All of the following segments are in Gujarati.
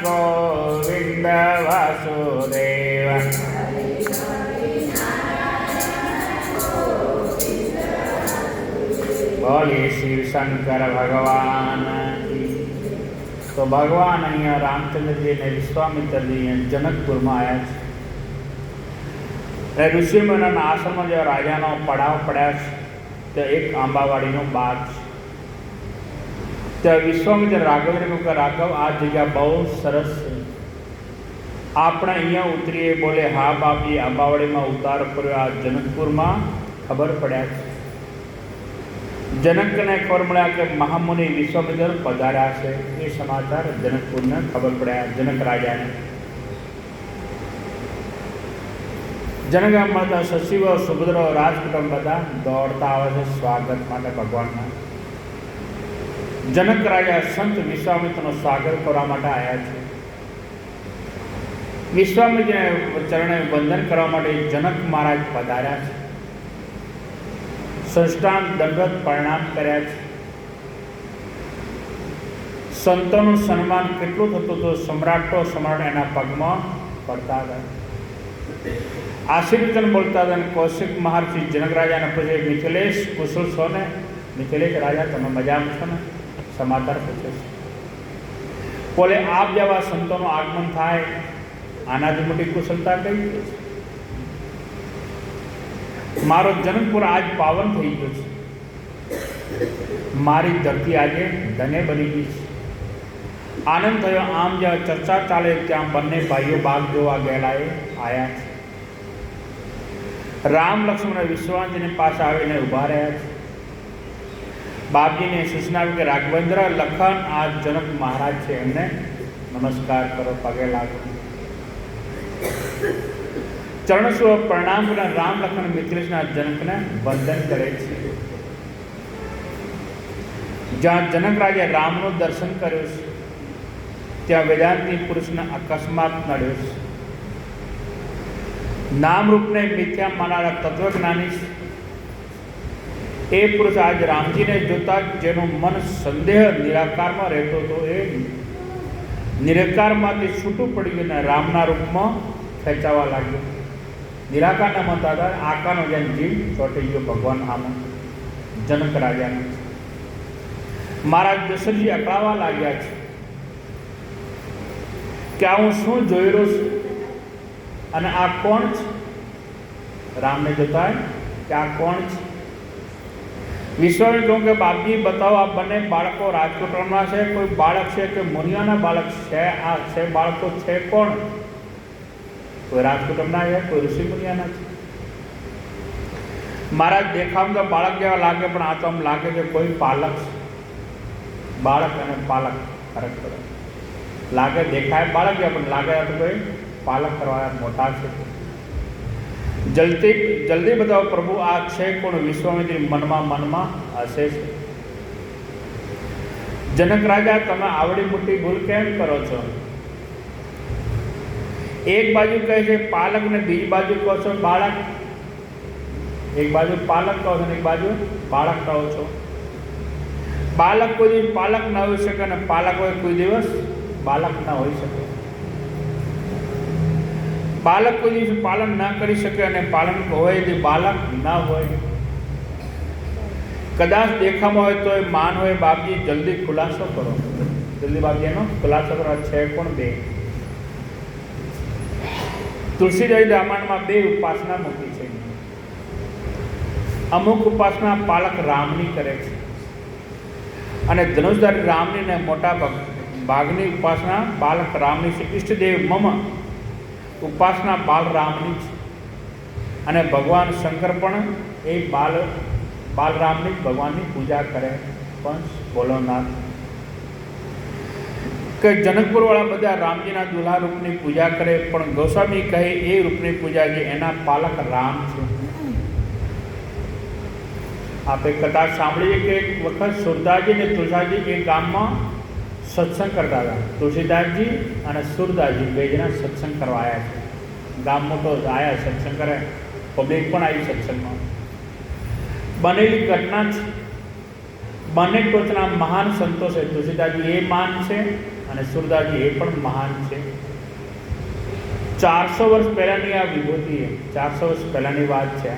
ગોવિંદ વાસુદેવ. બોલે શિવ શંકર ભગવાન. તો ભગવાન અહીંયા રામચંદ્રજી અને વિશ્વામિત્રજી અહીંયા જનકપુરમાં આવ્યા છે. ઋષિમુનિના આશ્રમમાં જે રાજાનો પડાવ પડ્યા છે તે એક આંબાવાડીનો બાગ છે. ત્યાં વિશ્વામિત્ર રાઘવને કહે, રાઘવ આ જગ્યા બહુ સરસ છે, આપણે અહીંયા ઉતરીએ. બોલે હા બાપજી, આંબાવાડીમાં ઉતાર કર્યો આ જનકપુરમાં. ખબર પડ્યા છે, જનકને ખબર મળ્યા કે મહામુનિ વિશ્વામિત્ર પધાર્યા છે. એ સમાચાર જનકપુરને ખબર પડ્યા, જનક રાજાને. જનક મળતા સચિવો, સુભદ્રો, રાજકુટુંબ બધા દોડતા આવે છે સ્વાગત માટે ભગવાનના. જનક રાજા સંત વિશ્વામિત્રનું સ્વાગત કરવા માટે આવ્યા છે. વિશ્વામિત્રને ચરણે વંદન કરવા માટે જનક મહારાજ પધાર્યા છે. સંષ્ટાન દંડવત પ્રણામ કર્યા છે. સંતોનું સન્માન કેટલું થતું હતું, સમ્રાટો સમ્રાટ એના પગમાં પડતા હતા, આશીર્વચન બોલતા હતા. અને કૌશિક મહર્ષિ જનક રાજાને પૂછે, મિથિલેશ કુશળ છો ને? મિથિલેશ રાજા તમે મજામાં છો ને? સમાચાર પૂછે છે. બોલે આપ જેવા સંતોનું આગમન થાય આનાથી મોટી કુશળતા કઈ છે? મારો જનકપુર આજ પાવન થઈ ગયો છે, મારી ધરતી આજે ધન્ય બની ગઈ છે. આનંદ થયો. આમ જ્યાં ચર્ચા ચાલે ત્યાં બંને ભાઈઓ બાગ જોવા ગયેલા એ આવ્યા છે. રામ લક્ષ્મણ વિશ્વામિત્રની પાસે આવીને ઊભા રહ્યા છે. બાપજીને સૂચના આપી કે રાઘવેન્દ્ર, લખન આ જનક મહારાજ છે, એમને નમસ્કાર કરો, પગે લાગો. ચરણસ્વ પ્રણામ કરીને રામ લખન મિત્રેશના જનકને વંદન કરે છે. જ્યાં જનક રાજે રામનું દર્શન કર્યું છે ત્યાં વેદાંતી પુરુષને અકસ્માત નડ્યો છે. નામ રૂપને મિથ્યા માનનારા તત્વજ્ઞાની છે. એ પુરુષ આજ રામજીને જોતા જેનું મન સંદેહ નિરાકારમાં રહેતો હતો એ નિરાકારમાંથી છૂટું પડી ગયું ને રામના રૂપમાં ખેંચાવા લાગ્યું. નિરાકારના મત હતા, આકારનો જેમ જીવ ચોંટી ગયો ભગવાન આમાં જનક રાજાને. મહારાજ દશરથજી અકળાવા લાગ્યા છે કે આ હું શું જોઈ રહ્યો છું અને આ કોણ છે? રામને જોતા કે આ કોણ છે? વિશ્વામિત્ર કે બાપજી બતાવો, આ બંને બાળકો રાજકુટુંબના છે, કોઈ બાળક છે કે મુનિયાના બાળક છે? આ છે બાળકો છે કોણ? કોઈ રાજકુટુંબના છે, કોઈ ઋષિ મુનિયાના છે? મહારાજ દેખાવ તો બાળક જેવા લાગે, પણ આ તો આમ લાગે કે કોઈ પાલક છે. બાળક અને પાલક ફરક પડે. લાગે દેખાય બાળક જેવા, પણ લાગે તો કોઈ પાલક કરવા મોટા છે. જલ્દી બતાવો પ્રભુ, આ છે કોણ? વિશ્વામિત્ર મનમાં હસે છે. જનક રાજા, તમે આવડી મોટી ભૂલ કેમ કરો છો? એક બાજુ કહે છે પાલક ને બીજી બાજુ કહો છો બાળક. એક બાજુ પાલક કહો છો ને એક બાજુ બાળક કહો છો. બાળક કોઈ દિવસ પાલક ના હોઈ શકે અને પાલક હોય કોઈ દિવસ બાળક ના હોઈ શકે. બાળક કોઈ દિવસ પાલન ના કરી શકે અને પાલન હોય તે બાળક ના હોય. કદાચ દેખામાં હોય તો એ માન હોય. બાપજી જલ્દી ખુલાસો કરો, જલ્દી બાપજી એનો ખુલાસો કરો. છે કોણ? બે. તુલસીદાસ રામાયણમાં બે ઉપાસના મૂકી છે. અમુક ઉપાસના પાલક રામની કરે છે અને ધનુષધારી રામની ને મોટા ભાગની ઉપાસના બાલક રામની છે. ઈષ્ટદેવ મમ ઉપાસના બાલરામની છે અને ભગવાન શંકર પણ એ બાલરામની ભગવાનની પૂજા કરે. પણ બોલોનાથ કે જનકપુર વાળા બધા રામજીના દુલ્હા રૂપની પૂજા કરે, પણ ગોસ્વામી કહે એ રૂપની પૂજા જે એના પાલક રામ છે. આપણે કથા સાંભળીએ કે એક વખત સુરદાસજી અને તુલસાજી એક ગામમાં સત્સંગ કરતા હતા. તુલસીદાસજી અને સુરદાસજી બે જણા સત્સંગ કરવા આવ્યા છે. ગામ મોટો આવ્યા સત્સંગ કરે, પબ્લિક પણ આવી સત્સંગમાં. બનેલી ઘટના છે. બંને ટોચના મહાન સંતો છે. તુલસીદાસજી એ મહાન છે અને સુરદાસજી એ પણ મહાન છે. 400 વર્ષ પહેલાની આ વિભૂતિ, 400 વર્ષ પહેલાની વાત છે.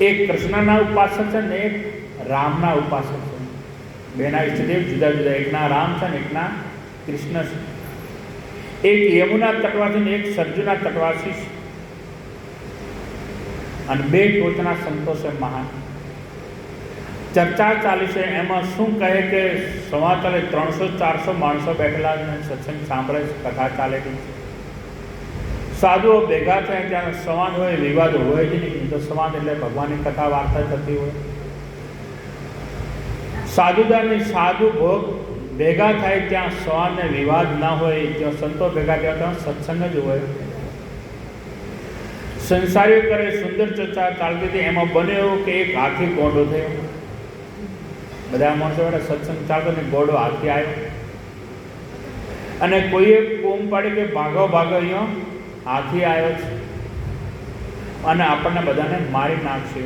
એક કૃષ્ણના ઉપાસક છે ને એક રામના ઉપાસક છે. બેના ઈષ્ટદેવ જુદા જુદા, એકના રામ છે ને એકના કૃષ્ણ છે. એક યમુના તટવાસી ને એક સરજુના તટવાસી છે. અને બે ટોચના સંતો છે મહાન. ચર્ચા ચાલી છે. એમાં શું કહે કે સમાતલે 300-400 માણસો બેઠેલા સત્સંગ સાંભળે છે, કથા ચાલે છે. સાધુઓ ભેગા થાય ત્યાં સંવાદ હોય, વિવાદ હોય જ નહીં. તો સંવાદ એટલે ભગવાનની કથા વાર્તા થતી હોય. સાધુદાની સાધુ ભોગ ભેગા થાય ત્યાં સંવાદ ને વિવાદ ના હોય. ત્યાં સંતો ભેગા થયા ત્યાં સત્સંગ જ હોય. સંસારીઓ કરે સુંદર ચર્ચા ચાલતી હતી. એમાં બને એવું કે એક હાથી ગોંડો થયો. બધા માણસો સત્સંગ ચાલતો ને ગોડો હાથી આવ્યો અને કોઈએ બૂમ પાડી કે ભાગો ભાગો, અહીંયા હાથી આવ્યો છે અને આપણને બધાને મારી નાખશે.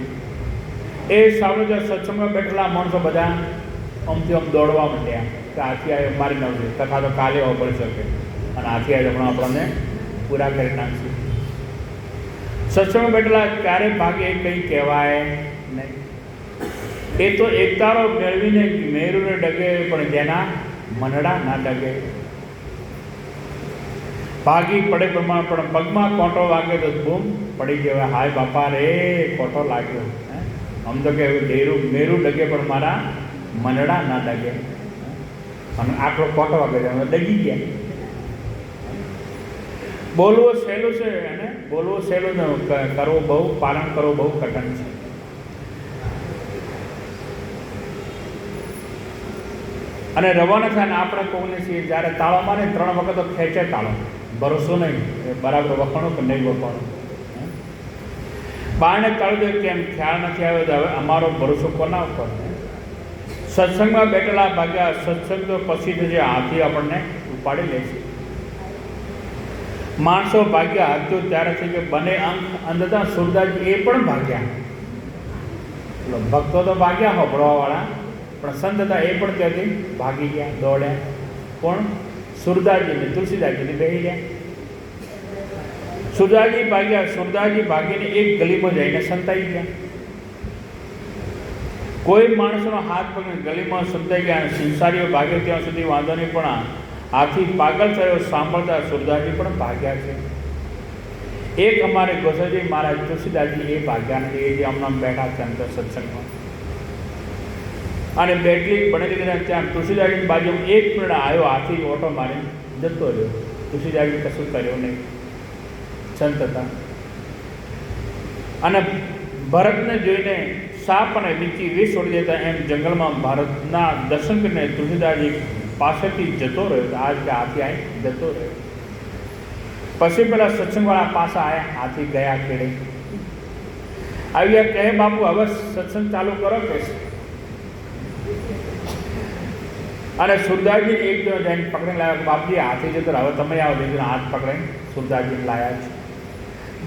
એ સાંભળ્યું સત્સંગમાં બેઠેલા માણસો બધા આમથી આમ દોડવા માંડ્યા કે હાથી આવ્યો, મારી નાખશે. કથા તો કાલે પડી શકે અને હાથી આવ્યો હમણાં આપણને પૂરા કરી નાખશે. સત્સંગમાં બેઠેલા ક્યારે ભાગે એ કંઈ કહેવાય નહીં. એ તો એકતારો મેળવીને મેરુને ડગે, પણ જેના મનડા ના ડગે. ભાગી પડે પ્રમાણ પણ પગમાં કોટો વાગે તો બૂમ પડી ગયો, હાય બાપા રે કોટો લાગ્યો. આમ તો કે મેરુ ડગે પણ મારા મનડા ના ડગે. અને આટલો કોટો વાગે છે, ડગી ગયા. બોલવું સહેલું છે અને બોલવું સહેલું ને કરવું બહુ, પાલન કરવું બહુ કઠિન છે. અને રવાના થાય ને આપણે કોઈને છીએ જ્યારે તાળો મારે 3 વખત તો ખેંચે તાળો. ભરોસો નહીં બરાબર વખાણો કે નહીં વખાણો. બારણે તાળું દે કેમ ખ્યાલ નથી આવ્યો. તો હવે અમારો ભરોસો કોના ઉપર? સત્સંગમાં બેઠેલા ભાગ્યા. સત્સંગ તો પછી જે હાથી આપણને ઉપાડી લે છે. માણસો ભાગ્યા હાથ્યો ત્યારે થઈ કે બને અંક અંધતા. સુરદાસજી એ પણ ભાગ્યા. ભક્તો તો ભાગ્યા હોભળવાવાળા, પણ સંત હતા એ પણ ત્યાંથી ભાગી ગયા, દોડ્યા. પણ સુરદાસજી ને તુલસીદાસજીને બેસી ગયા. સુરદાસજી ભાગ્યા. સુરદાસજી ભાગીને એક ગલીમાં જઈને સંતાઈ ગયા. કોઈ માણસનો હાથ પકડીને ગલીમાં સંતાઈ ગયા. અને સંસારીઓ ભાગે ત્યાં સુધી વાંધો નહીં, પણ હાથી પાગલ થયો સાંભળતા સુરદાસજી પણ ભાગ્યા છે. એક અમારે ગોસાઈજી મહારાજ તુલસીદાસજી એ ભાગ્યા નથી. એ જે હમણાં બેઠા છે અંદર સત્સંગમાં અને બેટલી બનેલી ત્યાં તુલસીદાસની બાજુમાં 1 મિનિટ આવ્યો, હાથી ઓટો મારી જતો રહ્યો. તુલસીદાસજી કશું કર્યો નહીં, સંત હતા. અને ભરતને જોઈને સાપ અને બીચી વિષ છોડી દેતા એમ જંગલમાં ભારતના દર્શન કરીને તુલસીદાસજી પાસેથી જતો રહ્યો. આજ કે હાથી આવી જતો રહ્યો. પછી પેલા સત્સંગવાળા પાછા આવ્યા. હાથી ગયા કેળે આવ્યા. કહે બાપુ હવે સત્સંગ ચાલુ કરો કે. અને સુરદાસજી એક જણ જઈને પકડીને લાવ્યા. બાપજી હાથી જતો હવે તમે આવો. એક હાથ પકડીને સુરદાસજીને લાવ્યા છે.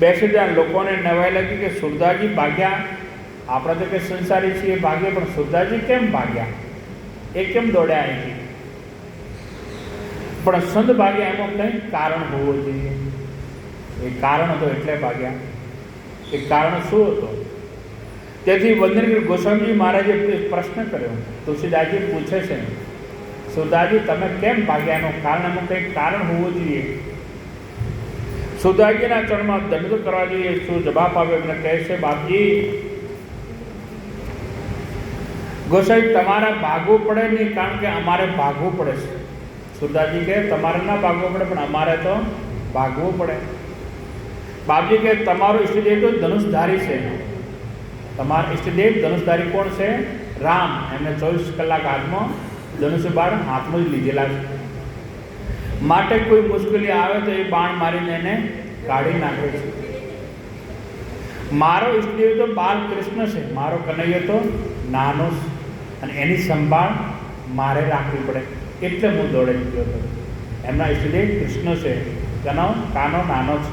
બેસી ત્યાં લોકોને નવાઈ લાગી કે સુરદાસજી ભાગ્યા. આપણે તો કે સંસારી છીએ ભાગ્યા, પણ સુરદાસજી કેમ ભાગ્યા? એ કેમ દોડ્યા અહીંથી? પણ સંત ભાગ્યા એમાં કંઈક કારણ હોવું જોઈએ. એ કારણ હતો એટલે ભાગ્યા. એ કારણ શું હતો? તેથી વંદનગીરી ગોસ્વામીજી મહારાજે પ્રશ્ન કર્યો. તુલસીદાસજી પૂછે છે સુરદાસજી તમે કેમ ભાગ્યા? એનું કારણ એમાં કંઈક કારણ હોવું જોઈએ. સુરદાસજીના ચરણમાં દંડ કરવા જોઈએ. શું જવાબ આવ્યો? એમને કહે છે બાપજી ગોસાઈ તમારે ભાગવું પડે નહીં, કારણ કે અમારે ભાગવું પડે છે. સુરદાસજી કહે તમારે ના ભાગવું પડે, પણ અમારે તો ભાગવું પડે. બાપજી કહે તમારો ઈષ્ટદેવ તો ધનુષધારી છે. તમારા ઈષ્ટદેવ ધનુષધારી કોણ છે? રામ. એમને 24 કલાક હાથમાં ધનુષ્ય બાણ હાથમાં જ લીધેલા છે. માટે કોઈ મુશ્કેલી આવે તો એ બાણ મારીને એને કાઢી નાખે છે. મારો ઈષ્ટદેવ તો બાલકૃષ્ણ છે. મારો કનૈયો તો નાનો છે અને એની સંભાળ મારે રાખવી પડે. એટલે હું દોડે ગયો હતો. એમના ઈષ્ટદેવ કૃષ્ણ છે, કાનો નાનો છે.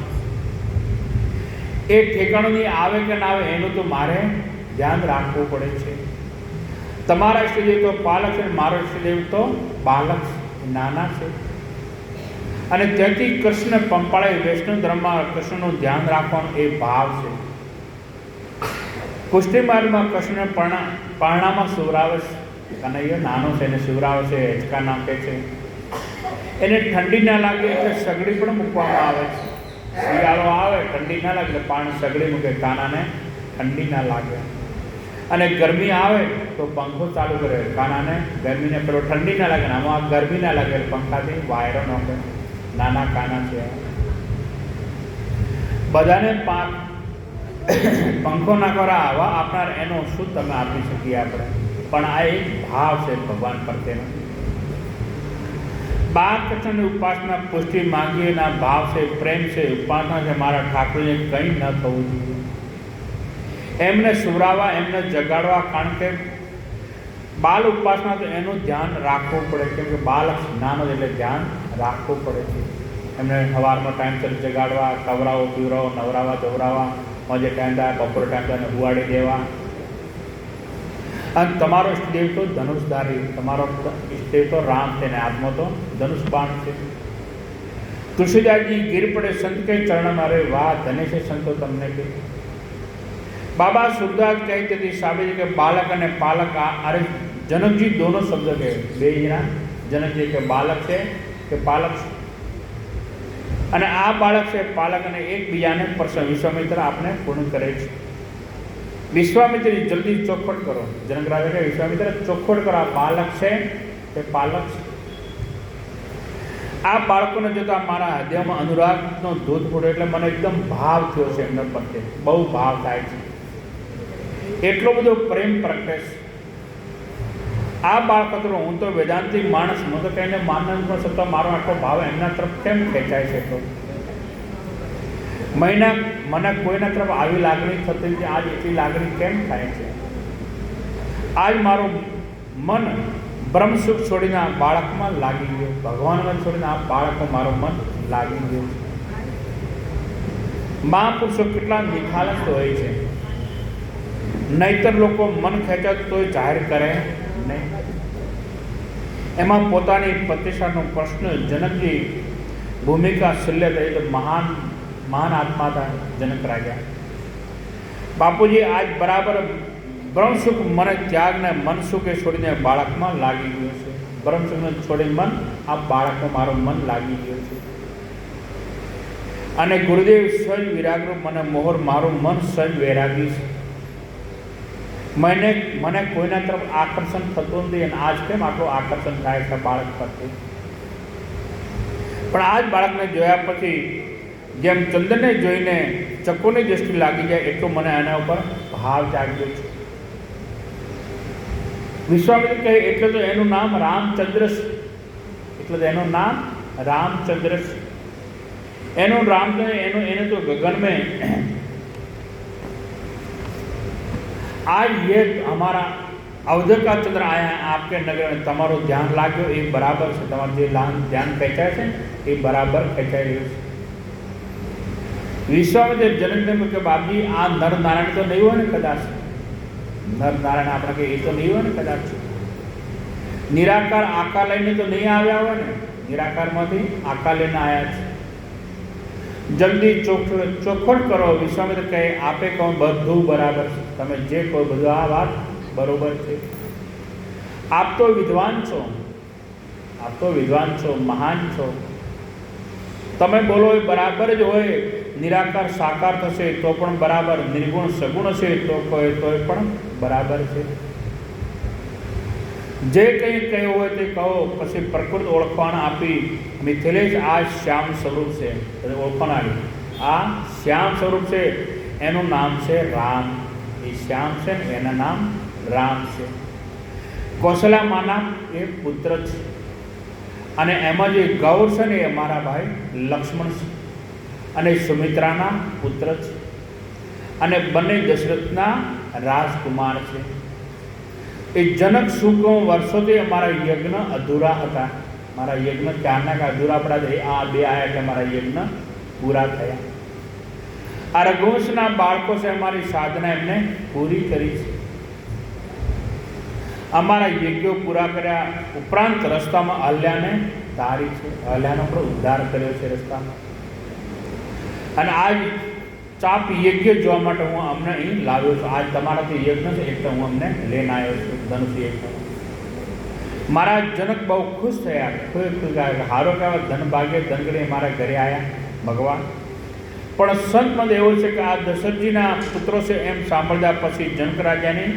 એ ઠેકાણું આવે કે ના આવે એનું તો મારે ધ્યાન રાખવું પડે છે. તમારા ઈષ્ટદેવ તો પાલક છે, મારો ઈષ્ટદેવ તો બાલક છે. નાના છે. અને તેથી કૃષ્ણ પંપાળે વૈષ્ણવ ધર્મમાં કૃષ્ણનું ધ્યાન રાખવાનું એ ભાવ છે. પુષ્ટિ માર્ગમાં કૃષ્ણ પારણામાં સુવરાવે છે. કનૈયો નાનો છે એને સુવરાવે છે, હેચકા નાખે છે. એને ઠંડી ના લાગે એટલે સગડી પણ મૂકવામાં આવે છે. શિયાળો આવે ઠંડી ના લાગે એટલે પાણી સગડી મૂકે, કાનાને ઠંડી ના લાગે. અને ગરમી આવે તો પંખો ચાલુ કરે, કાનાને ગરમીને પેલો ઠંડી ના લાગે. આમાં ગરમી ના લાગે એટલે પંખાથી વાયરો નાખે. નાના કાના છે. બધાને પંખો નાખવા હવા આપનાર એનો શું તમે આપી શકીએ આપણે? પણ આ એક ભાવ છે ભગવાન પ્રત્યેનો. 12 કૃષ્ણની ઉપાસના પુષ્ટિ માંગીએના ભાવ છે, પ્રેમ છે, ઉપાસના છે. મારા ઠાકોરને કંઈ ન થવું જોઈએ. એમને સુવરાવા, એમને જગાડવા. કારણ કે બાલ ઉપાસના તો એનું ધ્યાન રાખવું પડે, કેમ કે બાળક નાનો એટલે ધ્યાન રાખવું પડે છે. એમને સવારમાં ટાઈમસર જગાડવા, ખવડાવો, પીવડાવો, નવરાવા, ધોવરાવા, મજે ટાઈમ થાય બપોર ટાઈમ થાય હુવાડી દેવા. અને તમારો ઇષ્ટદેવ તો ધનુષધારી, તમારો ઇષ્ટદેવ તો રામ છે ને આત્મા તો ધનુષ બાણ છે. તુલસીદાસજી ગીર પડે સંત કે ચરણ મારે, વાહ ધને છે સંતો તમને કે. બાબા સુરદાસ કહી હતી સાબિત કે બાલક અને પાલક અરે જનકજી દોનો શબ્દ કહે, બે જણા જનકજી કે બાલક છે કે પાલક છે. અને આ બાળક છે પાલક અને એકબીજાને પ્રસન્ન. વિશ્વામિત્ર આપને પૂર્ણ કરે છે. વિશ્વામિત્ર જલ્દી ચોખવટ કરો. જનક રાજા કે વિશ્વામિત્ર ચોખવટ કરો, આ બાલક છે કે પાલક છે. આ બાળકોને જોતા મારા હૃદયમાં અનુરાગનો ધૂત ફૂટ્યો. એટલે મને એકદમ ભાવ થયો છે એમના પ્રત્યે, બહુ ભાવ થાય છે. એટલો બધો પ્રેમ પ્રગટે છે. આ બાળકો તો હું તો વેદાંતિક માણસ, હું તો કહીને માનવ પણ છતાં મારો આટલો ભાવ એમના તરફ કેમ ખેંચાય છે? તો મને કોઈના તરફ આવી લાગણી થતી હતી, આજ એટલી લાગણી કેમ થાય છે? આજ મારું મન બ્રહ્મસુખ છોડીને આ બાળકમાં લાગી ગયું, ભગવાનમાં છોડીને આ બાળકો મારું મન લાગી ગયું છે. મહાપુરુષો કેટલા નિખાલસ હોય છે. નહીતર લોકો મન ખેંચાતું તો જાહેર કરે નહીં. એમાં પોતાની પ્રતિષ્ઠાનો પ્રશ્ન જનકજી ભૂમિકા શલ્ય થઈ તો મહાન આત્મા હતા જનક રાજા. બાપુજી આજ બરાબર બ્રહ્મસુખ મને ત્યાગને મનસુખે છોડીને બાળકમાં લાગી ગયું છે. બ્રહ્મસુખને છોડી મન આ બાળકમાં મારું મન લાગી ગયું છે. અને ગુરુદેવ સહજ વિરાગરૂપ મને મોહર, મારું મન સહજ વૈરાગી છે. મને કોઈના તરફ આકર્ષણ થતું નથી. અને આજ કેમ આટલું આકર્ષણ થાય છે બાળક પ્રત્યે? પણ આજ બાળકને જોયા પછી જેમ ચંદ્રને જોઈને ચકોની દ્રષ્ટિ લાગી જાય એટલું મને એના ઉપર ભાવ જાગ્યો છે. વિશ્વામિત્ર કહે એટલે તો એનું નામ રામચંદ્ર છે. એટલે તો એનું નામ રામચંદ્ર છે. એનું રામ તો એને તો ગગન में आज ये हमारा अवधर का चंद्र आया है आपके नगर में, તમારું ધ્યાન લાગ્યો એ બરાબર છે. તમારું જે ધ્યાન ખેંચાય છે એ બરાબર ખેંચાઈ રહ્યું છે. વિશ્વામિત્ર જનકને કે બાપજી આ નર નારાયણ તો નહીં હોય ને કદાચ? નર નારાયણ આપણે કે એ તો નહીં હોય ને કદાચ? નિરાકાર આકાર લઈને તો નહીં આવ્યા હોય ને? નિરાકારમાંથી આકાર લઈને આવ્યા છે. જલ્દી ચોખવટ કરો. વિશ્વામિત્ર કહે આપે કહો બધું બરાબર છે. તમે જે કહો બધું આ વાત બરોબર છે. આપ તો વિદ્વાન છો, મહાન છો. તમે બોલો એ બરાબર જ હોય. નિરાકાર સાકાર થશે તો પણ બરાબર, નિર્ગુણ સગુણ હશે તો કહે તોય પણ બરાબર છે. જે કંઈ કહ્યું હોય તે કહો. પછી પ્રકૃત ઓળખવાના આપી મિથિલેશ આ શ્યામ સ્વરૂપ છે. ઓળખવાના આ શ્યામ સ્વરૂપ છે. એનું નામ છે રામ. એ શ્યામ છે ને એના નામ રામ છે. કૌશલ્યામાના એ પુત્ર છે. અને એમાં જે ગૌર છે ને એ મારા ભાઈ લક્ષ્મણ છે. અને સુમિત્રાના પુત્ર છે. અને બંને દશરથના રાજકુમાર છે. એ જનક શું કહું વર્ષોથી અમારા યજ્ઞ અધૂરા હતા. મારા યજ્ઞ ક્યારના કે અધૂરા પડ્યા. આ બે આયા કે અમારા યજ્ઞ પૂરા થયા. આ રઘુવંશના બાળકો છે અમારી સાધના એમને પૂરી કરી છે. અમારા યજ્ઞો પૂરા કર્યા ઉપરાંત રસ્તામાં અહલ્યાને તારી છે, અહલ્યાનો પણ ઉદ્ધાર કર્યો છે રસ્તામાં. અને આજ ચાપ યજ્ઞ જોવા માટે હું અમને અહીં લાવ્યો છું. આજ તમારાથી યજ્ઞ છે એટલે હું અમને લઈને આવ્યો છું ધનુષ યજ્ઞ. મારા જનક બહુ ખુશ થયા, હારો કહેવાય ધન ભાગ્ય ધનગરી મારા ઘરે આવ્યા ભગવાન. પણ સંતમત એવો છે કે આ દશરથજીના પુત્રો છે એમ સાંભળ્યા પછી જનક રાજાની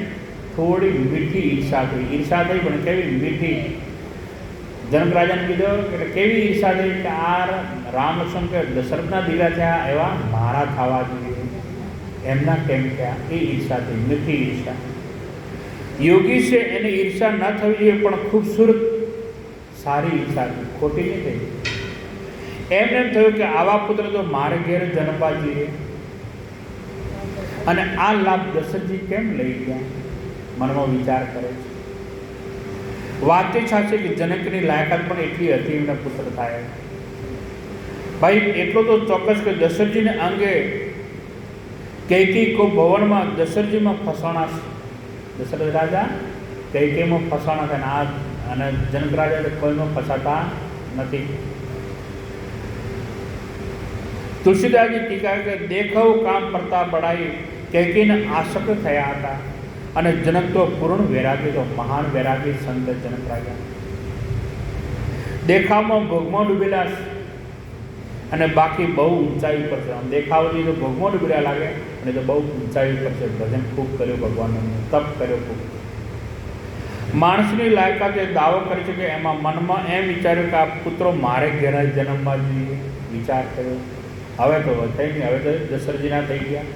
થોડી મીઠી ઈર્ષા થઈ. ઈર્ષા થઈ પણ કેવી મીઠી. જનક રાજાને કીધું એટલે કેવી ઈર્ષા થઈ કે આ રામ લક્ષ્મણ કે દશરથના દીકરા થયા એવા મારા થવા જોઈએ, એમના કેમ થયા, એ ઈર્ષા થઈ, મીઠી ઈર્ષા. યોગી છે એને ઈર્ષા ન થવી જોઈએ, પણ ખૂબસૂરત સારી ઈર્ષા થઈ, ખોટી નહીં થઈ. એમને એમ થયું કે આવા પુત્ર તો મારે ઘેર જન્મવા જોઈએ, અને આ લાભ દશરથજી કેમ લઈ ગયા, મનમાં વિચાર કરે છે. વાત એ સાચી કે જનકની લાયકાત પણ એટલી હતી એમના પુત્ર થાય. ભાઈ એટલો તો ચોક્કસ કે દશરથજીને અંગે કૈકેયી કો ભવનમાં દશરથજીમાં ફસાણા છે. દશરથ રાજા કૈકેયીમાં ફસાણા થાય અને જનક રાજા કોઈમાં ફસાતા નથી. તુલસીદાસજી ટીકા કે દેખવ કામ પડતા બડાઈ કૈકેયીને આસક્ત થયા હતા, અને જનક તો પૂર્ણ વૈરાગી, તો મહાન વૈરાગી સંત જનક રાજા. દેખાવમાં ભોગમાં ડૂબેલા અને બાકી બહુ ઊંચાઈ પર છે. દેખાવથી તો ભોગમાં ડૂબેલા લાગે અને તો બહુ ઊંચાઈ પર છે. ભજન ખૂબ કર્યું ભગવાનનું, તપ કર્યો ખૂબ. માણસની લાયકાતે દાવો કરે છે કે એમાં મનમાં એમ વિચાર્યું કે આ પુત્રો મારે ઘેર જન્મવા જોઈએ, વિચાર કર્યો. હવે તો થઈ નહીં, હવે તો દશરથજીના થઈ ગયા.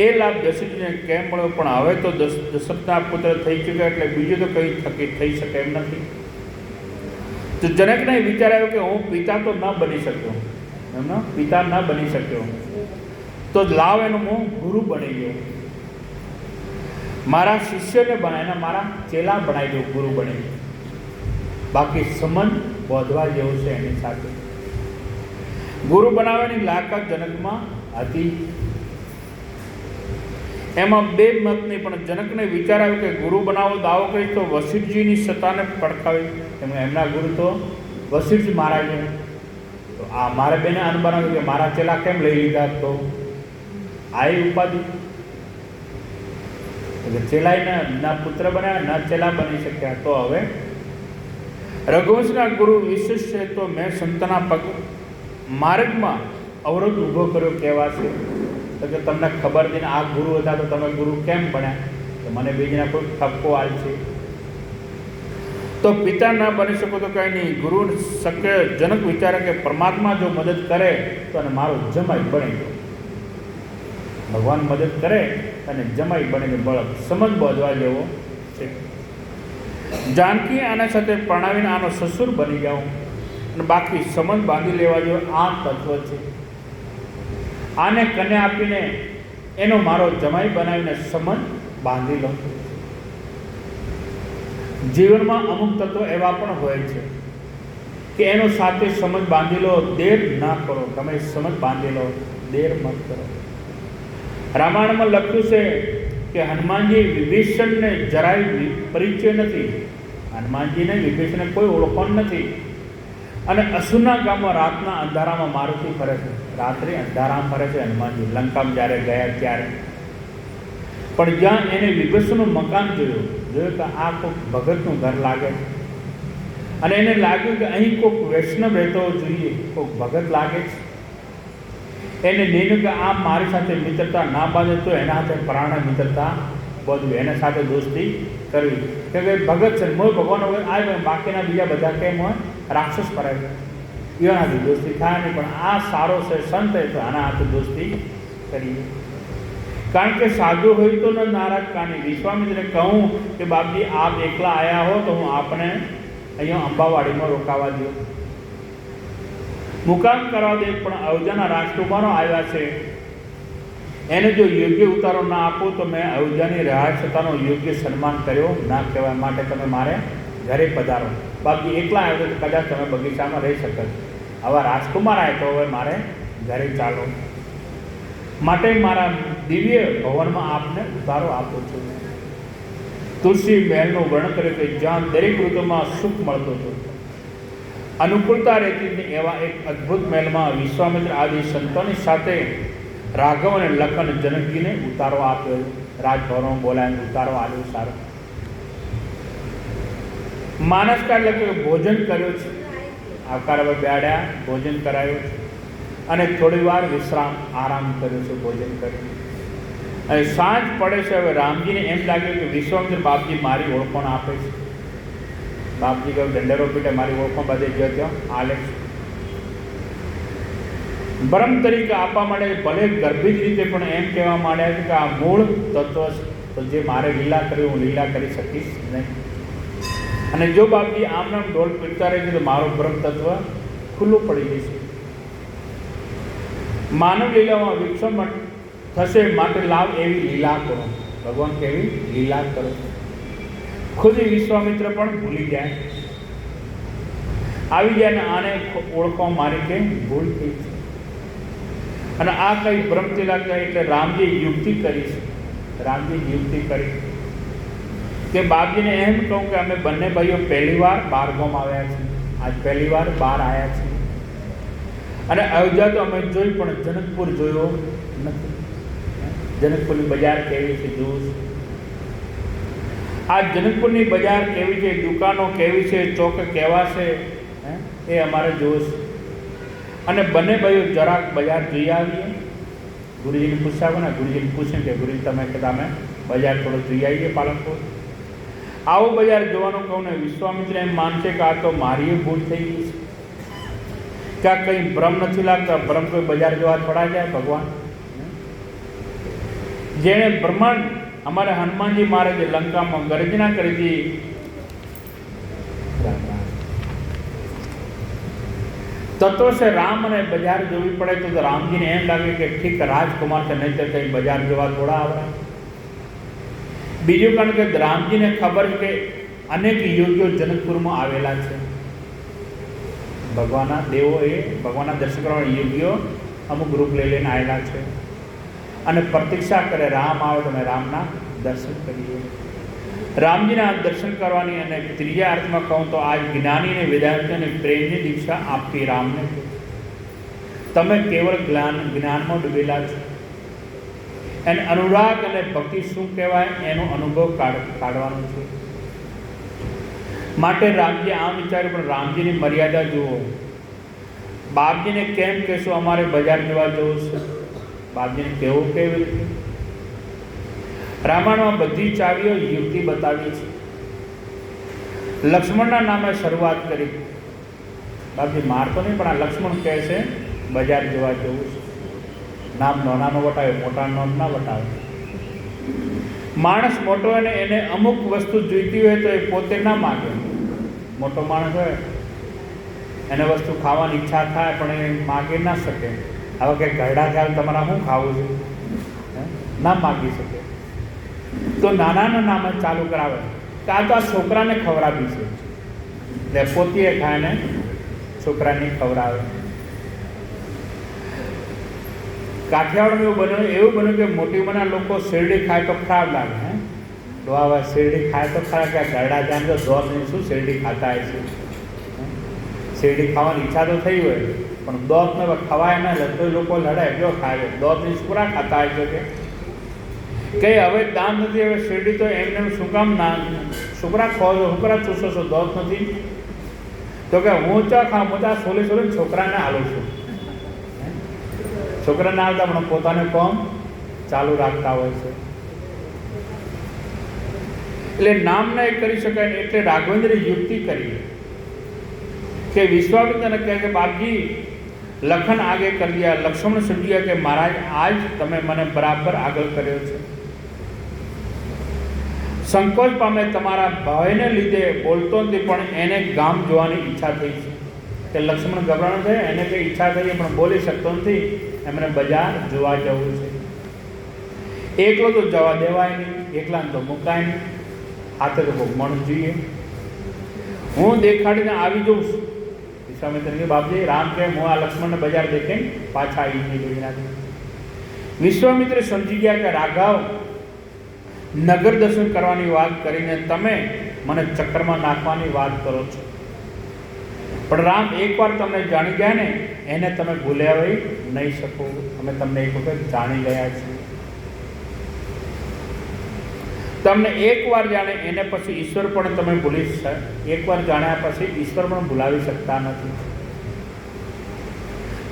એ લાભ દશરથજીને કેમ મળ્યો, પણ હવે તો દશરથના પુત્ર થઈ ચૂક્યા એટલે બીજું તો કંઈ થકી થઈ શકે એમ નથી. તો જનકને વિચાર આવ્યો કે હું પિતા તો ન બની શક્યો, એમનો પિતા ન બની શક્યો, તો લાવ એનું હું ગુરુ બની ગયો, મારા શિષ્યને બનાવીને મારા ચેલા બનાવી દઉં, ગુરુ બની. બાકી સંબંધ બોધવા જેવું છે એની સાથે. ગુરુ બનાવવાની લાયકાત જનકમાં હતી. એમાં બે મત નહીં, પણ જનકને વિચાર આવ્યો કે ગુરુ બનાવો દાવો કરી તો વશિષ્ઠજીની સત્તાને પડકાવી. એમના ગુરુ તો વશિષ્ઠ મહારાજ છે. તો આ મારે બેને અનુભવ કે મારા ચેલા કેમ લઈ લીધા, તો આ ઉપાધિ ચેલાઈને ના પુત્ર બન્યા ના ચેલા બની શક્યા. તો હવે રઘુવંશના ગુરુ વિશિષ્ટ છે, તો મેં સંતના પગ માર્ગમાં અવરોધ ઊભો કર્યો કહેવા છે. તો કે તમને ખબર નથી આ ગુરુ હતા તો તમે ગુરુ કેમ બન્યા, તો મને બીજીના કોઈ ઠપકો આલ છે. તો પિતા ના બની શકો તો કંઈ નહીં, ગુરુ શક્ય. જનક વિચારે કે પરમાત્મા જો મદદ કરે તો અને મારો જમાઈ બની ગયો, ભગવાન મદદ કરે અને જમાઈ બનીને બળ સમજ બોધવા જેવો છે. જાનકી આના સાથે પરણાવીને આનો સસુર બની જાઉં અને બાકી સંબંધ બાંધી લેવા જેવો આ તત્વ છે. આને કન્યા આપીને એનો મારો જમાઈ બનાવીને સંબંધ બાંધી લો. જીવનમાં અમુક તત્વો એવા પણ હોય છે કે એનો સાથે સંબંધ બાંધી લો, દેર ના કરો. તમે સંબંધ બાંધી લો, દેર મત કરો. રામાયણમાં લખ્યું છે કે હનુમાનજી વિભીષણને જરાય પરિચય નથી. હનુમાનજીને વિભીષણને કોઈ ઓળખાણ નથી. અને અસુરના ગામમાં રાતના અંધારામાં મારુતિ ફરે છે, રાત્રે અંધારામાં ફરે છે હનુમાનજી, લંકામાં જ્યારે ગયા ત્યારે. પણ જ્યાં એને વિભીષણનું મકાન જોયું કે આ કોઈક ભગતનું ઘર લાગે છે, અને એને લાગ્યું કે અહીં કોઈક વૈષ્ણવ રહેતો જોઈએ, કોઈક ભગત લાગે છે. એને નિર્ણય કે આ મારી સાથે મિત્રતા ના બાંધે તો એના સાથે પ્રાણ મિત્રતા બધું એના સાથે દોસ્તી કરવી. કે ભગત છે મોય ભગવાન વગર આ બાકીના બીજા બધા કેમ હોય રાક્ષસ કરે છે, એનાથી દોસ્તી થાય નહીં. પણ આ સારો છે, સંત તો આના હાથે દોસ્તી કરીએ. કારણ કે સાધુ હોય તો ન નારાજ કાની. વિશ્વામિત્રને કહું કે બાપજી આપ એકલા આવ્યા હો તો હું આપને અહીંયા અંબાવાડીમાં રોકાવા દઉં, મુકામ કરવા દે. પણ અયોધ્યાના રાજકુમારો આવ્યા છે, એને જો યોગ્ય ઉતારો ના આપો તો મેં અયોધ્યાની રાજસત્તાનો યોગ્ય સન્માન કર્યો ના કહેવાય. માટે તમે મારે ઘરે પધારો. બાકી એકલા આવ્યો તો કદાચ તમે બગીચામાં રહી શકો. આવા રાજકુમાર આવ્યા તો હવે મારે ઘરે ચાલો. માટે મારા દિવ્ય ભવનમાં આપને ઉતારો આપું છું. તુલસી મહેલનું વર્ણન કર્યું કે જ્યાં દરેક ઋતુમાં સુખ મળતું હતું, અનુકૂળતા રહેતી હતી, એવા એક અદ્ભુત મહેલમાં વિશ્વામિત્ર આદિ સંતોની સાથે રાઘવ અને લખન જનકજીને ઉતારો આપ્યો. રાજભવનમાં બોલાવીને ઉતારો આવ્યો. સારો માનસકાળ એટલે કે ભોજન કર્યું છે. આવકાર હવે બેડ્યા, ભોજન કરાયું છે અને થોડી વાર વિશ્રામ આરામ કર્યો છે. ભોજન કર્યું અને સાંજ પડે છે. હવે રામજીને એમ લાગ્યું કે વિશ્વામિત્ર બાપજી મારી ઓળખાણ આપે છે. બાપજી કહ્યું દંડેરો પીટે મારી ઓળખાણ બધે ગયો ત્યાં આલે છે. બ્રહ્મ તરીકે આપવા માટે ભલે ગર્ભિત રીતે પણ એમ કહેવા માંડ્યા છે કે આ મૂળ તત્વ છે, તો જે મારે લીલા કરી હું લીલા કરી શકીશ નહીં. અને જો બાપજી આમ નામ ઢોલ પીટતા રહે છે તો મારું બ્રહ્મ તત્વ ખુલ્લું પડી જશે. માનવ લીલામાં વિક્ષમ થશે, માટે લાવ એવી લીલા કરો. ભગવાન કેવી લીલા કરો. ખુદ વિશ્વામિત્ર પણ ભૂલી જાય, આવી જાય ને આને ઓળખવા મારી કે ભૂલ થઈ છે. અને આ કઈ ભ્રમથી લાગતા એટલે રામજી યુક્તિ કરી છે. રામજી યુક્તિ કરી કે બાપજીને એમ કહું કે અમે બંને ભાઈઓ પહેલી વાર બાર ગામ આવ્યા છીએ, આજ પહેલી વાર બહાર આવ્યા છીએ. અને અયોધ્યા તો અમે જોઈ પણ જનકપુર જોયો નથી. જનકપુરની બજાર કેવી છે જોવું. આ જનકપુરની બજાર કેવી છે, દુકાનો કેવી છે, ચોક કેવા છે, એ અમારે જોવું છે. અને બંને ભાઈઓ જરાક બજાર જોઈ આવીએ. ગુરુજીને પૂછાવો ને, ગુરુજીને પૂછે કે ગુરુજી તમે કહેતા અમે બજાર થોડો જોઈ આવીએ પાલનપુર. આવું બજાર જોવાનું કહું ને વિશ્વામિત્ર એમ માનશે કે આ તો મારી ભૂલ થઈ ગઈ છે, કે આ કંઈ ભ્રમ નથી લાગતા. ભ્રમ કોઈ બજાર જોવા થોડા જાય. ભગવાન જેણે બ્રહ્માંડ અમારે હનુમાનજી મહારાજે લંકામાં ગર્જના કરી હતી, તત્વ છે રામ અને બજાર જોવી પડે તો રામજીને એમ લાગે કે ઠીક રાજકુમાર છે, નહીં તો કંઈ બજાર જોવા થોડા આવડે. બીજું કારણ કે રામજીને ખબર છે કે અનેક યોગીઓ જનકપુરમાં આવેલા છે. ભગવાનના દેવો એ ભગવાનના દર્શન કરવા યોગીઓ અમુક રૂપ લઈ લઈને આવેલા છે અને પ્રતીક્ષા કરે રામ આવે તો અમે રામના દર્શન કરીએ. રામજીના દર્શન કરવાની અને ત્રીજા અર્થમાં કહું તો આજ જ્ઞાની અને વેદાંતિઓને પ્રેમની દીક્ષા આપવી રામને. તમે કેવળ જ્ઞાનમાં ડૂબેલા છો. એને અનુરાગ અને ભક્તિ શું કહેવાય એનો અનુભવ કાઢવાનો છે. માટે રામજી આમ વિચાર્યું, પણ રામજીની મર્યાદા જુઓ. બાપજીને કેમ કહેશું અમારે બજાર જોવા જવું છે? બાપજીને કહેવું કેવી રીતે? રામાયણમાં બધી ચાવીઓ યુક્તિ બતાવી છે. લક્ષ્મણના નામે શરૂઆત કરી. બાપજી મારતો નહીં, પણ આ લક્ષ્મણ કહે છે બજાર જોવા જવું છે. નામ નાનો વટાવે, મોટા નામ ના વટાવે. માણસ મોટો હોય ને એને અમુક વસ્તુ જોઈતી હોય તો એ પોતે ના માગે. મોટો માણસ હોય એને વસ્તુ ખાવાની ઈચ્છા થાય પણ એ માગી ના શકે. હવે કંઈ ઘરડા થયા તમારા શું ખાવું છે, ના માગી શકે. તો નાનાના નામે ચાલુ કરાવે કે આ તો આ છોકરાને ખવડાવી છે, એટલે પોતે ખાય ને છોકરાને ખવડાવે. કાઠિયાવાડમાં એવું બન્યું કે મોટી ઉંમરના લોકો શેરડી ખાય તો ખરાબ લાગે. હવે શેરડી ખાય તો ખરાબ, કે ઘરડા જાણ તો દોધ નહીં શું શેરડી ખાતા હોય છે. શેરડી ખાવાની ઈચ્છા તો થઈ હોય પણ દોધને ખવાય ના લે તો લોકો લડાય, જો ખાય દોધની છોકરા ખાતા હોય છે કે હવે દામ નથી. હવે શેરડી તો એમને શું કામ ના છોકરા ખો છો, છોકરા ચૂસો છો, દોધ નથી. તો કે હું ચા ખાઉં, હું ત્યાં સોલે છોકરાને હાલું છું. છોકરાને આવતા પણ પોતાને કોમ ચાલુ રાખતા હોય છે. એટલે નામ ના કરી શકાય ને એટલે રાઘવેન્દ્રે યુક્તિ કરી કે વિશ્વામિત્રને કહે કે બાપજી લખન આગે કરી દિયા. લક્ષ્મણ સમજ્યા કે મહારાજ આજ તમે મને બરાબર આગળ કર્યો છે. સંકોચ પામે તમારા ભયને લીધે બોલતો નથી, પણ એને ગામ જોવાની ઈચ્છા થઈ છે. કે લક્ષ્મણ ગભરાણો છે, એને કંઈ ઈચ્છા થઈ પણ બોલી શકતો નથી. એમને બજાર જોવા જવું છે. એકલો તો જવા દેવાય નહીં, એકલાને તો મુકાય નહીં, હાથે તો બહુ મણ જોઈએ. હું દેખાડીને આવી જઉં છું. વિશ્વામિત્ર કે બાપજી રામ કે હું આ લક્ષ્મણને બજાર દેખે પાછા આવી નાખી. વિશ્વામિત્ર સમજી ગયા કે રાઘવ નગર દર્શન કરવાની વાત કરીને તમે મને ચક્કરમાં નાખવાની વાત કરો છો. પણ રામ એકવાર તમને જાણી ગયા ને, એને તમે ભૂલ્યા નહીં શકો. અમે તમને એક વખત જાણી ગયા છીએ. તમને એકવાર જાણે એને પછી ઈશ્વર પણ તમે ભૂલી એકવાર જાણ્યા પછી ઈશ્વર પણ ભૂલાવી શકતા નથી.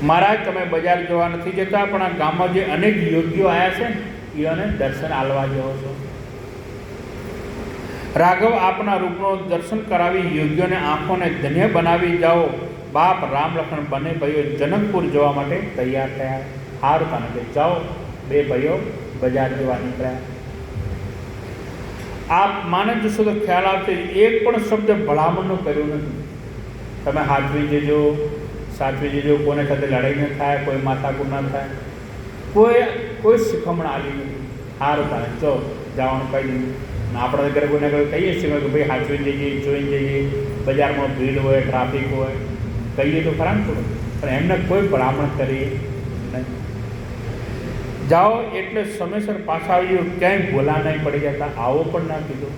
મહારાજ તમે બજાર જોવા નથી જતા, પણ આ ગામમાં જે અનેક યોગીઓ આવ્યા છે ને એને દર્શન આલવા જેવો છો. રાઘવ આપના રૂપનો દર્શન કરાવી યોગ્યોને આંખોને ધન્ય બનાવી જાઓ. બાપ રામ લખન બંને ભાઈઓ જનકપુર જવા માટે તૈયાર થયા. હાર તને કે જાઓ. બે ભાઈઓ બજાર જવા નીકળ્યા. આપ માને જશો તો ખ્યાલ આવશે, એક પણ શબ્દ ભલામણનો કર્યો નથી. તમે હાથવી જજો, સાચવી જજો, કોને સાથે લડાઈ ન થાય, કોઈ માથાકૂટ ન થાય, કોઈ શીખમણ આવી નથી. હારું તારે જો જવાનું કહી દીધું. આપણા ઘરે કોઈને કહીએ છીએ કે ભાઈ હાચવી જઈએ, જોઈને જઈએ, બજારમાં ભીડ હોય, ટ્રાફિક હોય, કહીએ તો ખરા ને થોડું, પણ એમને કોઈ ભલામણ કરીએ નહીં. જાઓ એટલે સમયસર પાછા આવી ગયો, ક્યાંય ભૂલા નહીં પડી જતા. આવો પણ ના કીધું.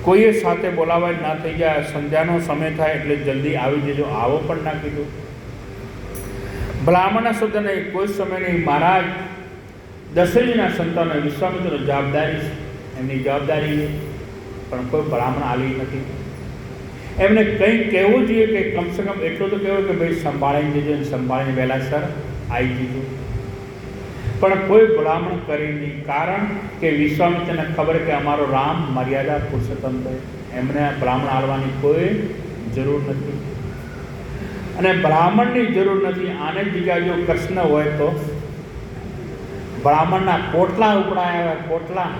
કોઈએ સાથે બોલાવા ના થઈ જાય. સંધ્યાનો સમય થાય એટલે જલ્દી આવી જજો, આવો પણ ના કીધું. ભલામણના શબ્દ નહીં, કોઈ સમય નહીં. મહારાજ દશરથજીના સંતાનો વિશ્વામિત્રનો જવાબદારી છે, એમની જવાબદારી છે, પણ કોઈ ભલામણ આલી નથી. એમને કંઈક કહેવું જોઈએ કે કમસે કમ એટલું તો કહેવું કે ભાઈ સંભાળીને જજો, સંભાળીને વહેલાસર આવી જજો. પણ કોઈ ભલામણ કરી નહીં. કારણ કે વિશ્વામિત્રને ખબર કે અમારો રામ મર્યાદા પુરુષોત્તમ છે, એમને ભલામણ આલવાની કોઈ જરૂર નથી. અને બ્રાહ્મણની જરૂર નથી. આને જગ્યાએ જો કૃષ્ણ હોય તો બ્રાહ્મણના પોટલા ઉપડાયા હોય, પોટલા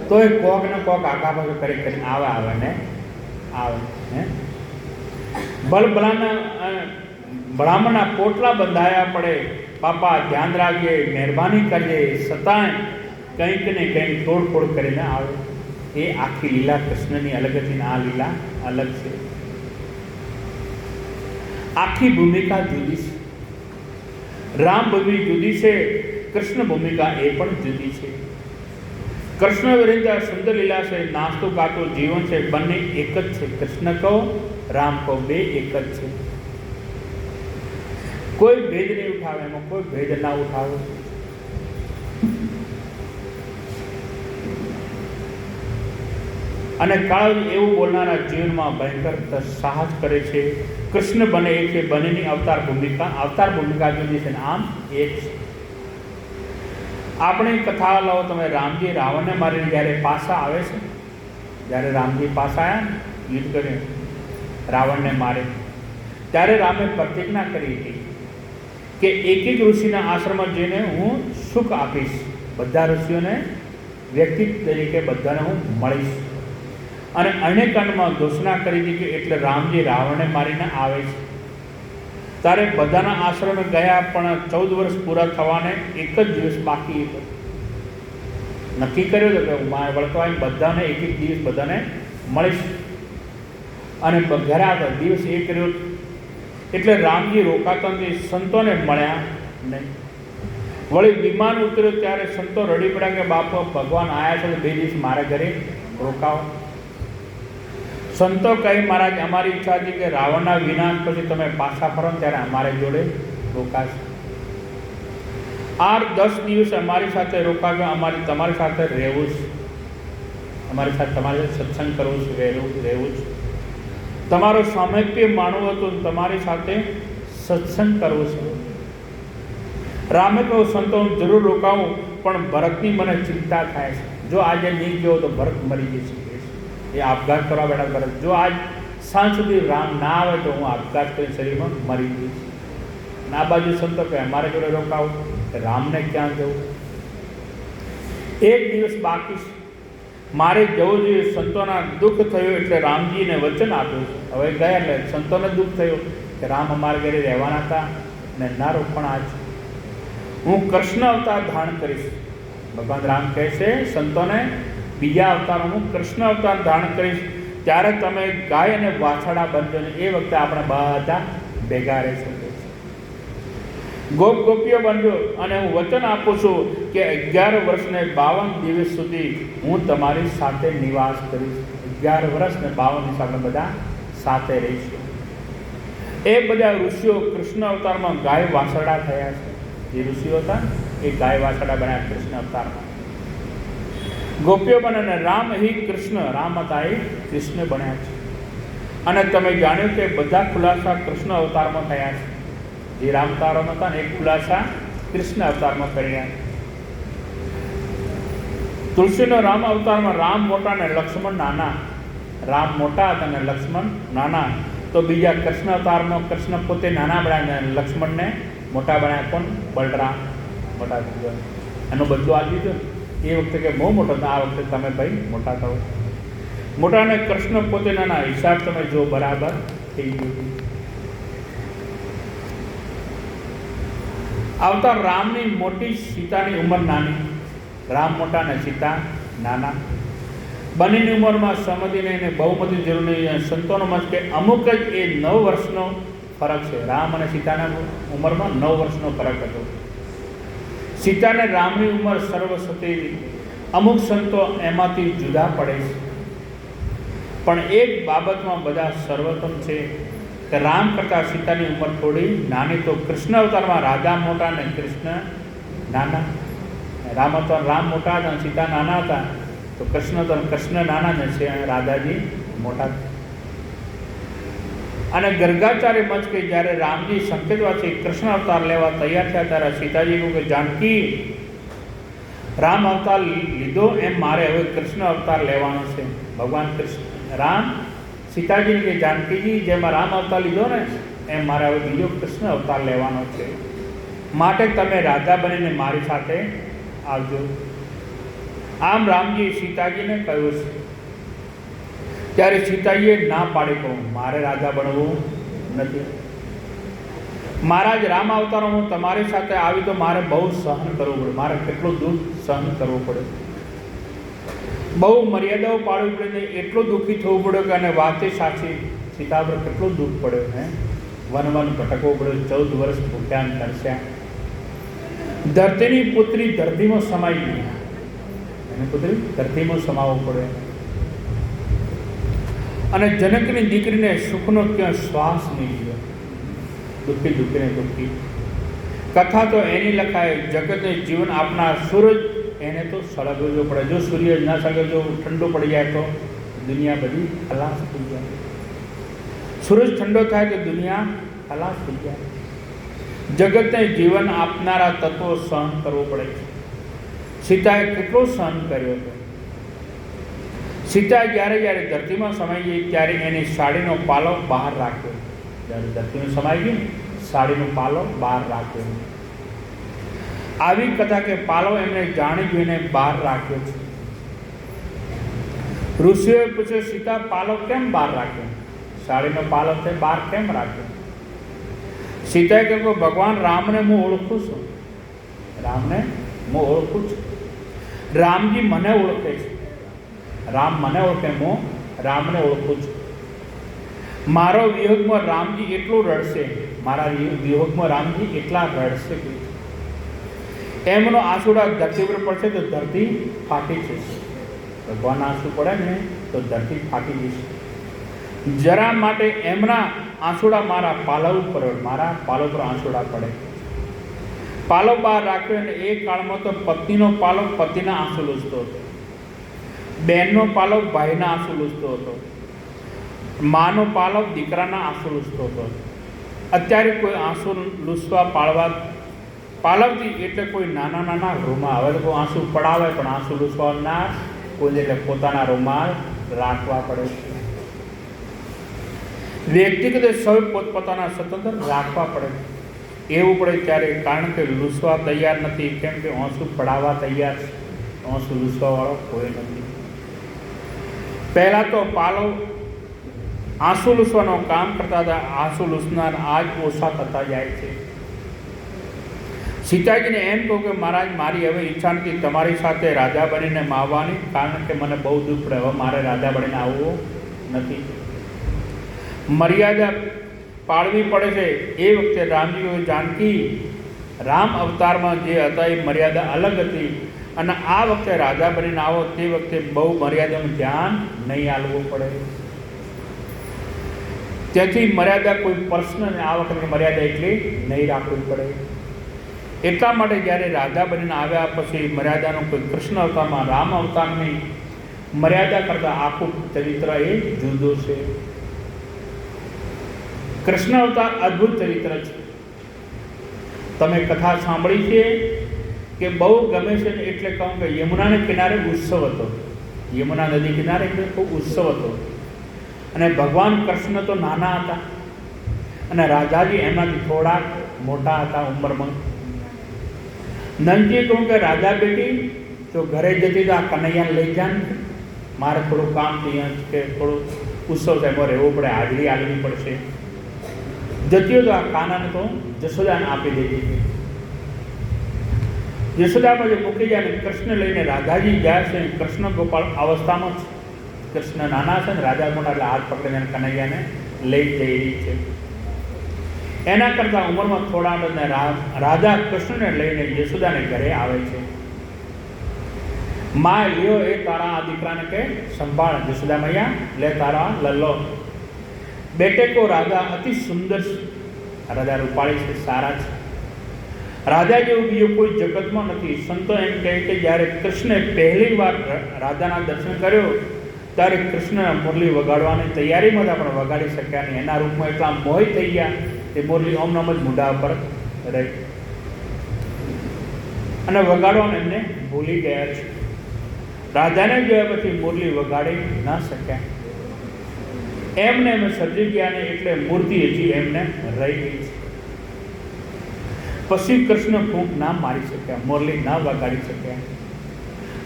તોય કોક ને કોક આગા પાછો કરી કરીને આવે ને આવે. બ્રાહ્મણના પોટલા બંધાયા પડે. બાપા ધ્યાન રાખજે, મહેરબાની કરજે, છતાંય કંઈક ને કંઈક તોડફોડ કરીને આવે. એ આખી લીલા કૃષ્ણની અલગ હતી, આ લીલા અલગ છે. આખી ભૂમિકા જુદી છે. રામ ભૂમિ જુદી છે, કૃષ્ણ ભૂમિકા એ પણ જુદી છે. કૃષ્ણ વિરેન્દ્ર સુંદર લીલા છે, નાસ્તો ગાતો જીવન છે, બંને એક જ છે. કૃષ્ણ કહો, રામ કહો, બે એક જ છે. કોઈ ભેદ નહીં ઉઠાવે, એમાં કોઈ ભેદ ના ઉઠાવે. અને કાળ એવું બોલનારા જીવનમાં ભયંકર સાહસ કરે છે. કૃષ્ણ બને એક છે, બંનેની અવતાર ભૂમિકા જુદી છે. આમ એક છે. આપણી કથા લો તમે. રામજી રાવણને મારીને જ્યારે પાછા આવે છે, જ્યારે રામજી પાછા આવ્યા યુદ્ધ કરીને રાવણને મારે, ત્યારે રામે પ્રતિજ્ઞા કરી હતી કે એક એક ઋષિના આશ્રમમાં જઈને હું સુખ આપીશ. બધા ઋષિઓને વ્યક્તિ તરીકે બધાને હું મળીશ. અને અરણ્યકાંડમાં ઘોષણા કરી દીધી. એટલે રામજી રાવણને મારીને આવે છે ત્યારે બધાના આશ્રમે ગયા, પણ 14 વર્ષ પૂરા થવાને એક જ દિવસ બાકી હતો. નક્કી કર્યો હતો કે મારે વળકવાય બધાને એક એક દિવસ બધાને મળીશ. અને ઘરે આવતા દિવસ એ કર્યો. એટલે રામજી રોકાતા સંતોને મળ્યા નહીં. વળી વિમાન ઉતર્યો ત્યારે સંતો રડી પડ્યા કે બાપુ ભગવાન આવ્યા છે, 2 દિવસ મારા ઘરે રોકાવો. સંતો કહી મહારાજ અમારી ઈચ્છા હતી કે રાવણના વિનાશ પછી તમે પાછા ફરો ત્યારે અમારે જોડે રોકાશે. 8-10 દિવસ અમારી સાથે રોકાવે. અમારી તમારી સાથે રહેવું છે, અમારી સાથે તમારી સાથે સત્સંગ કરવું છે, રહેવું છે. તમારો સામયપ્ય માનવું હતું, તમારી સાથે સત્સંગ કરવું છે. રામે કહ્યું સંતો હું જરૂર રોકાવું, પણ ભરતની મને ચિંતા થાય છે. જો આજે નહીં ગયો તો ભરત મરી જશે. એ આપઘાત કરવા બેઠા ભરત. જો આજ સાંજ સુધી રામ ના આવે તો હું આપઘાત કરી શરીરમાં મરી જઈશ. અને આ બાજુ સંતો કહે અમારે જોડે રોકાવું, રામને ક્યાં જવું? એક દિવસ બાકી મારે જવું જોઈએ. સંતોના દુઃખ થયું એટલે રામજીને વચન આપ્યું. હવે ગયા એટલે સંતોને દુઃખ થયું કે રામ અમારા ઘરે રહેવાના હતા ને ના રોકણ. આજ હું કૃષ્ણ અવતાર ધારણ કરીશ. ભગવાન રામ કહે છે સંતોને, બીજા અવતારમાં હું કૃષ્ણ અવતાર ધારણ કરીશ, ત્યારે તમે ગાય અને વાછડા બનજો ને એ વખતે આપણે બધા ભેગા રહેશું. ગોપ ગોપીઓ બનજો અને હું વચન આપું છું કે 11 વર્ષને 52 દિવસ સુધી હું તમારી સાથે નિવાસ કરીશ. 11 વર્ષ ને 52 દિવસ આપણે બધા સાથે રહીશું. એ બધા ઋષિઓ કૃષ્ણ અવતારમાં ગાય વાછરડા થયા છે. જે ઋષિઓ હતા એ ગાય વાછરડા બન્યા કૃષ્ણ અવતારમાં. ગોપીઓ બને અને રામ હિ કૃષ્ણ, રામ હતા એ કૃષ્ણ બન્યા છે. અને તમે જાણ્યું કે બધા ખુલાસા કૃષ્ણ અવતારમાં થયા છે. જે રામ અવતારમાં હતા ને એક ખુલાસા કૃષ્ણ અવતારમાં કર્યા. તુલસીનો રામ અવતારમાં રામ મોટા ને લક્ષ્મણ નાના. રામ મોટા હતા અને લક્ષ્મણ નાના. તો બીજા કૃષ્ણ અવતારમાં કૃષ્ણ પોતે નાના બન્યા અને લક્ષ્મણને મોટા બનાવ્યા. કોણ? બલરામ મોટા થયો. એનું બધું આ દીધું. એ વખતે કે બહુ મોટો હતો, આ વખતે તમે ભાઈ મોટા થો. મોટા ને કૃષ્ણ પોતે નાના. હિસાબ તમે જો બરાબર થઈ ગયું. અવતાર રામની મોટી, સીતાની ઉંમર નાની. રામ મોટા ને સીતા નાના. બંનેની ઉંમરમાં સમજીને એને બહુમતી જરૂર નહીં. સંતોનો મત કે અમુક જ એ 9 વર્ષનો ફરક છે. રામ અને સીતાના ઉંમરમાં 9 વર્ષનો ફરક હતો. સીતાને રામની ઉંમર સર્વસતી. અમુક સંતો એમાંથી જુદા પડે છે. પણ એક બાબતમાં બધા સર્વોત્તમ છે કે રામ કરતાં સીતાની ઉંમર થોડી નાની. તો કૃષ્ણ અવતારમાં રાધા મોટા ને કૃષ્ણ નાના. રામ અવતાર રામ મોટા હતા, સીતા નાના હતા. તો કૃષ્ણ નાના ને છે, રાધાજી મોટા. અને ગર્ગાચાર્ય મત કે જ્યારે રામજી સંકેતવાથી કૃષ્ણ અવતાર લેવા તૈયાર થયા ત્યારે સીતાજી કહ્યું કે જાનકી, રામ અવતાર લીધો એમ મારે હવે કૃષ્ણ અવતાર લેવાનો છે. ભગવાન કૃષ્ણ રામ સીતાજીને કે જાનકીજી, જેમાં રામ અવતાર લીધો ને એમ મારે હવે બીજો કૃષ્ણ અવતાર લેવાનો છે. માટે તમે રાધા બનીને મારી સાથે આવજો. આમ રામજી સીતાજીને કહ્યું છે. ત્યારે સીતાજીએ ના પાડી કહું મારે રાધા બનવું નથી. મહારાજ રામ અવતારમાં હું તમારી સાથે આવી તો મારે બહુ સહન કરવું પડે. મારે કેટલું દુઃખ સહન કરવું પડે, બહુ મર્યાદાઓ પાડવી પડે. એટલું દુઃખી થવું પડે કે અને વાતે સાચી સીતા પર કેટલું દુઃખ પડ્યું. હે વન ભટકવું પડ્યું. 14 વર્ષ ભૂખ્યા તરસ્યા. ધરતીની પુત્રી ધરતીમાં સમાઈ ગઈ. એની પુત્રી ધરતીમાં સમાવવું પડે. અને જનકની દીકરીને સુખનો ક્યાં શ્વાસ નહીં લીધો. દુઃખી દુઃખીને દુઃખી. કથા તો એની લખાય, જગતને જીવન આપનાર સૂરજ એને તો સળગવો પડે. જો સૂર્ય ના સળગે, જો ઠંડો પડી જાય તો દુનિયા બધી ખલાસ થઈ જાય. સૂરજ ઠંડો થાય તો દુનિયા ખલાસ થઈ જાય. જગતને જીવન આપનારા તત્વો સહન કરવો પડે છે. સીતાએ કેટલો સહન કર્યો હતો. સીતા જ્યારે ધરતીમાં સમાઈ ગઈ ત્યારે એની સાડીનો પાલો બહાર રાખ્યો. જ્યારે ધરતીમાં સમાઈ ગઈ સાડીનો પાલો બહાર રાખ્યો. આવી કથા કે પાલો એમને જાણી જોઈને બહાર રાખ્યો છે. ઋષિઓએ પૂછ્યું સીતા પાલો કેમ બહાર રાખ્યો? સાડીનો પાલો તે બહાર કેમ રાખ્યો? સીતાએ કહ્યું ભગવાન રામને હું ઓળખું છું. રામને હું ઓળખું છું. રામજી મને ઓળખે છે. રામ મને ઓળખે, હું રામને ઓળખું છું. મારો વિયોગમાં રામજી એટલું રડશે. મારા વિયોગમાં રામજી એટલા રડશે કે એમનો આંસુડા ધરતી પર પડશે તો ધરતી ફાટી જશે. ભગવાન આંસુ પડે ને તો ધરતી ફાટી જશે. જરા માટે એમના આંસુડા મારા પાલવ ઉપર, મારા પાલો પર આંસુડા પડે. પાલો બહાર રાખ્યો અને એ કાળમાં તો પત્નીનો પાલો પતિના આંસુ લૂછતો હતો. બહેનનો પાલો ભાઈના આંસુ લૂછતો હતો. માનો પાલો દીકરાના આંસુ લૂછતો હતો. અત્યારે કોઈ આંસુ લૂછવા પાલવતી એટલે કોઈ નાના નાના રૂમાલ. હવે તો કોઈ આંસુ પડાવે પણ આંસુ લૂછવા ના કોઈ, એટલે પોતાના રૂમાલ રાખવા પડે છે. વ્યક્તિગત સૌ પોતપોતાના સ્વતંત્ર રાખવા પડે. એવું પડે ત્યારે, કારણ કે લૂછવા તૈયાર નથી. કેમ કે આંસુ પડાવવા તૈયાર છે. આંસુ લૂછવાવાળો કોઈ નથી. પહેલાં તો પાલો આંસુ લૂછવાનું કામ કરતા હતા. આંસુ લૂછનાર આજ ઓછા થતા જાય છે. સીતાજીને એમ કહું કે મહારાજ મારી હવે ઈચ્છા નથી તમારી સાથે રાધા બનીને આવવાની, કારણ કે મને બહુ દુઃખ પડે. હવે મારે રાધા બનીને આવવું નથી. મર્યાદા પાળવી પડે છે. એ વખતે રામજી કહ્યું જાનકી, રામ અવતારમાં જે હતા એ મર્યાદા અલગ હતી, અને આ વખતે રાજા બનીને આવો તે વખતે બહુ મર્યાદાનું ધ્યાન નહીં આલવું પડે. તેથી મર્યાદા કોઈ પર્સનલ આ વખતે મર્યાદા એટલી નહીં રાખવી પડે. એટલા માટે જ્યારે રાજા બનીને આવ્યા પછી મર્યાદાનો કોઈ કૃષ્ણ અવતારમાં રામ અવતારની મર્યાદા કરતાં આખું ચરિત્ર એ જુદું છે. કૃષ્ણ અવતાર અદ્ભુત ચરિત્ર છે. તમે કથા સાંભળી છે કે બહુ ગમે છે ને એટલે કહું કે યમુનાને કિનારે ઉત્સવ હતો. યમુના નદી કિનારે ખૂબ ઉત્સવ હતો, અને ભગવાન કૃષ્ણ તો નાના હતા અને રાજાજી એમાંથી થોડા મોટા હતા ઉંમરમાં. નંદજી કહું કે રાજા બેટી જો ઘરે જતી તો આ કનૈયાને લઈ જા ને, મારે થોડું કામ થયું કે થોડું ઉત્સવ છે એમાં રહેવું પડે, હાજરી આપવી પડશે. જતી તો આ કાનાને તો જશોદાને આપી દેતી હતી. યશોદા પછી મૂકી જાય ને કૃષ્ણ લઈને રાધાજી જાય છે. કૃષ્ણ ગોપાળ અવસ્થામાં જ, કૃષ્ણ નાના છે ને રાજા મોટા, એટલે હાથ પકડીને કનૈયાને લઈ જઈ રહી છે. એના કરતાં ઉંમરમાં થોડા રાજા કૃષ્ણને લઈને યશોદાને ઘરે આવે છે. મા લ્યો એ તારા આ દીકરાને કે સંભાળ, યશોદા મૈયા લે તારા લલ્લો. બેટે કો રાજા અતિ સુંદર છે. રાજા રૂપાળી છે, સારા છે. રાજા જેવું બીજું કોઈ જગતમાં નથી. સંતો એમ કહે કે જ્યારે કૃષ્ણે પહેલી વાર રાધાના દર્શન કર્યો ત્યારે કૃષ્ણ મુરલી વગાડવાની તૈયારીમાં હતા, પણ વગાડી શક્યા નહીં. એના રૂપમાં એટલા મોહિત થઈ ગયા કે મુરલી ઓમ નમ જ મોઢા પર રહી અને વગાડવાનું એમને ભૂલી ગયા છે. રાધાને જોયા પછી મુરલી વગાડી ન શક્યા. એમને એમ સર્જી ગયા ને એટલે મૂર્તિ હજી એમને રહી ગઈ છે. પછી કૃષ્ણ ફૂંક ના મારી શક્યા, મુરલી ના વગાડી શક્યા.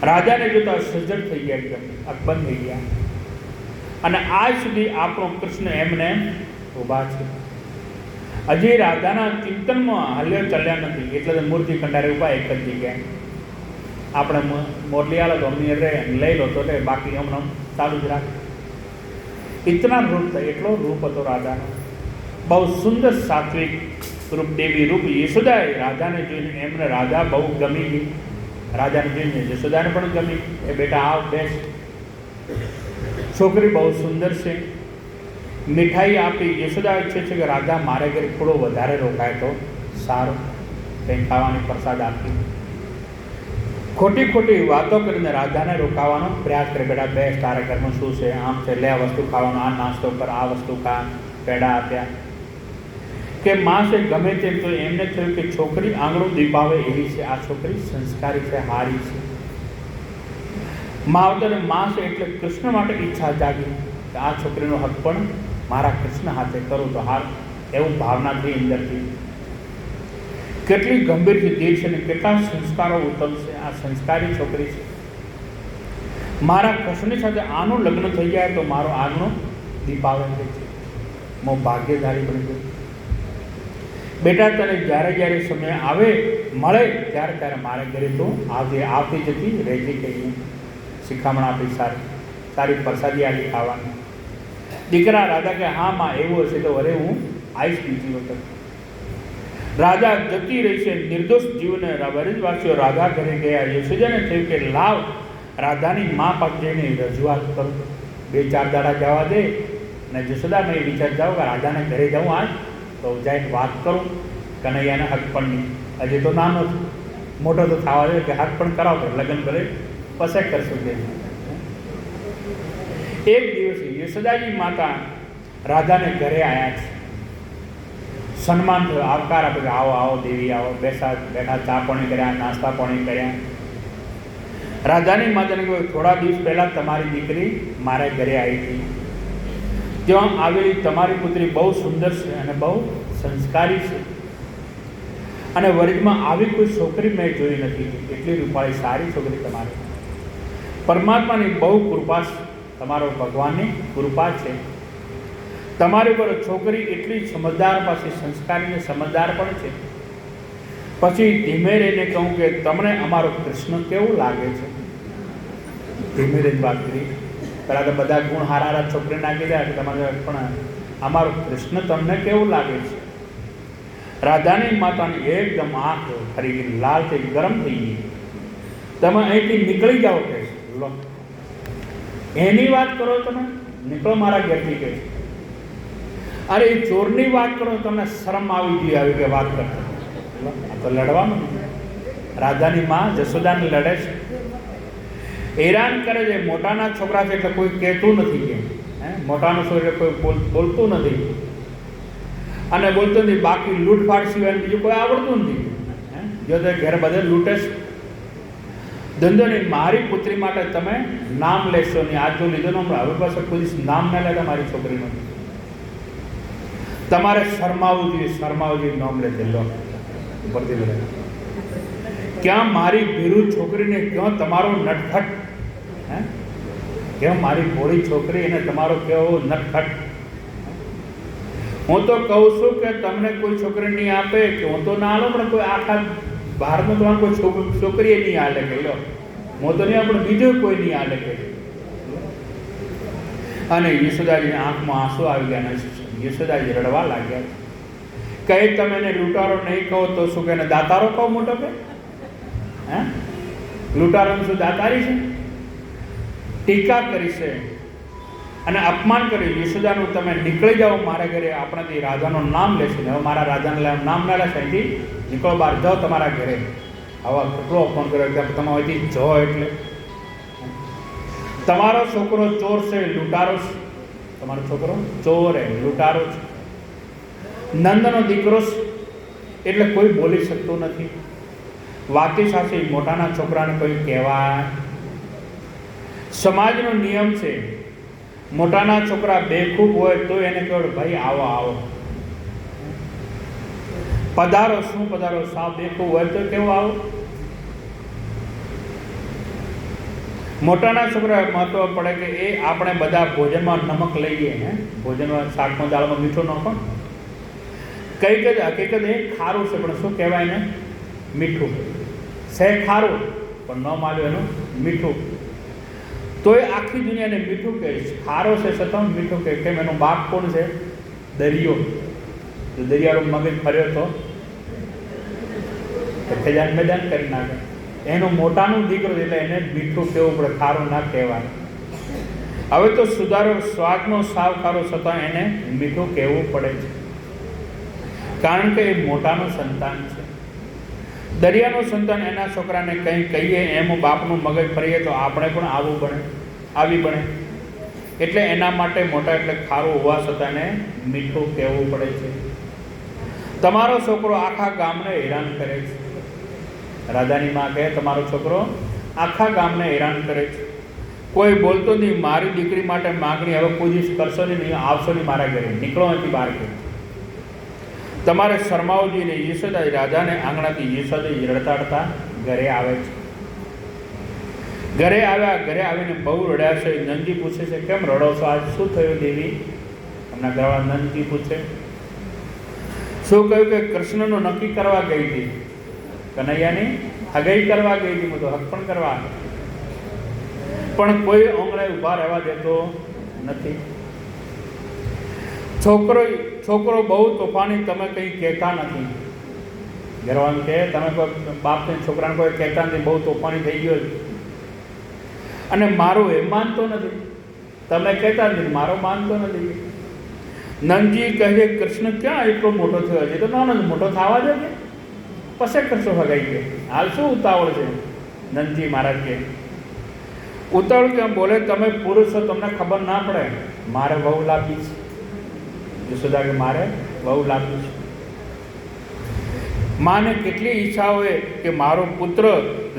રાજાને જોતા સજ્જડ થઈ ગયા, એકદમ અકબંધ થઈ ગયા. અને આજ સુધી આપણો કૃષ્ણ એમને ઊભા છે. હજી રાધાના ચિંતનમાં હલ્યો ચાલ્યા નથી, એટલે મૂર્તિ કંડારે ઊભા એક જ જગ્યાએ. આપણે મોરલી આલો તો અમને રહે લઈ લો તો બાકી હમણાં ચાલુ જ રાખે. ઇતના રૂપ થાય, એટલો રૂપ હતો રાધાનો. બહુ સુંદર સાત્વિક રૂપ, દેવી રૂપ. યશોદાએ રાધાને જોઈને એમને રાધા બહુ ગમી ગઈ. રાજાને જોઈને યશોદાને પણ ગમી. એ બેટા આવ બેસ, છોકરી બહુ સુંદર છે. મીઠાઈ આપી. યશોદા ઈચ્છે છે કે રાધા મારે ઘરે થોડો વધારે રોકાય તો સારું, કંઈ ખાવાની પ્રસાદ આપી. ખોટી ખોટી વાતો કરીને રાધાને રોકાવાનો પ્રયાસ કરે. બેટા બેસ, તારા ઘરમાં શું છે, આમ છે, લે આ વસ્તુ ખાવાનું, આ નાસ્તો કર, આ વસ્તુ ખા, પેડા આપ્યા. કે માં છે ગમે તેમ તો એમને થયું કે છોકરી આંગણું દીપાવે એવી છે, આ છોકરી સંસ્કારી છે, હારી છે. માવતર માં છે એટલે કૃષ્ણ માટે ઈચ્છા જાગી કે આ છોકરીનો હક પણ મારા કૃષ્ણ હાથે કરું તો હાર, એવું ભાવનાથી અંદરથી. કેટલી ગંભીરથી દિલ છે ને કેટલા સંસ્કારો ઉત્તમ છે. આ સંસ્કારી છોકરી છે. મારા કૃષ્ણની સાથે આનું લગ્ન થઈ જાય તો મારો આંગણું દીપાવે છે, હું ભાગ્યધારી બની ગયો. બેટા તને જ્યારે જ્યારે સમય આવે મળે ત્યારે ત્યારે મારે ઘરે તો આવતી જતી રહેતી કહીએ. શિખામણ આપી, સારી સારી પ્રસાદી આપી ખાવાની. દીકરા રાધા કે હા માં એવું હશે તો અરે હું આવીશ બીજી વખત. રાજા જતી રહી છે. નિર્દોષ જીવને વ્રજવાસીઓ રાધા ઘરે ગયા. યશોદાને થયું કે લાવ રાધાની મા પાસે જઈને રજૂઆત કરું, 2-4 દાડા જવા દે. અને યશોદા મેં વિચાર જાઉં કે રાધાને ઘરે જાઉં આજ તો જઈને વાત કરું. કનૈયાને હક પણ નહીં, હજી તો નાનો છે, મોટો તો થવા દે કે હક પણ કરાવો, લગ્ન કરે પછી કરશું. એક દિવસે યશોદાજી માતા રાધાને ઘરે આવ્યા છે. સન્માન થયો, આવકાર આપે કે આવો આવો દેવી આવો, બેઠા ચા પાણી કર્યા, નાસ્તા પાણી કર્યા. રાધાની માતાને કહ્યું થોડા દિવસ પહેલાં તમારી દીકરી મારા ઘરે આવી હતી. ત્યાં આવેલી તમારી પુત્રી બહુ સુંદર છે અને બહુ સંસ્કારી છે, અને વર્ગમાં આવી કોઈ છોકરી મેં જોઈ નથી. એટલી રૂપાળી સારી છોકરી તમારી. પરમાત્માની બહુ કૃપા છે, તમારો ભગવાનની કૃપા છે તમારી પર. છોકરી એટલી સમજદાર, પાછી સંસ્કારી સમજદાર પણ છે. પછી ધીમે રહીને કહું કે તમને અમારો કૃષ્ણ કેવું લાગે છે? ધીમે રહીને વાત કરી. પહેલાં તો બધા ગુણ હારા છોકરી નાખી દે કે તમારે, પણ અમારો કૃષ્ણ તમને કેવું લાગે છે? રાધાની માતાની એકદમ આંખ ફરી ગઈ, લાલ થઈ ગરમ થઈ ગઈ. તમે અહીંથી નીકળી જાઓ કે લો, એની વાત કરો તમે, નીકળો મારા ઘરથી કે. અરે એ ચોરની વાત કરો, તમને શરમ આવી જોઈએ આવી કે વાત કરતા. આ તો લડવાનું. રાધાની માં જશોદાને લડે છે, હેરાન કરે છે. મોટાના છોકરા છે એટલે કોઈ કહેતું નથી કે મોટાનો છોકરો એટલે કોઈ બોલતું નથી, અને બોલતું નથી. બાકી લૂંટફાટ સિવાય બીજું કોઈ આવડતું નથી. જો તે ઘેર બધે લૂંટે છે, ધંધો નહીં. મારી પુત્રી માટે તમે નામ લેશો નહીં. આજ જો લીધો ને હવે પાસે કોઈ નામ ના લેતા મારી છોકરીનું. તમારે શરમાવવું જોઈએ, શરમાવવું જોઈએ. નામ લેજે લો ઉપરથી લે. ક્યાં મારી ભીરું છોકરીને ક્યાં તમારો નટખટ, કેમ મારી ભોળી છોકરી એને તમારો કેવો નટખટ. હું તો કહું છું કે તમને કોઈ છોકરી નહીં આપે કે હું તો ના આલો, પણ કોઈ આખા ભારતમાં તમારે કોઈ છોકરી નહીં હાલે કે લો, હું તો નહીં આપણે બીજું કોઈ નહીં હાલે કે. અને યશોદાજીની આંખમાં આંસુ આવી ગયા ને યશોદાજી રડવા લાગ્યા. કઈ તમે એને લૂંટારો નહીં કહો તો શું કે દાતારો કહો મોટો કે? લૂંટારો શું દાતારી છે? ટીકા કરી છે અને અપમાન કર્યું. યશોદાનું તમે નીકળી જાઓ મારા ઘરે, આપણાથી રાધાનું નામ લેશે ને. હવે મારા રાધાને નામ ના લેશે, અહીંથી નીકળો બહાર જાઓ તમારા ઘરે. આવા કેટલો અપમાન કર્યો કે તમે અહીંથી જાઓ. એટલે તમારો છોકરો ચોર છે, લૂંટારો છે. તમારો છોકરો ચોર હે, લૂંટારો છે, નંદનો દીકરો છે, એટલે કોઈ બોલી શકતું નથી. વાતી સાથે મોટાના છોકરાને કોઈ કહેવાય. સમાજનો નિયમ છે, મોટાના છોકરા બેખૂબ હોય તો એને કહેવાય ભાઈ આવો આવો, પધારો. શું પધારો? સાવ બેખૂબ હોય તો કેવો આવો? મોટાના છોકરા મહત્વ પડે કે એ આપણે બધા ભોજનમાં નમક લઈએ, ભોજનમાં શાકમાં દાળમાં મીઠું નાખો. કઈ હકીકત એ ખારું છે પણ શું કહેવાય ને? મીઠું છે. ખારું પણ ન માલ્યું એનું મીઠું. તો એ આખી દુનિયાને મીઠું કહે છે. ખારો છે છતાં મીઠું કહે. કેમ? એનો બાપ કોણ છે? દરિયો. જો દરિયાનો મગજ ફર્યો તો ખેજાન મેદાન કરી નાખે. એનો મોટાનું દીકરો એટલે એને મીઠું કહેવું પડે, ખારું ના કહેવાય. હવે તો સુધારો સ્વાદનો સાવ ખારો છતાં એને મીઠું કહેવું પડે છે, કારણ કે એ મોટાનું સંતાન છે. દરિયાનું સંતાન એના છોકરાને કંઈ કહીએ એમ બાપનું મગજ ફરીએ તો આપણે પણ આવું બને, આવી બને. એટલે એના માટે મોટા એટલે ખારું હોવા છતાં એને મીઠું કહેવું પડે છે. તમારો છોકરો આખા ગામને હેરાન કરે છે. રાધાની માં કહે તમારો છોકરો આખા ગામને હેરાન કરે છે. કોઈ બોલતો નહીં. મારી દીકરી માટે માગણી હવે કોઈ દિવસ કરશો નહીં, આવશો નહીં મારા ઘરે, નીકળો નથી બહાર કે. તમારે શરમાવજીને યશોદા રાધાને આંગણાથી યશોદા રડતા રડતા ઘરે આવે છે. ઘરે આવ્યા, ઘરે આવીને બહુ રડ્યા છે. નંદજી પૂછે છે કેમ રડો છો? આજ શું થયું દેવી? એમના ઘરવાળા નંદજી પૂછે. શું કહ્યું કે કૃષ્ણનું નક્કી કરવા ગઈ હતી, કનૈયાની હગાઈ કરવા ગઈ હતી, હું તો હક પણ કરવા, પણ કોઈ આંગણે ઊભા રહેવા દેતો નથી. છોકરો બહુ તોફાની, તમે કંઈ કહેતા નથી. ઘરવાળા કહે તમે કોઈ બાપને છોકરાને કોઈ કહેતા નથી, બહુ તોફાની થઈ ગયો. અને મારું એ માનતો નથી, તમે કહેતા નથી, મારો માનતો નથી. નંદજી કહે કૃષ્ણ ક્યાં એટલો મોટો થયો છે? તો નાનો મોટો થવા દે કે પછી કરશો હગાઈ કે. હાલ શું ઉતાવળ છે? નંદજી મહારાજ કે ઉતાવળ કેમ? બોલે તમે પુરુષ છો, તમને ખબર ના પડે. મારે બહુ લાભી છે. યશોદા કે મારે બહુ લાભી છે. માને કેટલી ઈચ્છા હોય કે મારો પુત્ર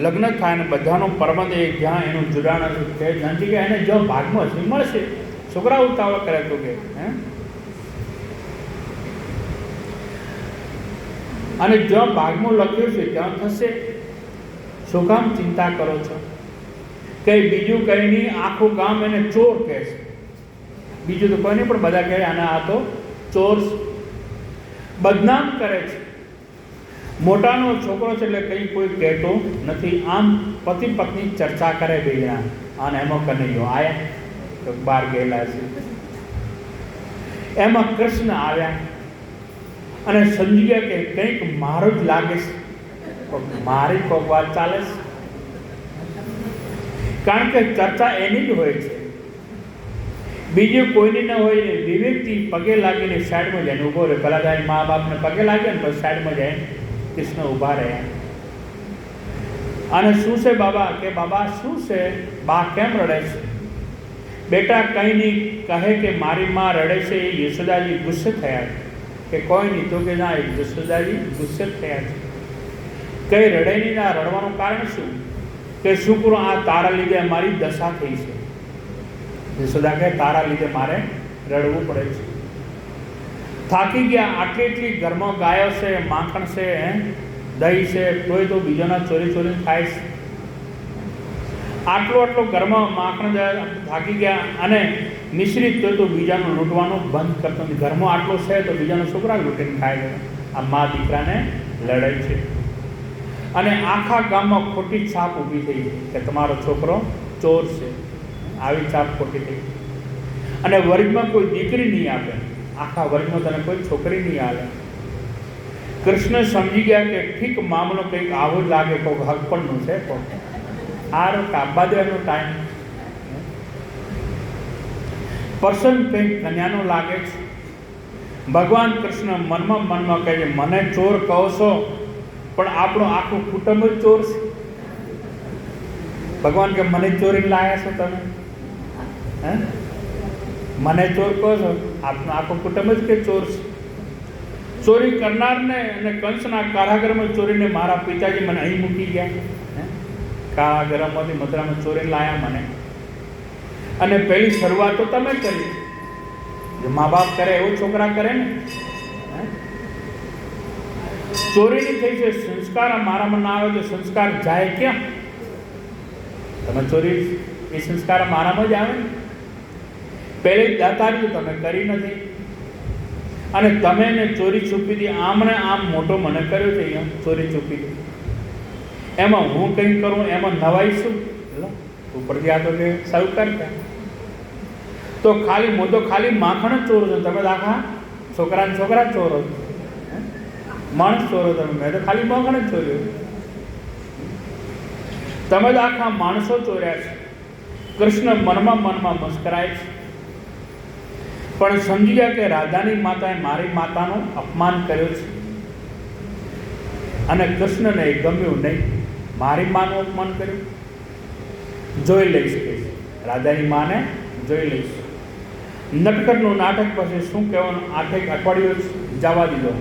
લગ્ન થાય ને બધાનો પરબંધ એ જ્યાં એનું જોડાણ છે. નંદજી કે એને જો ભાગમાં હશે મળશે. છોકરા ઉતાવળ કરે તો કે અને જ્યાં ભાગમાં લખ્યું છે ત્યાં થશે. શું કામ ચિંતા કરો છો? કંઈ બીજું કંઈ નહીં. આખું ગામ એને ચોર કહે છે. બીજું તો કોઈ નહીં, પણ બધા કહે આને આ તો ચોર બદનામ કરે છે. મોટાનો છોકરો છે એટલે કંઈ કોઈ કહેતો નથી. આમ પતિ પત્ની ચર્ચા કરે બે જણા. અને એમાં કનૈયો આવ્યા તો બહાર ગયેલા છે. એમાં કૃષ્ણ આવ્યા. અને સમજી ગયા કે કંઈક મારું જ લાગે છે, મારી કોઈક વાત ચાલે છે. કારણ કે ચર્ચા એની જ હોય છે, બીજું કોઈની ન હોય ને. વિવેકથી પગે લાગીને સાઈડમાં જઈને ઊભો રહે. પહેલાં જાય મા બાપને પગે લાગ્યા ને પછી સાઈડમાં જાય કૃષ્ણ ઊભા રહ્યા. અને શું છે બાબા? કે બાબા શું છે? બા કેમ રડે છે? બેટા કંઈ નહીં. કહે કે મારી માં રડે છે. એ યશોદાજી ગુસ્સે થયા કે કોઈ નહીં. તો કે ના, યશોદાજી ગુસ્સે થયા છે. કંઈ રડે નહીં. ના રડવાનું કારણ શું? કે શું કરું, આ તારા લીધે મારી દશા થઈ છે. યશોદા કહે તારા લીધે મારે રડવું પડે છે. થાકી ગયા. આટલી એટલી ઘરમાં ગાયો છે, માખણ છે, દહીં છે, તોય તો બીજાના ચોરી ચોરી ખાય છે. આટલો ઘરમાં માખણ થાકી ગયા અને મિશ્રિત તો બીજાનું લૂંટવાનું બંધ કરતો નથી. ઘરમાં આટલો છે તો બીજાનો છોકરા લૂંટીને ખાય છે. આ મા દીકરાને લડાઈ છે. અને આખા ગામમાં ખોટી છાપ ઊભી થઈ કે તમારો છોકરો ચોર છે. આવી છાપ ખોટી થઈ. અને વર્ગમાં કોઈ દીકરી નહીં આપે. આખા વર્ગમાં તને કોઈ છોકરી નહીં આવે. કૃષ્ણ સમજી ગયા કે ઠીક મામલો કંઈક આવો જ લાગે. કોઈક હક પણનું છે. સારું કાપવા દેવાનો ટાઈમ. પર્સન કંઈક કન્યાનો લાગે છે. ભગવાન કૃષ્ણ મનમાં કહે છે મને ચોર કહો છો, પણ આપણો આખું કુટુંબ જ ચોર છે. ભગવાન કે મને ચોરીને લાયા છો તમે? હે, મને ચોર કહો છો? આપણું આખું કુટુંબ જ કે ચોર છે. ચોરી કરનારને અને કંસના કારાગરમાં ચોરીને મારા પિતાજી મને અહીં મૂકી ગયા. કારાગરમાંથી મથુરામાં ચોરીને લાયા મને. અને પહેલી શરૂઆત તો તમે કરી. જે મા બાપ કરે એવું છોકરા કરે ને. ચોરીની થઈ છે. સંસ્કાર મારામાં ના આવે તો સંસ્કાર જાય ક્યાં? તમે ચોરી એ સંસ્કાર મારામાં જ આવે ને. પહેલી દાતારી તમે કરી નથી. અને તમે ને ચોરી છુપી હતી. આમ ને આમ મોટો મને કર્યો છે. અહીંયા ચોરી છુપી હતી. એમાં હું કંઈ કરું એમાં નવાઈ શું? ઉપરથી આ તો કે સાવ કરતા તો ખાલી હું તો ખાલી માખણ જ ચોરું છું. તમે તો આખા છોકરા ચોરો, માણસ ચોરો. તમે મેં તો ખાલી માખણ જ ચોર્યું. તમે તો આખા માણસો ચોર્યા છે. કૃષ્ણ મનમાં મસ્કરાય છે. પણ સમજી ગયા કે રાધાની માતાએ મારી માતાનું અપમાન કર્યું છે. અને કૃષ્ણને ગમ્યું નહીં. મારી માનું અપમાન કર્યું. જોઈ લઈશ કે રાધાની માને જોઈ લઈશ. નટખટનું નાટક પછી શું કહેવાનું? 8 અઠવાડિયું જવા દીધો.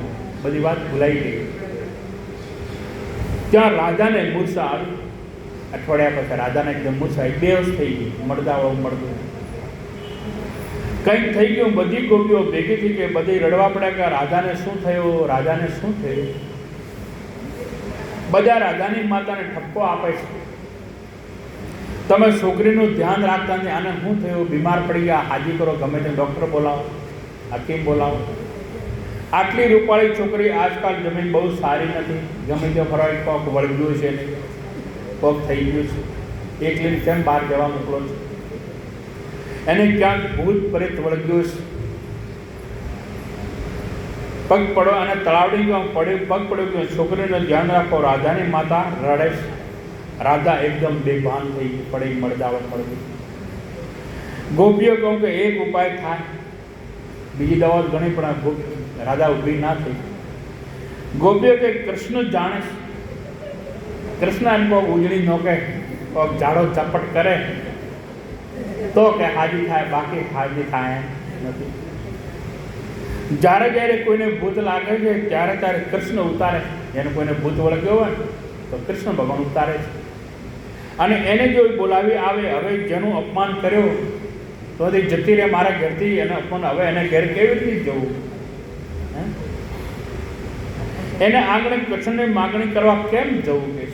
બધી વાત ભૂલાઈ ગઈ. ત્યાં રાધાને મૂર્છા આવી. અઠવાડિયા પછી રાધાને એકદમ મૂર્છા આવી. બેહોશ થઈ ગઈ. મળતું કંઈક થઈ ગયું. બધી ગોપીઓ ભેગી થઈ કે બધી રડવા પડ્યા કે રાધાને શું થયું, રાધાને શું થયું. બધા રાધાની માતાને ઠપકો આપે છે. તમે છોકરીનું ધ્યાન રાખતા નથી. આને શું થયું? બીમાર પડી ગયા, હાજી કરો, ગમે તે ડૉક્ટર બોલાવો, હકીમ બોલાવો. આટલી રૂપાળી છોકરી આજકાલ જમીન બહુ સારી નથી. ગમે તે ફરવાય કોક વળગ્યું છે, કોક થઈ ગયું છે. એકલીને કેમ બહાર જવા મોકલો છો? એને ક્યાંક ભૂત પ્રેત વળગ્યું છે. પગ પડો અને તળાવડી પડ્યું, પગ પડ્યો કે છોકરીનું ધ્યાન રાખો. રાધાની માતા રડે છે. રાધા એકદમ બેભાન થઈ પડી. મળદાવટ મળતી. ગોપીઓ કહું કે એક ઉપાય થાય. બીજી દવા ઘણી પણ રાધા ઊભી ના થઈ. ગોપીઓ કે કૃષ્ણ જાણે છે. કૃષ્ણ એમ કોઈ ઉજળી ન કહે, કોઈ જાડો ચપટ કરે તો કે હાજી થાય, બાકી હાજી થાય નથી. જ્યારે કોઈને ભૂત લાગે છે ત્યારે કૃષ્ણ ઉતારે. જેને કોઈને ભૂત વળગ્યો હોય તો કૃષ્ણ ભગવાન ઉતારે છે. અને એને જો બોલાવી આવે. હવે જેનું અપમાન કર્યું તો જતી રહે મારા ઘરથી. એને અપમાન હવે એને ઘેર કેવી રીતે જવું? એને આગળ કૃષ્ણની માગણી કરવા કેમ જવું? કે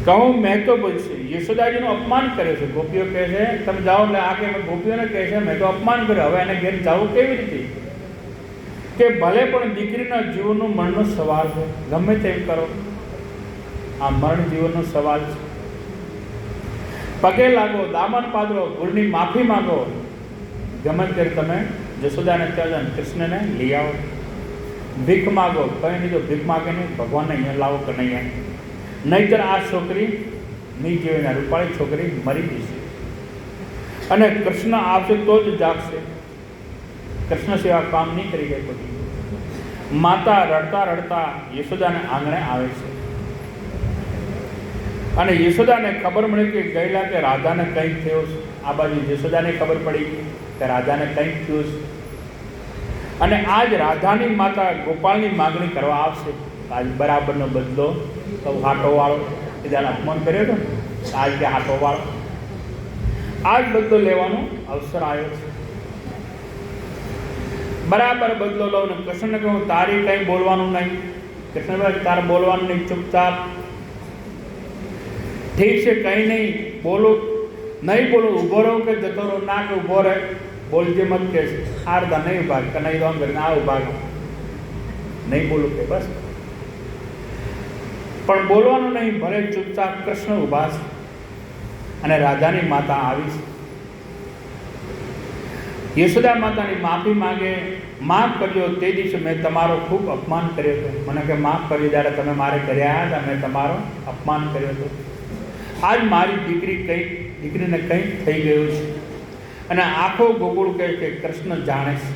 કહું મેં તો બોલશે યશોદાજીનું અપમાન કર્યું છે. ગોપીઓ કહે છે તમે જાઓ. એટલે આ કે ગોપીઓને કહે છે મેં તો અપમાન કર્યું, હવે એને ઘેર જવું કેવી રીતે? કે ભલે પણ દીકરીના જીવનનું મરણનો સવાલ છે. ગમે તેમ કરો, આ મરણ જીવનનો સવાલ છે. પગે લાગો, દામન પાદરો, ભૂલની માફી માંગો. ગમે ત્યારે તમે જશોદાને ત્યાં કૃષ્ણને લઈ આવો. ભીખ માગો, કંઈ નહીં તો ભીખ માગે નહીં, ભગવાનને અહીંયા લાવો કે નહીં, નહીંતર આ છોકરી નહીં જીવે, રૂપાળી છોકરી મરી જશે. અને કૃષ્ણ આવશે તો જ જાગશે. કૃષ્ણ સેવા કામ નહીં કરી જાય કોઈ. માતા રડતા રડતા યશોદાને આંગણે આવે છે. અને યશોદાને ખબર મળી કે ગયેલા કે રાધાને કંઈક થયો છે. આ બાજુ યશોદાને ખબર પડી કે રાધાને કંઈક થયું છે. અને આજ રાધાની માતા ગોપાલની માગણી કરવા આવશે. આજ બરાબરનો બદલો. તો હાટોવાળો એ જાણે અપમાન કર્યો હતો ને, આજ કે હાટોવાળો આ જ બદલો લેવાનો અવસર આવ્યો છે. બરાબર બદલો લો ને કૃષ્ણને કહું તારી કંઈ બોલવાનું નહીં. કૃષ્ણભાઈ તારે બોલવાનું નહીં, ચૂપચાપ. ઠીક છે, કંઈ નહીં બોલો, નહીં બોલો, ઊભો રહો કે જતો રહો, ના કે ઊભો રહે, બોલજે મત કે હારદા નહીં ઉભા કે નહીં દો કરીને આ ઉભા નહીં બોલું કે બસ. પણ બોલવાનું નહીં, ભલે ચૂપચાપ. કૃષ્ણ ઉભા છે અને રાધાની માતા આવી છે. યશોદા માતાની માફી માગે, માફ કરજો, તે દિવસે મેં તમારો ખૂબ અપમાન કર્યો હતો. મને કે માફ કરજો, જ્યારે તમે મારે કર્યા હતા મેં તમારો અપમાન કર્યો હતો. આજ મારી દીકરીને કંઈક થઈ ગયું છે. અને આખો ગોકુળ કહે કે કૃષ્ણ જાણે છે.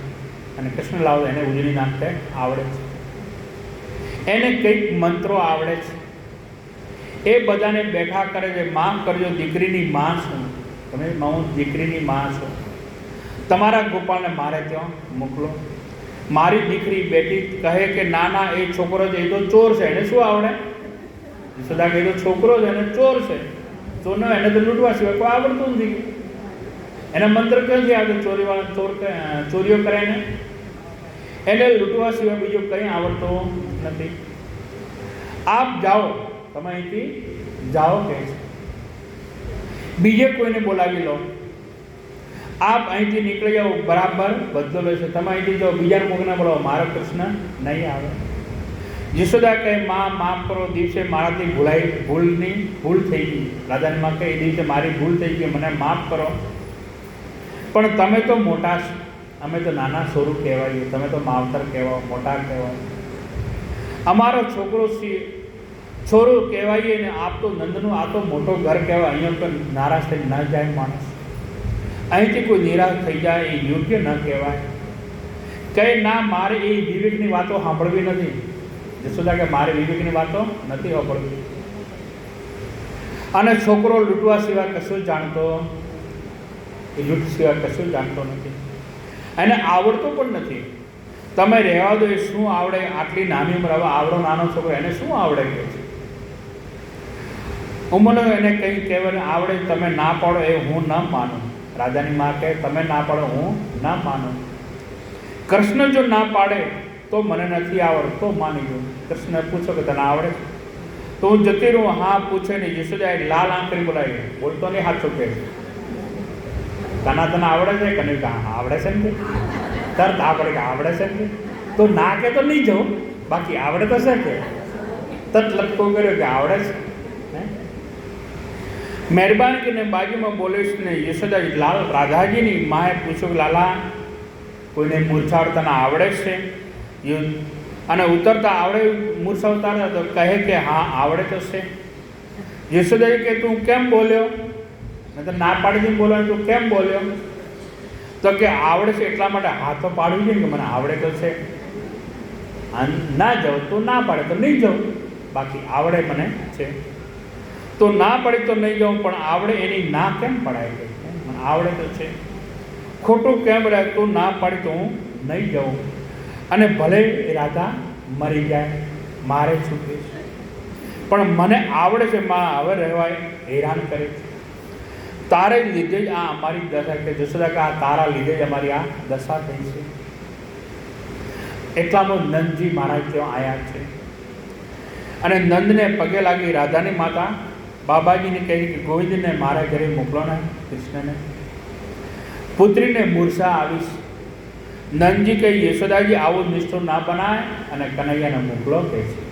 અને કૃષ્ણ લાવો એને ઉજળી નાખતે આવડે છે, એને કંઈક મંત્રો આવડે છે. એ બધાને બેઠા કરે છે, માફ કરજો, દીકરીની માં છું, તમે હું દીકરીની માં છું, તમારા ગોપાલને મારે ત્યાં મોકલો. મારી દીકરી બેટી કહે કે ના ના એ છોકરો છે, એ તો ચોર છે, એને શું આવડે? યશોદા કહે તો છોકરો છે એને ચોર છે, ચોરનો એને તો લૂંટવા સિવાય કોઈ આવડતું નથી. એને મંત્ર ક્યાંથી આવતો? ચોરીઓ કરે ને, એને લૂંટવા સિવાય બીજું કંઈ આવડતો નથી. આપ જાઓ, તમે અહીંથી જાઓ કહે છે, બીજે કોઈને બોલાવી લો. આપ અહીંથી નીકળી જાઓ, બરાબર બદલો લેશે. તમે અહીંથી જાઓ, બીજાને કોઈને બોલાવો, મારો કૃષ્ણ નહીં આવે. યશોદા કહે માં માફ કરો, દિવસે મારાથી ભૂલ થઈ ગઈ. રાધાની માં કહે એ દિવસે મારી ભૂલ થઈ ગઈ, મને માફ કરો. પણ તમે તો મોટા છો, અમે તો નાના સ્વરૂપ કહેવાઈએ, તમે તો માવતર કહેવાઓ, મોટા કહેવાય. અમારો છોકરો છોરો કહેવાઈએ ને આપ તો નંદનું આ તો મોટો ઘર કહેવાય. અહીંયા તો નારાજ થઈ ન જાય માણસ, અહીંથી કોઈ નિરાશ થઈ જાય એ યોગ્ય ન કહેવાય. કહે ના, મારે એ વિવેકની વાતો સાંભળવી નથી. યશોદા કે મારે વિવેકની વાતો નથી સાંભળવી. અને છોકરો લૂંટવા સિવાય કશું જાણતો, એ લૂંટ સિવાય કશું જાણતો નથી, એને આવડતો પણ નથી. તમે રહેવા દો, એ શું આવડે? આટલી નાની ઉંમર, હવે આવડો નાનો છોકરો, એને શું આવડે કે છે? ઉંમરનો એને કંઈ કહેવાય આવડે, તમે ના પાડો એ હું ન માનું. રાજાની માં કહે તમે ના પાડો, હું ના માનું. કૃષ્ણ જો ના પાડે તો મને નથી આવડતું તો માની ગયો. કૃષ્ણ પૂછો કે તને આવડે તો હું જતી રહું. હા પૂછે નહીં. યશોદા લાલ આંખ કરી બોલાવી, બોલતો નહીં, હાથ છોકે તને આવડે છે કે નહીં? હા આવડે છે ને. તરત આપણે કે આવડે છે ને, તો ના કે તો નહીં જાઉં, બાકી આવડે તો છે કે. તરત લટકો કર્યો કે આવડે છે. મહેરબાની કરીને બાજુમાં બોલીશ ને. યશોદા લાલ રાધાજીની માએ પૂછ્યું કે લાલા કોઈને મૂર્છા તને આવડે છે? અને ઉતરતા આવડે મૂર્છા ઉતારતા? તો કહે કે હા આવડે તો છે. યશોદા કે તું કેમ બોલ્યો? મેં તો ના પાડી બોલવાનું, તું કેમ બોલ્યો? તો કે આવડે છે એટલા માટે હાથો પાડવી જોઈએ કે મને આવડે તો છે. ના જાઉં તો ના પાડે તો નહીં જાઉં, બાકી આવડે મને છે. તો ના પડી તો નહીં જાઉં, પણ આવડે એની ના કેમ પડાય? મને આવડે તો છે. ખોટું કેમ રહે? તું ના પાડી તો હું નહીં જાઉં. અને ભલે રાધા મરી જાય, મારે છૂટે છે, પણ મને આવડે છે. માં હવે રહેવાય હેરાન કરે છે. તારે લીધે જ આ અમારી દશા કે યશોદા કે આ તારા લીધે જ અમારી આ દશા થઈ છે. એટલામાં નંદજી મહારાજ ત્યાં આવ્યા છે. અને નંદને પગે લાગી રાધાની માતા બાબાજીને કહી કે ગોવિંદને મારા ઘરે મોકલો ને, કૃષ્ણને પુત્રીને મૂર્છા આવીશ. નંદજી કહે યશોદાજી આવું નિષ્ઠુર ના બનાય અને કનૈયાને મોકલો કહે છે.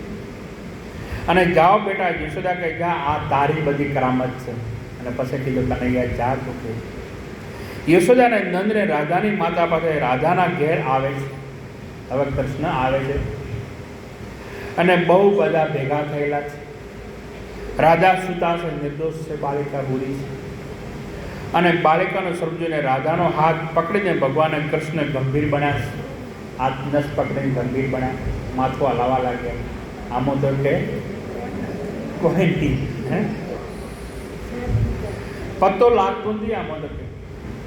અને જાઓ બેટા. યશોદા કહે જા, આ તારી બધી કરામત છે. અને પછી કીધું કનૈયા જા ચૂકે. યશોદાને નંદને રાધાની માતા પાસે રાધાના ઘેર આવે છે. હવે કૃષ્ણ આવે છે અને બહુ બધા ભેગા થયેલા છે. રાધા સૂતા છે, નિર્દોષ છે, બાલિકા બુરી છે. અને બાલિકાનો સ્વરૂપ જોઈને રાધાનો હાથ પકડીને ભગવાને કૃષ્ણ ગંભીર બન્યા છે. હાથ નસ પકડીને ગંભીર બન્યા, માથું હલાવવા લાગ્યા. આમો તો કે કોઈ નહીં, પત્તો લાગતો નથી. આમાં તો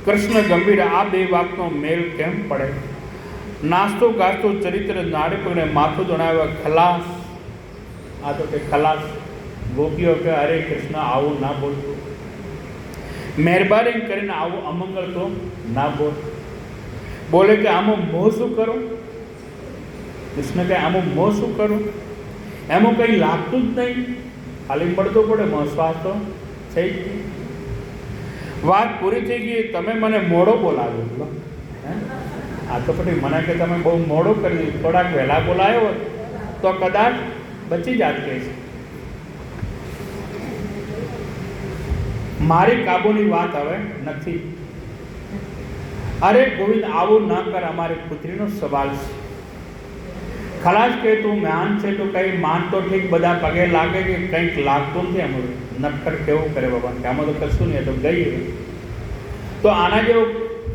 કૃષ્ણ ગંભીર, આ બે વાતનો મેળ કેમ પડે? નાસ્તો ગાસ્તો ચરિત્ર નાડી પકડે, માથું જણાવ્યા ખલાસ. આ તો કે ખલાસ. ગોપીઓ કે અરે કૃષ્ણ આવું ના બોલતું, મહેરબાની કરીને આવું અમંગળ તો ના બોલ. બોલે કે આમાં મોં શું કરું? કૃષ્ણ કહે આમાં મોં શું કરું? એમાં કંઈ લાગતું જ નહીં, ખાલી પડતો પડે, મોં શ્વાસ તો છે જ નહીં. વાત પૂરી થઈ ગઈ, તમે મને મોડો બોલાવ્યો. આ તો પછી મને કે તમે બહુ મોડો કરી, થોડાક વહેલા બોલાયો હોત તો કદાચ બચી જાત. કે છે મારી કાબુની વાત હવે નથી. અરે ગોવિંદ આવું ના કર, અમારી પુત્રીનો સવાલ છે. ખલાસ કે તું માન છે તો કંઈ માન તો ઠીક, બધા પગે લાગે કે કંઈક લાગતું નથી. આમ નક્કર કેવું કરે ભગવાન કે આમાં તો કશું નહીં, તો ગઈ. તો આના જેવો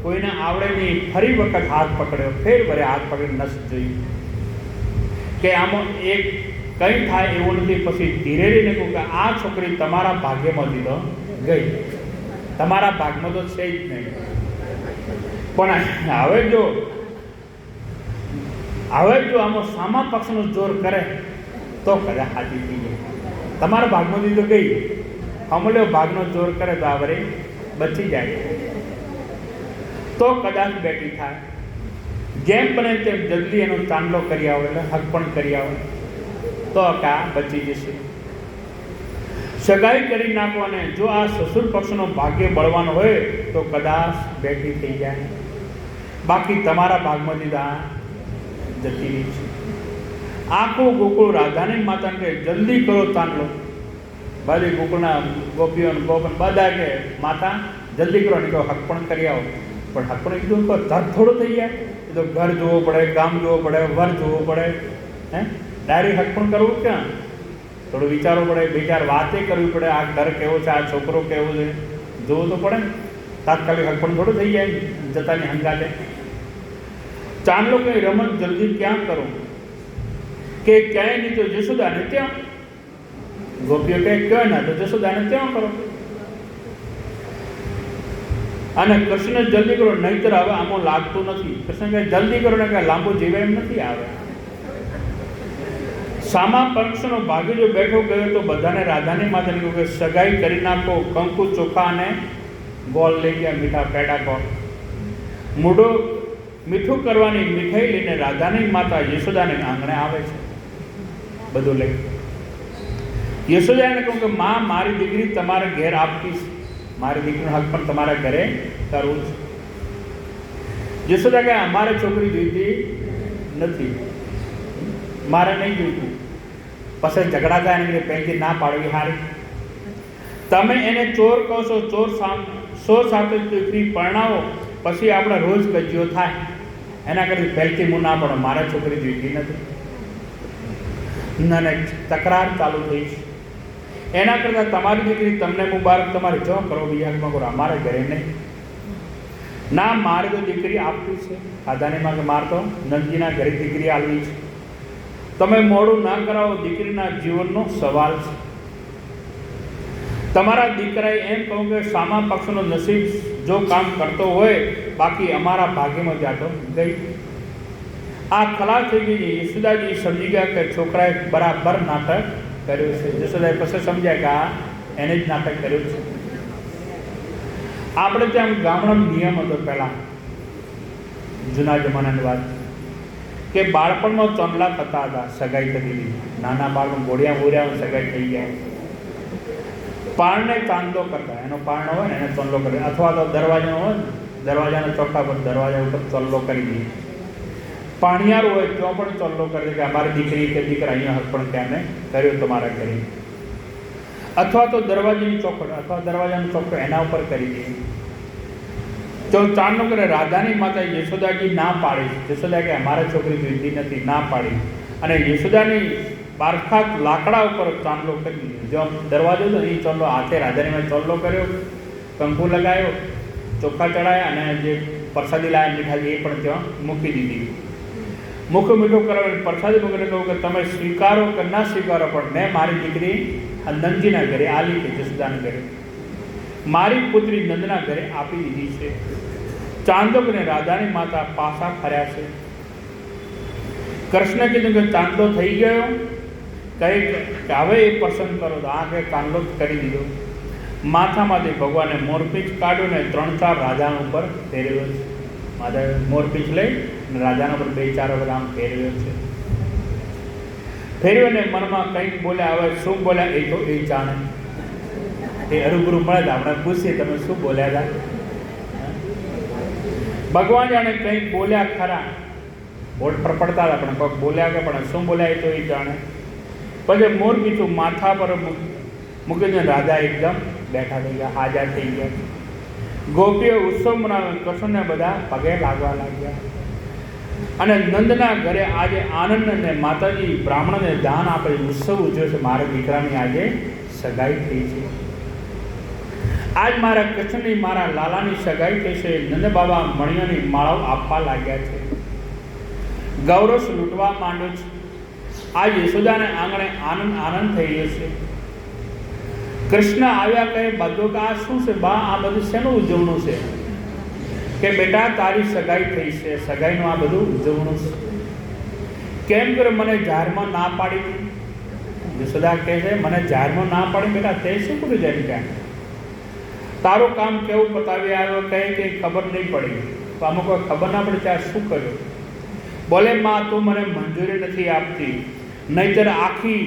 કોઈને આવડે નહીં. ફરી વખત હાથ પકડ્યો, ફેર વરે હાથ પકડી નસ જોઈ કે આમાં એક કંઈ થાય એવું નથી. પછી ધીરે ધીરે કહું કે આ છોકરી તમારા ભાગ્યમાંથી તો ગઈ, તમારા ભાગમાં તો છે જ નહીં. પણ હવે જો આમાં સામા પક્ષનું જોર કરે તો કદાચ હાથી થઈ જાય. તમારા ભાગમાંથી તો ગઈ, અમૂલ્ય ભાગનો જોર કરે તો આ વરે બચી જાય, તો કદાચ બેટી થાય. જેમ બને તેમ જલ્દી એનો ચાંદલો કરી આવો, એટલે હક પણ કરી આવો તો કા બચી જશે. સગાઈ કરી નાખો, અને જો આ સસુર પક્ષનો ભાગ્ય બળવાનો હોય તો કદાચ બેટી થઈ જાય. બાકી તમારા ભાગમાંથી તો આ જતી રહી છે. આખું ગોકુળ રાધાની માતાને કહે જલ્દી કરો ચાંદલો. બધી ગોકુળના ગોપીઓ ગોપન બધા કે માતા જલ્દી કરો, નહીં તો હક પણ કરી આવો. પણ હક પણ કીધું ધર થોડો થઈ જાય, એ તો ઘર જોવું પડે, ગામ જોવું પડે, વર જોવું પડે. ડાયરેક્ટ હક પણ કરવું ક્યાં? થોડું વિચારવું પડે, બે ચાર વાતે કરવી પડે. આ ઘર કેવો છે, આ છોકરો કેવો છે, જોવું તો પડે ને. તાત્કાલિક હક પણ થોડું થઈ જાય જતાની હંગાતે. ચાંદલો કંઈ રમત જલ્દી ક્યાં કરો કે ક્યાંય નહીં તો જશોદાને ત્યાં. ગોપીઓ કંઈ ક્યાં ના તો જશોદાને ત્યાં કરો. અને કૃષ્ણ જલ્દી કરો, નહીંતર હવે આમાં લાગતું નથી. કૃષ્ણ કહે જલ્દી કરો ને, કાંઈ લાંબુ જીવે એમ નથી. આવે સામા પક્ષનો ભાગ્ય જો બેઠો ગયો તો બધાને રાધાની માતાને કહ્યું કે સગાઈ કરી નાખો. કંકુ ચોખા અને ગોળ લઈ ગયા, મીઠા પેડા ગોળ. મૂઢો મીઠું કરવાની મીઠાઈ લઈને રાધાની માતા યશોદાને આંગણે આવે છે, બધું લઈ. યશોદાને કહું કે માં, મારી દીકરી તમારા ઘેર આપતી છે, મારી દીકરીનો હક પણ તમારા ઘરે કરવું છે. યશોદા કહે અમારે છોકરી જોઈતી નથી, મારે નહીં જોઈતું. પછી ઝઘડા થાય ને પહેલી ના પાડવી હારી. તમે એને ચોર કહો છો, ચોર સાથે દીકરી પરણાવો, પછી આપણે રોજ કજિયો થાય. એના કરતી પહેલથી હું ના પડો, મારે છોકરી જોઈતી નથી. અને તકરાર ચાલુ થઈ છે. એના કરતાં તમારી દીકરી તમને મુબારક, તમારે જો કરો બીજામાં કરો, અમારે ઘરે નહીં. ના, મારે તો દીકરી આપવી છે. આધાનીમાં કે મારે તો નંદજીના ઘરે દીકરી આવવી છે. તમે મોડું ના કરાવો, દીકરીના જીવનનો સવાલ છે. તમારા દીકરાએ એમ કહું કે સામા પક્ષનો નસીબ જો કામ કરતો હોય, બાકી અમારા ભાગ્યમાં જાતો ગઈ. આ ખલાસ થઈ ગઈ. યશોદાજી સમજી ગયા કે છોકરાએ બરાબર નાટક કર્યું છે. યશોદાએ પછી સમજ્યા કે આ એને જ નાટક કર્યું છે. આપણે ત્યાં ગામડાનો નિયમ હતો પહેલાં, જૂના જમાનાની વાત, કે બાળપણમાં ચોંદલા થતા હતા, સગાઈ થતી હતી. નાના બાળપણ ગોળિયા બોળિયા સગાઈ થઈ ગયા. પારણે ચાંદલો કરતા, એનો પારણો હોય ને એને ચોંદલો કરે, અથવા તો દરવાજાનો હોય ને દરવાજાના ચોખા પર દરવાજા ઉપર ચોલ્લો કરી દઈએ. પાણિયારું હોય તો પણ ચોલ્લો કરી દે કે અમારી દીકરી કે દીકરા અહીંયા હક પણ ત્યાં કર્યો તમારા ઘરે. અથવા તો દરવાજાની ચોખટ અથવા દરવાજાનો ચોખ્ખો એના ઉપર કરી દઈએ. જો ચાંદલો કરે રાધાની માતા યશોદાજી ના પાડી, યશોદા કે અમારા છોકરી જીવતી નથી, ના પાડી, અને યશોદાની બારખાત લાકડા ઉપર ચાંદલો કરી દીધો. જો દરવાજો તો એ ચાંદલો હાથે રાધાનીમાં ચાંદલો કર્યો, કંકુ લગાવ્યો, ચોખા ચડાયા, અને જે પ્રસાદી લાયા મીઠાઈ એ પણ ત્યાં મૂકી દીધી. મુખ મીઠું કરાવીને પ્રસાદી મૂકીને કહું કે તમે સ્વીકારો કે ના સ્વીકારો, પણ મેં મારી દીકરી નંદજીના ઘરે આલી કે જસોદાના ઘરે, મારી પુત્રી નંદના ઘરે આપી દીધી છે. ચાંદોક અને રાધાની માતા પાછા ફર્યા છે. કૃષ્ણ કીધું કે ચાંદલો થઈ ગયો, કહે કે હવે એ પસંદ કરો, તો આ કે ચાંદલો કરી દીધો. માથામાંથી ભગવાને મોરપીંછ કાઢ્યો ને 3-4 રાજાના ઉપર ફેરવ્યો છે. માતા મોરપીંછ લઈ અને રાજાના ઉપર 2-4 વખત આમ ફેરવ્યો છે. ફેરવ્યો ને મનમાં કંઈક બોલ્યા. હવે શું બોલ્યા એ તો એ જાણે, એ હરુભરું મળે તો આપણે પૂછીએ તમે શું બોલ્યા હતા. ભગવાન જાણે કંઈક બોલ્યા ખરા, બોટ પર પડતા હતા, પણ કોઈક બોલ્યા કે પણ શું બોલ્યા એ તો એ જાણે. પછી મોરપીંછું માથા પર મૂકીને રાજા એકદમ બેઠા થઈ ગયા, હાજર થઈ ગયા. ગોપીઓ ઉત્સવ મનાવે, કૃષ્ણને બધા પગે લાગવા લાગ્યા. અને નંદના ઘરે આજે આનંદ અને માતાજી બ્રાહ્મણને દાન આપે ઉત્સવ ઉજવ્યો છે. મારા દીકરાની આજે સગાઈ થઈ છે. આજ મારા કૃષ્ણની, મારા લાલાની સગાઈ થઈ છે. નંદ બાબા મણિયોની માળાઓ આપવા લાગ્યા છે. ગૌરવ લૂંટવા માંડ્યો છે. આજ યશોદાને આંગણે આનંદ આનંદ થઈ ગયો છે. કૃષ્ણ આવ્યા કહે બધો કે આ શું છે બા, આ બધું શેનું ઉજવણું છે? કે બેટા તારી સગાઈ થઈ છે, સગાઈનું આ બધું ઉજવણું છે. કેમ કરે મને જાહેરમાં ના પાડી? યશોદા કહે છે મને જાહેરમાં ના પાડી બેટા, તે શું કર્યું જાય ત્યાં? તારું કામ કેવું પતાવી આવ્યો? કહે કે ખબર નહીં પડી. તો આમાં કોઈ ખબર ના પડી ત્યાં શું કર્યું? બોલે માં તું મને મંજૂરી નથી આપતી, નહીંતર આખી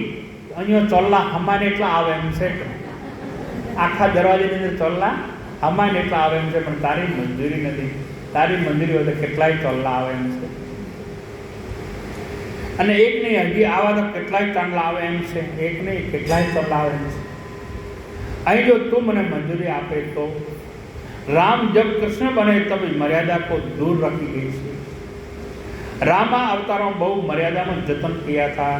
અહીંયા ચોલ્લા હમાને એટલા આવે એમ છે, આખા દરવાજાની અંદર ચોલ્લા હમાને એટલા આવે એમ છે, પણ તારી મંજૂરી નથી. તારી મંજૂરી હોય તો કેટલાય ચોલ્લા આવે એમ છે, અને એક નહીં હજી આવા તો કેટલાય ચાંદલા આવે એમ છે, એક નહીં કેટલાય ચોલ્લા આવે એમ છે. અહીં જો તું મને મંજૂરી આપે તો. રામ જબ કૃષ્ણ બને તબ મર્યાદા को दूर रखी गई છે. રામા અવતારો બહુ મર્યાદામાં જતન થયા હતા,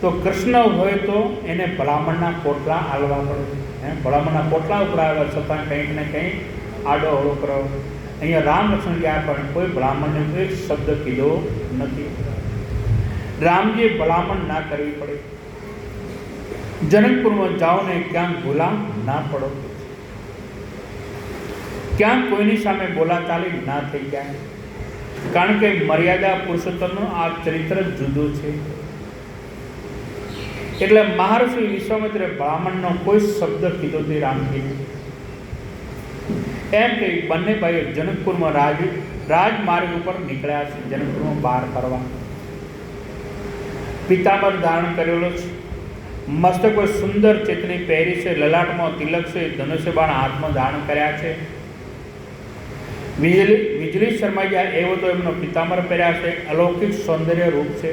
તો કૃષ્ણ હોય તો એને ભલામણના પોટલા આલવા પડે. ભલામણના પોટલા ઉપર આવ્યા છતાં કંઈક ને કંઈક આડો અવળો કરો. અહીંયા રામ લક્ષ્મણ ગયા પણ કોઈ ભલામણને એક શબ્દ કીધો નથી. રામજીએ ભલામણ ના કરવી પડે. જનકપુરમાં જાઓ ને ક્યાંક ગુલામ ના પડો, ક્યાંક કોઈની સામે બોલાચાલી ના થઈ જાય, કારણ કે મર્યાદા પુરુષોત્તમનું આ ચરિત્ર જુદું છે. એટલે મહર્ષિ વિશ્વામિત્રે બ્રાહ્મણનો કોઈ શબ્દ કીધો તે રામજીને. એમ કે બંને ભાઈઓ જનકપુરમાં રાજમાર્ગ ઉપર નીકળ્યા છે, જનકપુરમાં બહાર ફરવા. પિતાંબર ધારણ કરેલો છે, મસ્તક પર સુંદર ચેતની પહેરી છે, લલાટમાં તિલક છે, ધનુષ્ય બાણ હાથમાં ધારણ કર્યા છે. વીજળી શર્મા ગયા એવો તો એમનો પિતાંબર પહેર્યા છે, અલૌકિક સૌંદર્ય રૂપ છે.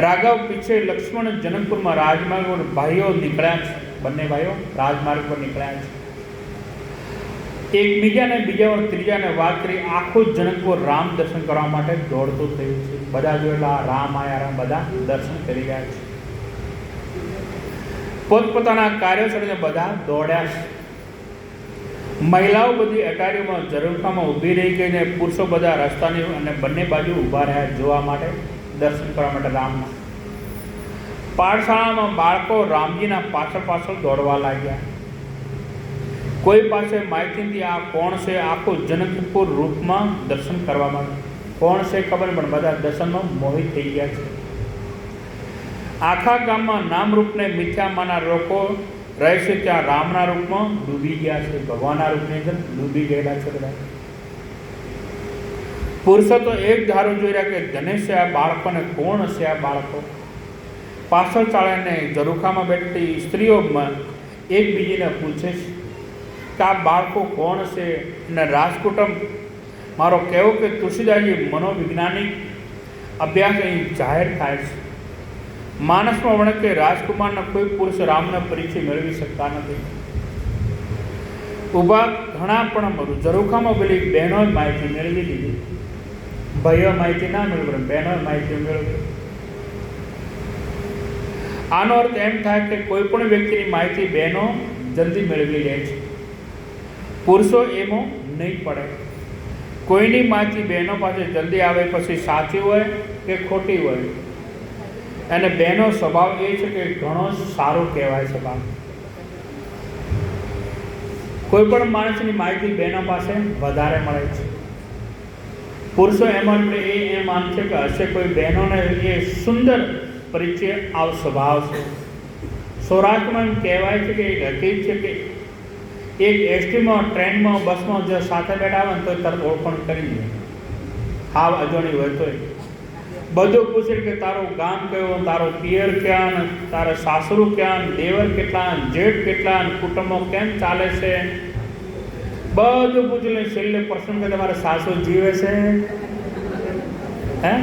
રાઘવ પીછે લક્ષ્મણ જનકપુરમાં રાજમાર્ગ પર ભાઈઓ નીકળ્યા છે, બંને ભાઈઓ રાજમાર્ગ પર નીકળ્યા છે. એકબીજાને બીજા વાર ત્રીજાને વાત કરી આખું જનકપુર રામ દર્શન કરવા માટે દોડતું થયું છે. બધા જોયેલા રામ આયા, રામ બધા દર્શન કરી રહ્યા છે. પોતપોતાના કાર્યસ્થળે બધા દોડ્યા છે. મહિલાઓ બધી અટારીઓમાં ઝરૂખામાં ઊભી રહી ગઈને, પુરુષો બધા રસ્તાની અને બંને બાજુ ઊભા રહ્યા જોવા માટે, દર્શન કરવા માટે રામના. પાઠશાળામાં બાળકો રામજીના પાછળ પાછળ દોડવા લાગ્યા. કોઈ પાસે માહિતી આ કોણ છે, આખું જનકપુર રૂપમાં દર્શન કરવા માટે. કોણ છે ખબર પણ બધા દર્શનમાં મોહિત થઈ ગયા છે. આખા ગામમાં નામ રૂપને મિથ્યામાંના લોકો રહે છે, ત્યાં રામના રૂપમાં ડૂબી ગયા છે, ભગવાનના રૂપની અંદર ડૂબી ગયેલા છે બધા. પુરુષો તો એક ધારો જોઈ રહ્યા કે ધનેશ છે આ બાળકોને, કોણ છે આ બાળકો. પાછળ ચાળીને ઝરૂખામાં બેઠી સ્ત્રીઓમાં એકબીજીને પૂછે છે કે આ બાળકો કોણ છે. અને રાજકુટુંબ મારો કહેવો કે તુલસીદાસજી મનોવૈજ્ઞાનિક અભ્યાસ અહીં જાહેર થાય છે. માનસમાં વણકે રાજકુમારના કોઈ પુરુષ રામનો પરિચય મેળવી શકતા નથી. ઊભા ઘણા પણ ઝરૂખામાં પેલી બહેનોએ માહિતી મેળવી લીધી, ભાઈઓ માહિતી ના મેળવી પણ બહેનોએ માહિતી મેળવી. આનો અર્થ એમ થાય કે કોઈ પણ વ્યક્તિની માહિતી બહેનો જલ્દી મેળવી લે છે, પુરુષો એમાં નહીં પડે. કોઈની માહિતી બહેનો પાસે જલ્દી આવે પછી સાચી હોય કે ખોટી હોય. અને બહેનો સ્વભાવ એ છે કે ઘણો સારો કહેવાય સ્વભાવ. કોઈ પણ માણસની માહિતી બહેનો પાસે વધારે મળે છે. પુરુષો એમાં એ માનશે કે હશે કોઈ બહેનોને એ સુંદર પરિચય આવ સ્વભાવ છે. સૌરાષ્ટ્રમાં એમ કહેવાય છે કે એક હકીકત છે કે એક એસટીમાં, ટ્રેનમાં, બસમાં જો સાથે બેઠા હોય ને તો તરત ઓળખાણ કરી દે, હાવ અજાણી હોય તોય બધું પૂછે કે તારું ગામ કયું, તારો પિયર ક્યાં, તારા સાસરું ક્યાં, દેવર કેટલા, જેઠ કેટલા, કુટુંબો કેમ ચાલે છે, બધું પૂછી લે. છેલ્લે પ્રશ્ન કે તમારા સાસુ જીવે છે, હે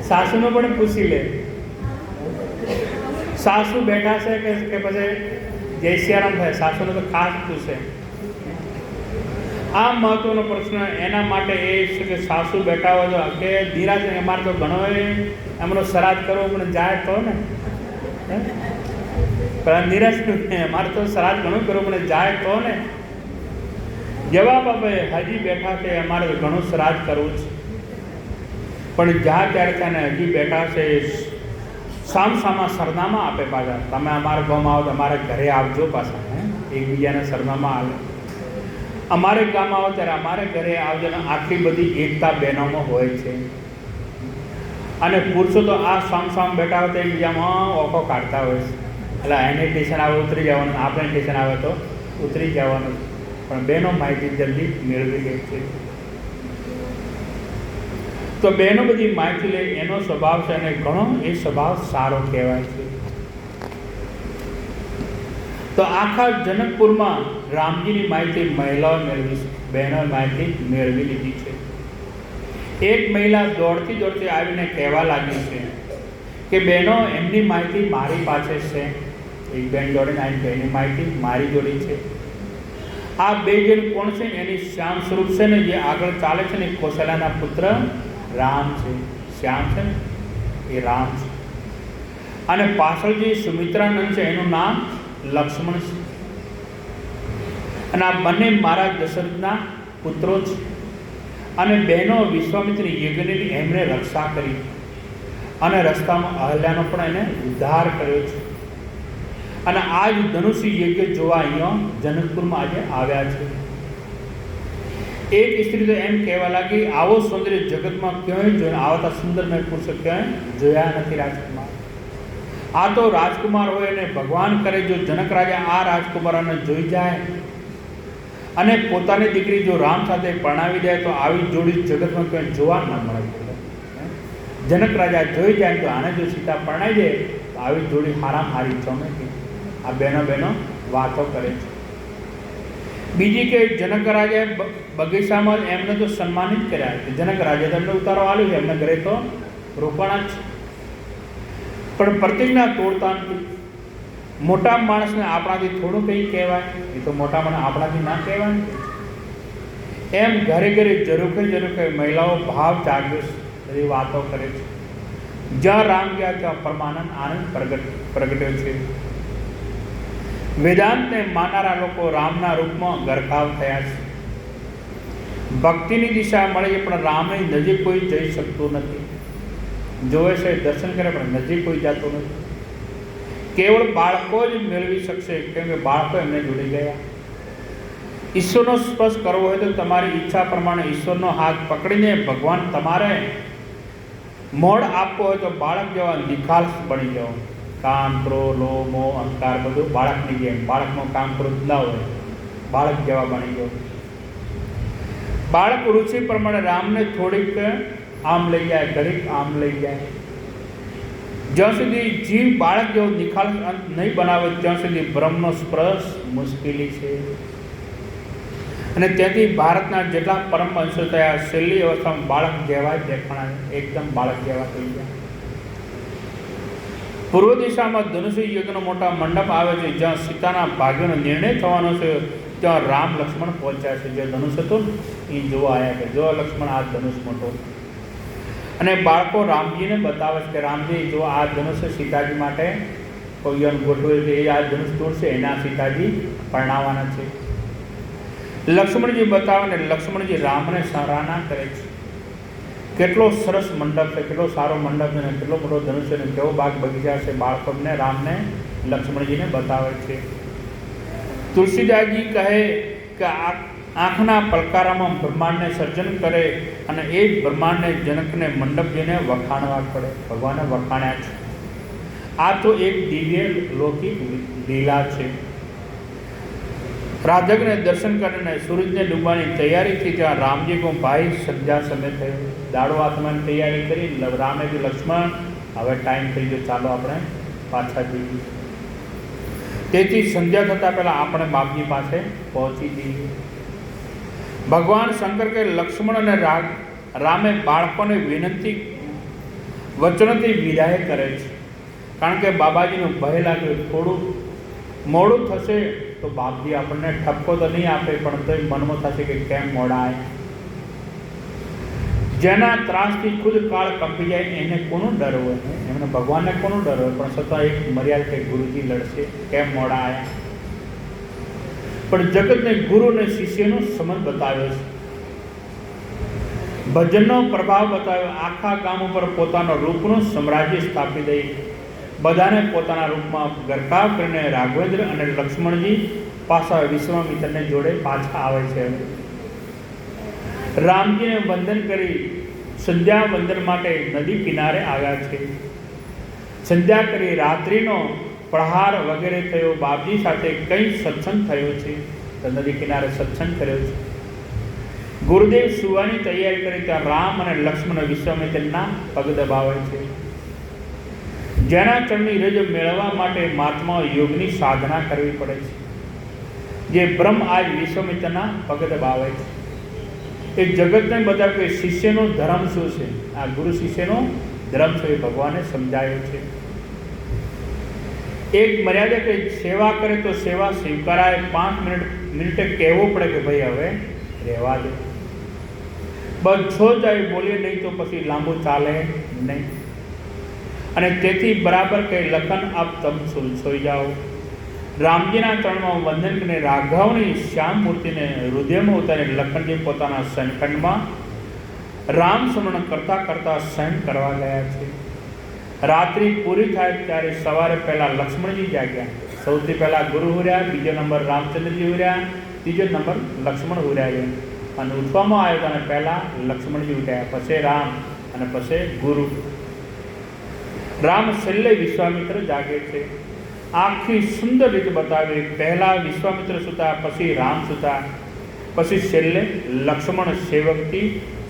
સાસુનો પણ પૂછી લે. સાસુ બેઠા છે કે પછી જય સિયારામ થાય, સાસુનો તો ખાસ પૂછે. આ મહત્વનો પ્રશ્ન એના માટે એ છે કે સાસુ બેઠા હોય તો કે ધીરા છે, અમારે તો ઘણો એમનો શ્રાદ્ધ કરવો પણ જાય તો ને, પણ નિરાશ અમારે તો શ્રાદ્ધ ઘણું કરવું પણ જાય તો ને. જવાબ આપે હજી બેઠા છે, અમારે ઘણું શ્રાદ્ધ કરવું છે, પણ જ્યાં ત્યારે ત્યાં હજી બેઠા છે. સામસામા સરનામા આપે પાછા, તમે અમારા ગામમાં આવો તો અમારા ઘરે આવજો પાછા, એકબીજાને સરનામા આવે. અમારે ગામ આવો ત્યારે અમારે ઘરે આવજો. ને આટલી બધી એકતા બહેનોમાં હોય છે. અને પુરુષો તો આ સામ બેઠા હોય તો એકબીજામાં ઓખો કાઢતા હોય છે. એટલે એને સ્ટેશન આવે ઉતરી જવાનું, આપણે સ્ટેશન આવે તો ઉતરી જવાનું. પણ બહેનો માહિતી જલ્દી મેળવી લે છે. તો બહેનો બધી માહિતી લે એનો સ્વભાવ છે, અને ઘણો એ સ્વભાવ સારો કહેવાય છે. તો આખા જનકપુરમાં રામજીની માહિતી મહિલાઓ મેળવી છે, બહેનોએ માહિતી મેળવી લીધી છે. એક મહિલા દોડતી આવીને કહેવા લાગી છે કે બહેનો એમની માહિતી મારી પાસે છે. એક બહેન દોડીને આવીને એની માહિતી મારી જોડી છે. આ બે જણ કોણ છે? એની શ્યામ સ્વરૂપ છે ને, જે આગળ ચાલે છે ને, કૌશલ્યાના પુત્ર રામ છે. શ્યામ છે ને એ રામ છે. અને પાછળ જે સુમિત્રાનંદ છે એનું નામ લક્ષ્મણ છે. અને આ બંને મારા દશરથના પુત્રો છે. અને બહેનો વિશ્વામિત્ર યજ્ઞની એમણે રક્ષા કરી, અને રસ્તામાં અહલ્યાનો પણ એને ઉદ્ધાર કર્યો છે. અને આ જ ધનુષી યજ્ઞ જોવા અહીંયા જનકપુરમાં આજે આવ્યા છે. એક સ્ત્રી તો એમ કહેવા લાગી, આવો સૌંદર્ય જગતમાં ક્યાંય જોયા, આવતા સુંદર મેં પુરુષ ક્યાંય જોયા નથી રાજકુમાર. આ તો રાજકુમાર હોય અને ભગવાન કરે, જો જનક રાજા આ રાજકુમારોને જોઈ જાય અને પોતાની દીકરી જો રામ સાથે પરણાવી જાય તો આવી જોડી જગતમાં ક્યાંય જોવા ન મળે. જનક રાજા જોઈ જાય તો આને જો સીતા પરણાવી દે તો આવી જોડી હારામ હારી જમે. આ બહેનો વાતો કરે છે. બીજી કે જનક રાજાએ બગીચામાં એમને તો સન્માનિત કર્યા છે. જનક રાજાએ એમને ઉતારો આવ્યો છે, એમને ઘરે તો રોકાણા જ છે, પણ પ્રતિજ્ઞા તોડતા નથી. મોટા માણસને આપણાથી થોડું કંઈ કહેવાય, એ તો મોટા માણસ આપણાથી ના કહેવાય. એમ ઘરે ઘરે જરૂર મહિલાઓ ભાવ જાગ્યો છે, એ વાતો કરે છે. જ્યાં રામ ગયા ત્યાં પરમાનંદ આનંદ પ્રગટ્યો છે. વેદાંતને માનનારા લોકો રામના રૂપમાં ગરકાવ થયા છે. ભક્તિની દિશા મળે છે, પણ રામની નજીક કોઈ જઈ શકતું નથી. જોવે છે, દર્શન કરે, પણ નજીક કોઈ જતું નથી. કેવળ બાળકો જ મેળવી શકશે, કેમ કે બાળકો એમને જોડી ગયા. ઈશ્વરનો સ્પર્શ કરવો હોય તો તમારી ઈચ્છા પ્રમાણે ઈશ્વરનો હાથ પકડીને ભગવાન તમારે મોડ આપવો હોય તો બાળક જેવા નિખાલસ બની જાઓ. કામ, ક્રોધ, લોભ, મોહ, અહંકાર બધું બાળકની જેમ. બાળકનું કામ ક્રોધ ના હોય, બાળક જેવા બની જાઓ. બાળક રુચિ પ્રમાણે રામને થોડીક આમ લઈ જાય, ઘડીક આમ લઈ જાય. જ્યાં સુધી જીવ બાળક જેવો નિખાલસ અંત નહીં બનાવે ત્યાં સુધી બ્રહ્મનો સ્પર્શ મુશ્કેલી છે. અને ત્યાંથી ભારતના જેટલા પરમ વંશો થયા, છેલ્લી અવસ્થામાં બાળક જેવા જ દેખાણા, એકદમ બાળક જેવા થઈ ગયા. પૂર્વ દિશામાં ધનુષી યજ્ઞનો મોટા મંડપ આવે છે, જ્યાં સીતાના ભાગ્યનો નિર્ણય થવાનો છે. ત્યાં રામ લક્ષ્મણ પહોંચ્યા છે. જે ધનુષ હતું એ જોવા આવ્યા કે જો લક્ષ્મણ આ ધનુષ મોટો. અને બાળકો રામજીને બતાવે છે કે રામજી જો આ ધનુષ સીતાજી માટે કોઈ ગોઠવે કે એ આ ધનુષ તોડશે એના સીતાજી પરણાવવાના છે. લક્ષ્મણજી બતાવે ને લક્ષ્મણજી રામને સરાહના કરે છે. કેટલો સરસ મંડપ છે, કેટલો સારો મંડપ છે, કેટલો મોટો ધનુષ છે, કેવો બાગ બગીચા છે. બાળકોને રામને લક્ષ્મણજીને બતાવે છે. તુલસીદાસજી કહે કે આંખના પલકારામાં બ્રહ્માંડને સર્જન કરે અને એ જ બ્રહ્માંડને જનકને મંડપ જઈને વખાણવા પડે. ભગવાને વખાણ્યા છે. આ તો એક દિવ્ય લૌકિક લીલા છે. રાધકને દર્શન કરીને સૂરજને ડૂબવાની તૈયારીથી ત્યાં રામજી કો ભાઈ સંધ્યા સમય થયો. દાડો આત્માની તૈયારી કરી રામે કે લક્ષ્મણ હવે ટાઈમ થઈ ગયો, ચાલો આપણે પાછા જઈએ. તેથી સંધ્યા થતાં પહેલાં આપણે બાપજી પાસે પહોંચી જઈએ. ભગવાન શંકર કે લક્ષ્મણ અને રામે બાળકોને વિનંતી વચનથી વિદાય કરે છે. કારણ કે બાબાજીનું ભય લાગ્યું થોડું મોડું થશે તો બાપજી આપણને ઠપકો તો નહીં આપે, પણ તો મનમાં થશે કે કેમ મોડા આવ્યા. જેના ત્રાસથી ખુદ કાળ કંપી જાય એને કોનો ડર હોય? એમને ભગવાનને કોનો ડર હોય? પણ છતાં એક મર્યાદા કે ગુરુજી લડશે, કેમ મોડા આવ્યા. પણ જગતને ગુરુ અને શિષ્યનો સંબંધ બતાવ્યો છે. ભજનનો પ્રભાવ બતાવ્યો. આખા ગામ ઉપર પોતાનો રૂપનું સામ્રાજ્ય સ્થાપી દઈ બધાને પોતાના રૂપમાં ગરકાવ કરીને રાઘવેન્દ્ર અને લક્ષ્મણજી પાછા વિશ્વામિત્રને જોડે પાછા આવે છે. રામજીને વંદન કરી સંધ્યા વંદન માટે નદી કિનારે આવ્યા છે. સંધ્યા કરી રાત્રિનો પ્રહાર વગેરે થયો. બાપજી સાથે કંઈ સત્સંગ થયો છે તો નદી કિનારે સત્સંગ કર્યો છે. ગુરુદેવ સુવાની તૈયારી કરી ત્યાં રામ અને લક્ષ્મણ વિશ્વામિત્રના પગ દબાવે છે. જેના ચરણની રજ મેળવવા માટે મહાત્માઓ યોગની સાધના કરવી પડે છે. જે બ્રહ્મ આજ વિશ્વામિત્રના પગ દબાવે છે. એ જગતને બધા કે શિષ્યનો ધર્મ શું છે, આ ગુરુ શિષ્યનો ધર્મ છે એ ભગવાને સમજાયો છે. એક મર્યાદા કે સેવા કરે તો સેવા સ્વીકારાય. 5 મિનિટે કહેવો પડે કે ભાઈ હવે રહેવા દે. બધો જાય બોલીએ નહીં તો પછી લાંબુ ચાલે નહીં. અને તેથી બરાબર કે લખન આપ તમ સોઈ જાઓ. રામજીના ચરણમાં વંદન કરીને રાઘવની શ્યામ મૂર્તિને હૃદયમાં ઉતારી લખનજી પોતાના શયનખંડમાં રામ સ્મરણ કરતાં કરતાં શયન કરવા ગયા છે. રાત્રિ પૂરી થાય ત્યારે સવારે પહેલાં લક્ષ્મણજી જાગ્યા. સૌથી પહેલાં ગુરુ હુર્યા, બીજો નંબર રામચંદ્રજી હુર્યા, ત્રીજો નંબર લક્ષ્મણ હુર્યા. અને ઉઠવામાં આવ્યો અને પહેલાં લક્ષ્મણજી ઉઠ્યા, પછી રામ અને પછી ગુરુ. રામ છેલ્લે વિશ્વામિત્ર જાગે છે. આખી સુંદર રીતે બતાવી. પહેલાં વિશ્વામિત્ર સૂતા, પછી રામ સૂતા, પછી છેલ્લે લક્ષ્મણ સેવકથી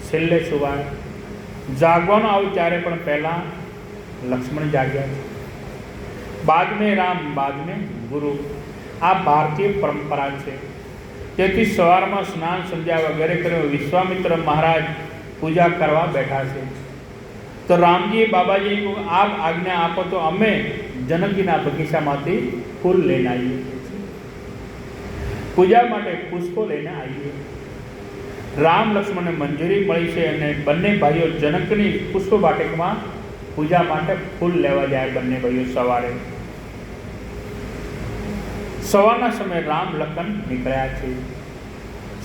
છેલ્લે સુવાય. જાગવાનું આવ્યું ત્યારે પણ પહેલાં લક્ષ્મણ જાગ્યા છે, બાદ મેં રામ, બાદ મેં ગુરુ. આ ભારતીય પરંપરા છે. તેથી સવારમાં સ્નાન સંધ્યા વગેરે કર્યું. વિશ્વામિત્ર મહારાજ પૂજા કરવા બેઠા છે. તો રામજી બાબાજી આપ આજ્ઞા આપો તો અમે જનકજીના બગીચામાંથી ફૂલ લઈને આવીએ, પૂજા માટે પુષ્પો લઈને આવીએ. રામ લક્ષ્મણને મંજૂરી મળી છે અને બંને ભાઈઓ જનકની પુષ્પ વાટિકામાં પૂજા માટે ફૂલ લેવા જાય. બંને ભાઈઓ સવારે સવારના સમયે રામ લખન નીકળ્યા છે.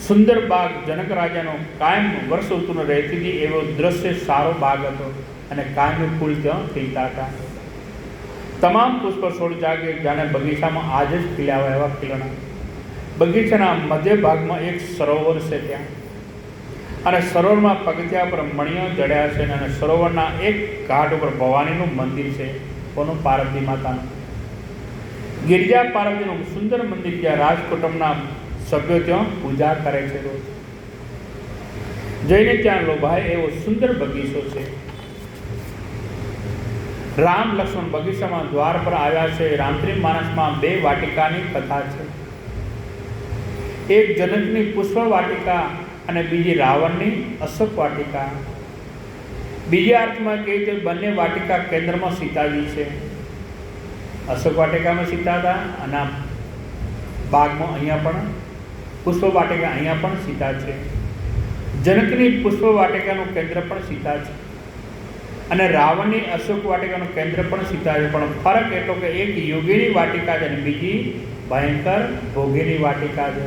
સુંદર બાગ જનક રાજાનો કાયમ વર્ષ ઋતુનો રહેતી હતી એવો દ્રશ્ય સારો બાગ હતો અને કાયમી ફૂલ ત્યાં ખીલતા હતા. તમામ પુષ્પ છોડ જાગે જાણે બગીચામાં આજે જ ખીલ્યા એવા ખીલણા. બગીચાના મધ્ય ભાગમાં એક સરોવર છે ત્યાં, અને સરોવરમાં પગથિયા પર મણીઓ જડ્યા છે. અને સરોવરના એક ઘાટ ઉપર ભવાનીનું મંદિર છે, કોનું? પાર્વતી માતાનું. ગિરિજા પાર્વતીનું સુંદર મંદિર જ્યાં રાજકુટુંબના સભ્યો ત્યાં પૂજા કરે છે. રોજ જઈને ત્યાં લોભાય એવો સુંદર બગીચો છે. રામ લક્ષ્મણ બગીચામાં દ્વાર પર આવ્યા છે. રામત્રિમ માનસમાં 2 વાટિકાની કથા છે. એક જનકની પુષ્પ વાટિકા અને બીજી રાવણની અશોક વાટિકા. બીજા અર્થમાં કહીએ તો બંને વાટિકા કેન્દ્રમાં સીતાજી છે. અશોક વાટિકામાં સીતા હતા અને બાગમાં અહીંયા પણ પુષ્પ વાટિકા અહીંયા પણ સીતા છે. જનકની પુષ્પ વાટિકાનું કેન્દ્ર પણ સીતા છે અને રાવણની અશોક વાટિકાનું કેન્દ્ર પણ સીતા છે. પણ ફરક એટલો કે એક યોગીની વાટિકા છે અને બીજી ભયંકર ભોગીની વાટિકા છે.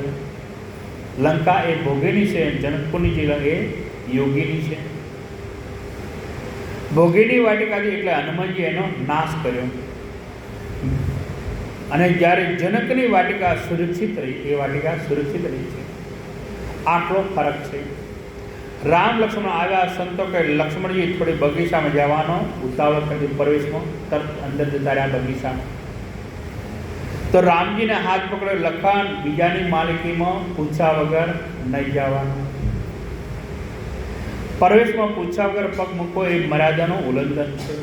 લંકા એ ભોગીની છે, જનકપુરની જે એ યોગીની છે. ભોગીની વાટિકાથી એટલે હનુમાનજી એનો નાશ કર્યો અને જ્યારે જનકની વાટિકા સુરક્ષિત રહી, એ વાટિકા સુરક્ષિત રહી છે. આટલો ફરક છે. રામ લક્ષ્મણ આવ્યા સંતો કે લક્ષ્મણજી થોડી બગીચામાં જવાનો ઉતાવળ કરી, પ્રવેશમાં તરત અંદર જતા રહ્યા બગીચામાં. તો રામજીને હાથ પકડ્યો, લખન બીજાની માલિકીમાં પૂછ્યા વગર નહીં જવાનું. પ્રવેશમાં પૂછ્યા વગર પગ મૂકો એ મર્યાદાનું ઉલ્લંઘન છે.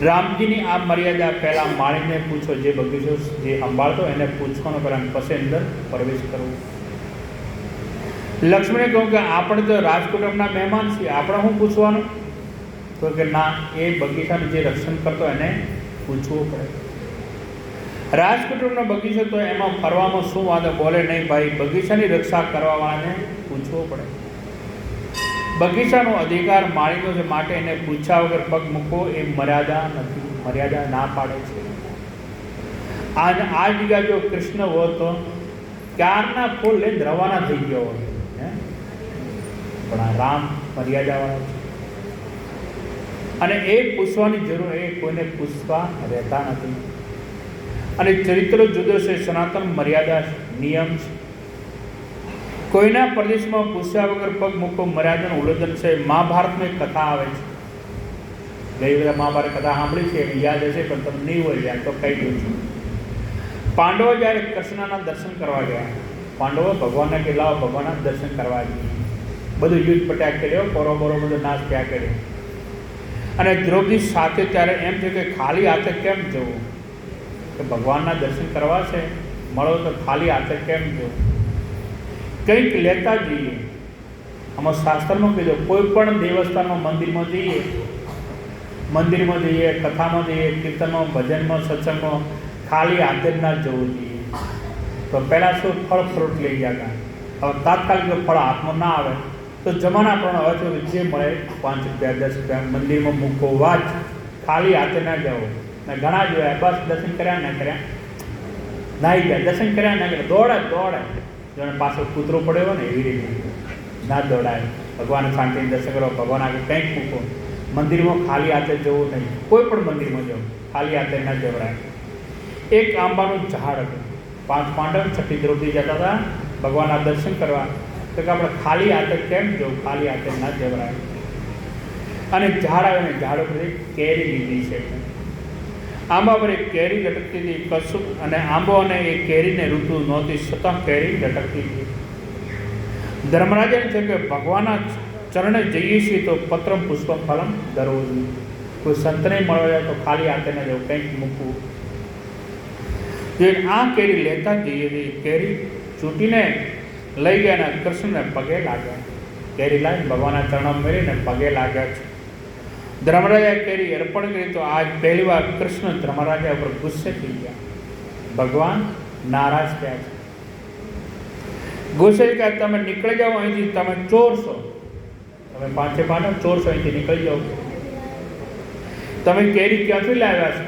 રામજીની આ મર્યાદા પહેલાં માળીને પૂછો, જે બગીચો જે સંભાળતો એને પૂછવાનો પહેલાં પછી અંદર પ્રવેશ કરવો. લક્ષ્મણે કહ્યું કે આપણે તો રાજકુટુંબના મહેમાન છીએ, આપણે શું પૂછવાનું? તો કે ના, એ બગીચાનું જે રક્ષણ કરતો એને પૂછવું પડે. રાજકુટુંબનો બગીચો તો એમાં ફરવામાં શું વાંધો, બોલે નહીં ભાઈ, બગીચાની રક્ષા કરવાવાળાને પૂછવું પડે. બગીચાનો અધિકાર માળીનો છે, માટે એને પૂછ્યા વગર પગ મૂકો એ મર્યાદા નથી, મર્યાદા ના પાડે છે. આ જગ્યા જો કૃષ્ણ હોત તો ક્યારના ફૂલ લઈને રવાના થઈ ગયો હોય, પણ આ રામ મર્યાદાવાળા છે અને એ પૂછવાની જરૂર એ કોઈને પૂછવા રહેતા નથી. અને ચરિત્ર જુદો છે, સનાતન મર્યાદા નિયમ છે. કોઈના પ્રદેશમાં પૂછ્યા વગર પગ મૂકો મર્યાદાનું ઉલ્લંઘન છે. મહાભારતમાં એક કથા આવે છે, ગઈ બધા મહાભારત કથા સાંભળી છે, યાદ હશે, પણ તમને નહીં હોય યાદ તો કહી દઉં છું. પાંડવો જ્યારે કૃષ્ણના દર્શન કરવા ગયા, પાંડવો ભગવાનના કે લાવો ભગવાનના દર્શન કરવા ગયા, બધું યુદ્ધ પટ્યા કર્યો, પોરો બધો નાશ થયા કર્યો. અને દ્રૌપદી સાથે ત્યારે એમ છે કે ખાલી હાથે કેમ જવું, કે ભગવાનના દર્શન કરવા છે, મળો તો ખાલી હાથે કેમ જવું, કંઈક લેતા જઈએ. આમાં શાસ્ત્રમાં કીધું, કોઈ પણ દેવસ્થાનમાં મંદિરમાં જઈએ, કથામાં જઈએ, કીર્તનમાં, ભજનમાં, સત્સંગમાં ખાલી હાથે જ ના જવું જોઈએ. તો પહેલાં શું ફળ ફ્રૂટ લઈ ગયા હતા, હવે તાત્કાલિક જો ફળ હાથમાં ના આવે તો જમાના પણ હવે તો જે મળે 5 રૂપિયા 10 રૂપિયા મંદિરમાં મૂકો, વાત ખાલી હાથે ના જાઓ. મેં ઘણા જોયા, બસ દર્શન કર્યા ના કર્યા, નાહી ગયા, દર્શન કર્યા ના કર્યા, દોડે જેને પાછો કૂતરો પડ્યો ને એવી રીતે ના દોડાય. ભગવાન શાંતિથી દર્શન કરો, ભગવાન આગળ કંઈક મૂકો. મંદિરમાં ખાલી હાથે જવું નહીં, કોઈ પણ મંદિરમાં જવું ખાલી હાથે ના જવડાય. એક આંબાનું ઝાડ હતું, 5 પાંડવ છઠ્ઠી દ્રૌપદી જતા હતા ભગવાનના દર્શન કરવા, તો કે આપણે ખાલી હાથે કેમ જવું, ખાલી હાથે ના જવડાય. અને ઝાડ આવે ને ઝાડ ઉપર કેરી લીધી છે, આંબા પર એક કેરી લટકતી હતી, કશું અને આંબો અને એ કેરીને ઋતુ નહોતી, છતાં કેરી લટકતી હતી. ધર્મરાજાને છે કે ભગવાનના ચરણે જઈએ છીએ તો પત્રમ પુષ્પમ ફલમ ધરવું જોઈએ. કોઈ સંતને મળવા જાય તો ખાલી હાથે ન જવું, કંઈક મૂકવું. જે આ કેરી લેતા જઈએ છીએ, કેરી ચૂંટીને લઈ ગયા અને કૃષ્ણને પગે લાગ્યા. કેરી લાવી ભગવાનના ચરણમાં મેળીને પગે લાગ્યા છે. ધર્મરાજાએ કેરી અર્પણ કરી તો આજ પહેલી વાર કૃષ્ણ ધર્મરાજા ઉપર ગુસ્સે થઈ ગયા. ભગવાન નારાજ થયા છે. ગુસ્સે કે તમે નીકળી જાઓ અહીંથી, તમે ચોર છો, તમે 5 પાંડવ ચોર છો, અહીંથી નીકળી જાઓ. તમે કેરી ક્યાંથી લાવ્યા છો?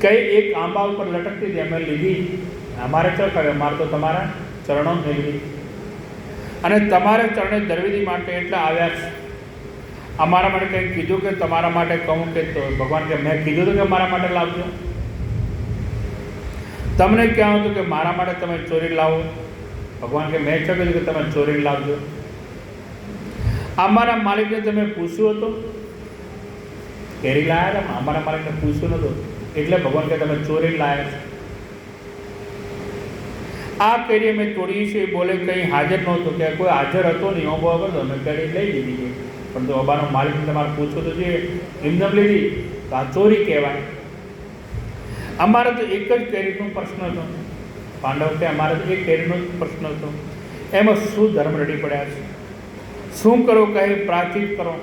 કઈ એક આંબા ઉપર લટકતી હતી, અમે લીધી, અમારે ચો કહ્યું, અમારે તો તમારા ચરણો મેળવી અને તમારા ચરણે દરવીદી માટે એટલે આવ્યા છે. અમારા માટે કંઈ કીધું કે તમારા માટે કહું કે? તો ભગવાન કે મેં કીધું હતું કે મારા માટે લાવજો. તમને ક્યાં હતું કે મારા માટે તમે ચોરી લાવો? ભગવાન કે મેં કીધું કે તમે ચોરી લાવજો. અમારા માલિકને તમે પૂછ્યું હતું? કેરી લાયા હતા, અમારા માલિકને પૂછ્યું નહોતું, એટલે ભગવાન કે તમે ચોરી લાયા છો. આ કેરી અમે તોડી છે, બોલે કંઈ હાજર નહોતું, કે કોઈ હાજર હતો નહીં, ઓબો હતો, અમે કેરી લઈ લીધી. પણ તો અબાનો માલિક તમારે પૂછવું તો જોઈએ, એમને લીધી તો આ ચોરી કહેવાય. અમારે તો એક જ કેરીનો પ્રશ્ન હતો, પાંડવ કે અમારે તો એક કેરીનો જ પ્રશ્ન હતો. એમાં શું ધર્મ રડી પડ્યા છે? શું કરો? કહે પ્રાચિત કરો,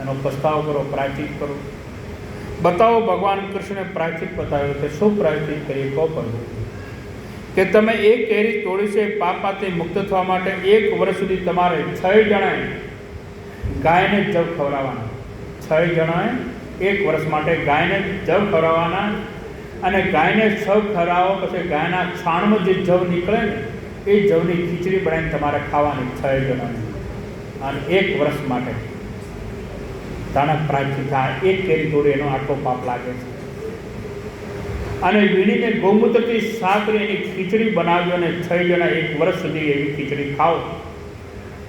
એનો પસ્તાવ કરો, પ્રાચિત કરો. બતાવો. ભગવાન કૃષ્ણે પ્રાચિત બતાવ્યો કે શું પ્રાચિત કરીએ કહો. પણ કે તમે એક કેરી તોડી છે પાપમાંથી મુક્ત થવા માટે 1 વર્ષ સુધી તમારે 6 જણાએ ગાયને જવ ખવડાવવાના. 6 જણાએ 1 વર્ષ માટે ગાયને જવ ખવડાવવાના. અને ગાયને જવ ખવડાવો પછી ગાયના છાણમાં જે જવ નીકળે ને એ જવની ખીચડી બનાવીને તમારે ખાવાની 6 જણાને. અને 1 વર્ષ માટે તાણક પ્રાચી થાય. એક કેરી તોડી એનો આટલો પાપ લાગે છે. અને વીણીને ગૌમૂત્રથી સાકરી એની ખીચડી બનાવજો અને 6 જણા 1 વર્ષ સુધી એવી ખીચડી ખાઓ,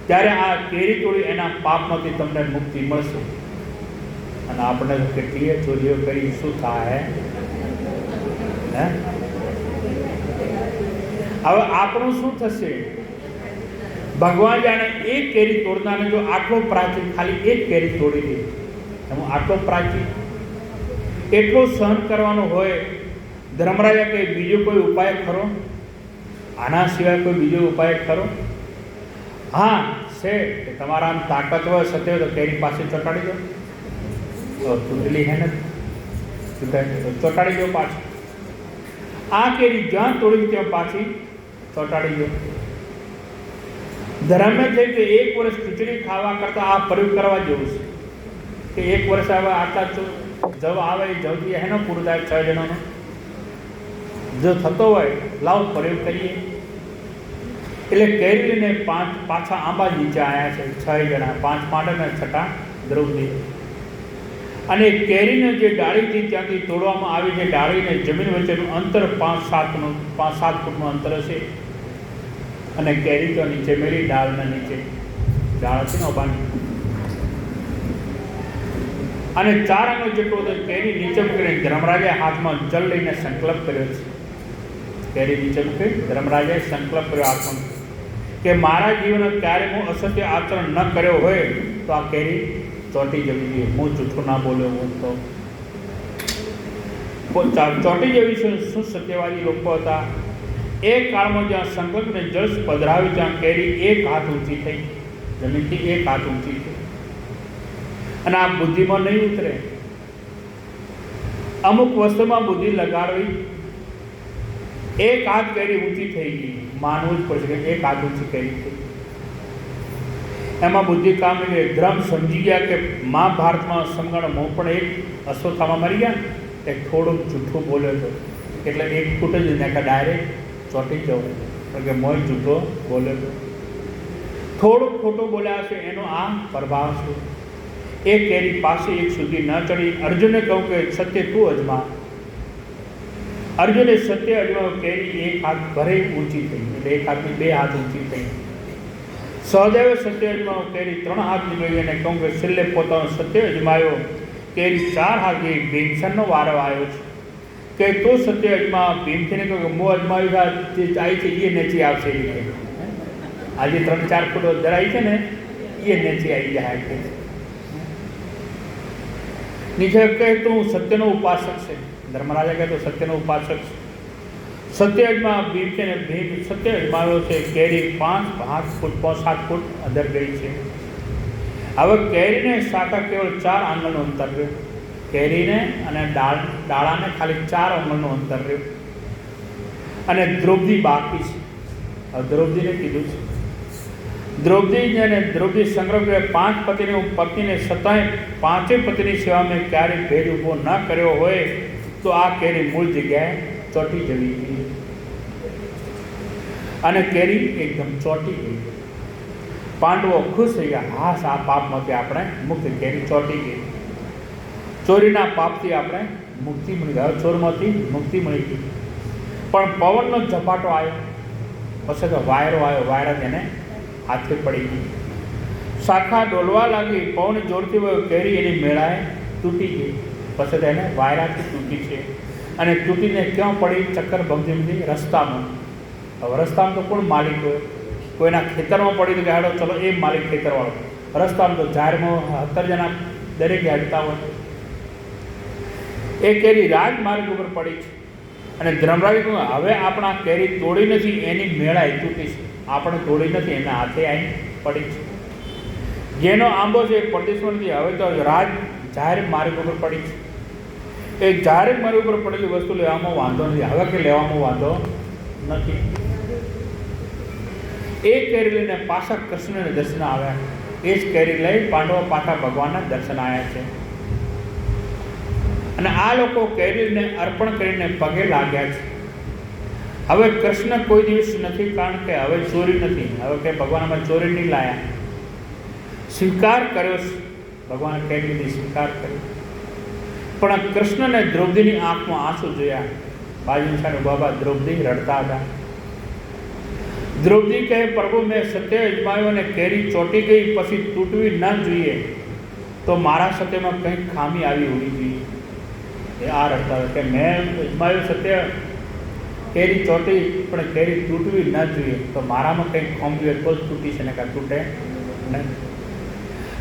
ત્યારે આ કેરી તોડી એના પાપમાંથી તમને મુક્તિ મળશે. અને આપણે કેટલીય ચોરીઓ કરી શું થાય હે? હવે આપણું શું થશે? ભગવાન જાણે એક કેરી તોડનારને જો આટલો પ્રાચીન ખાલી એક કેરી તોડી દે, એમાં આટલો પ્રાચીન એટલો સહન કરવાનો હોય. ધર્મરાજા કે બીજો કોઈ ઉપાય ખરો? આના સિવાય કોઈ બીજો ઉપાય ખરો? હા છે કે તમારા આમ તાકાત હોય સત્ય તો કેરી પાસે ચોંટાડી દો. તૂટેલી હે ને ચોંટાડી દો પાછી. આ કેરી જ્યાં તોડી ત્યાં પાછી ચોંટાડી દો. ધર્મ છે કે 1 વર્ષ ખીચડી ખાવા કરતાં આ પ્રયોગ કરવા જેવું છે કે 1 વર્ષ આવે આટલા જવ આવે એ જવથી એનો પૂરું થાય 6 જણાનો. જો થતો હોય લાવ પ્રયોગ કરીએ. એટલે કેરી લઈને પાછા આંબા નીચે આવ્યા છે 6 જણા, 5 પાંડવ અને 6 દ્રૌપદી. અને કેરીને જે ડાળીથી ત્યાંથી તોડવામાં આવી છે, ડાળીને જમીન વચ્ચેનું અંતર 5-7 ફૂટનું અંતર હશે. અને કેરી તો નીચે મેળી, ડાળના નીચે ડાળ છે ને ઉભાની. અને 4 આંગળ જેટલો કેરી નીચે મૂકીને ધર્મરાજાએ હાથમાં જલ લઈને સંકલ્પ કર્યો છે. કેરી નીચે મૂકી ધર્મરાજાએ સંકલ્પ કર્યો હાથમાં કે મારા જીવનમાં ક્યારે હું અસત્ય આચરણ ન કર્યો હોય તો આ કેરી ચોંટી જવી જોઈએ. હું જૂઠું ના બોલ્યો હું તો ચોંટી જવી છે. શું સત્યવાદી લોકો હતા એ કાળમાં. જ્યાં સંકલ્પને જળ પધરાવી ત્યાં કેરી 1 હાથ ઊંચી થઈ, જમીનથી 1 હાથ ઊંચી થઈ. અને આ બુદ્ધિમાં નહીં ઉતરે. અમુક વસ્તુમાં બુદ્ધિ લગાડવી. 1 હાથ કેરી ઊંચી થઈ ગઈ, માનવું જ પડશે કે 1 હાથ ઊંચી કેરી થઈ. એમાં બુદ્ધિ કામ નહીં. ધર્મ સમજી ગયા કે મહાભારતમાં સમગણ મોં પણ એક અશ્વત્થામા મરી ગયા, એક થોડુંક જૂઠું બોલ્યો હતો એટલે 1 ફૂટ જ નાખા ડાયરેક્ટ ચોંટી જવું. કારણ કે મોય જૂઠો બોલ્યો હતો, થોડુંક ખોટું બોલ્યા છે એનો આ પ્રભાવ છે. એ કેરી પાસે 1 સુધી ન ચડી. અર્જુને કહ્યું કે સત્ય તું અજમા. અર્જુને સત્ય અજમાવ્યું. કેરી 1 હાથ ભરે ઊંચી થઈ, એટલે 1 હાથની 2 હાથ ઊંચી થઈ. સહદેવે સત્ય અજમાવ્યું. કેરી 3 હાથ નીકળી. અને કહું કે છેલ્લે પોતાનો સત્ય અજમાવ્યો. કેરી 4 હાથ ગઈ. ભીમસેનનો વારો આવ્યો છે કે તું સત્ય અજમા. ભીમસેને કહ્યું કે હું અજમાવ્યું જે આવી છે એ નેચી આવશે. આજે 3-4 ફૂટ ધરાઈ છે ને એ નેચી આવી જાય છે. નીચે કહે તું સત્યનો ઉપાસક છે. ધર્મરાજા કહે તો સત્યનો ઉપાસક છે. સત્ય અજમા. ભીમ સત્ય અજમાવ્યો છે. કેરી 5-7 ફૂટ અંદર ગઈ છે. હવે કેરીને શાખા કેવળ 4 આંગળનું અંતર રહ્યું. કેરીને અને ડાળાને ખાલી 4 આંગળનું અંતર રહ્યું. અને દ્રૌપદી બાકી છે. હવે દ્રૌપદીને કીધું છે. દ્રૌપદી સંગ્રહ કરે 5 પતિને છતાંય 5 પતિની સેવામાં ક્યારેય ભેદ ઊભો ન કર્યો હોય તો આ કેરી મૂળ જગ્યાએ ચોંટી જવી જોઈએ. અને કેરી એકદમ ચોંટી ગઈ. પાંડવો ખુશ થઈ ગયા. હાશ, આ પાપમાંથી આપણે મુક્ત. કેરી ચોંટી ગઈ. ચોરીના પાપથી આપણે મુક્તિ મળી ગઈ. હવે ચોરમાંથી મુક્તિ મળી ગઈ. પણ પવનનો ઝપાટો આવ્યો, પછી તો વાયરો આવ્યો. વાયરા તેને હાથે પડી ગઈ. શાખા ડોલવા લાગી. પવન જોરથી વયો. કેરી એની મેળાએ તૂટી ગઈ. પછી તેને વાયરાથી તૂટી છે. અને તૂટીને ક્યાં પડી? ચક્કર ભમતી રસ્તામાં. હવે રસ્તામાં તો કોણ માલિક હોય? કોઈના ખેતરમાં પડી તો કે હાડો ચલો એ માલિક ખેતરવાળો. રસ્તામાં તો જાહેરમાં 17 જણા દરેક હાડતા હોય. એ કેરી રાજમાર્ગ ઉપર પડી છે. અને ધર્મરાજે કહ્યું હવે આપણા કેરી તોડી નથી, એની મેળાએ તૂટી છે. આપણે તોડી નથી, એના હાથે આવીને પડી છે. જેનો આંબો છે એ પરદેશમાં નથી, હવે તો જાહેર માર્ગ ઉપર પડી છે. એ જાહેર માર્ગ ઉપર પડેલી વસ્તુ લેવામાં વાંધો નથી. હવે કે લેવામાં વાંધો નથી. એ કેરી લઈને પાછા કૃષ્ણને દર્શન આવ્યા. એ જ કેરી લઈ પાંડવો પાછા ભગવાનના દર્શન આવ્યા છે. અને આ લોકો કેરીને અર્પણ કરીને પગે લાગ્યા છે. હવે કૃષ્ણ કોઈ દિવસ નથી, કારણ કે હવે ચોરી નથી. હવે કે ભગવાન અમે ચોરી નહીં લાયા, સ્વીકાર કર્યો. ભગવાન કેરીની સ્વીકાર કર્યો. પણ કૃષ્ણને દ્રૌપદીની આંખમાં આંસુ જોયા. બાજુની સામે બાબા દ્રૌપદી રડતા હતા. દ્રૌપદી કહે, પ્રભુ મેં સત્ય અજમાયો અને કેરી ચોંટી ગઈ, પછી તૂટવી ન જોઈએ, તો મારા સત્યમાં કંઈક ખામી આવી હોવી જોઈએ. એ આ રડતા હતા કે મેં અજમાયું સત્ય, કેરી ચોંટી, પણ કેરી તૂટવી ન જોઈએ, તો મારામાં કંઈક ખામી હોય તો જ તૂટી છે ને કાં તૂટે નહીં.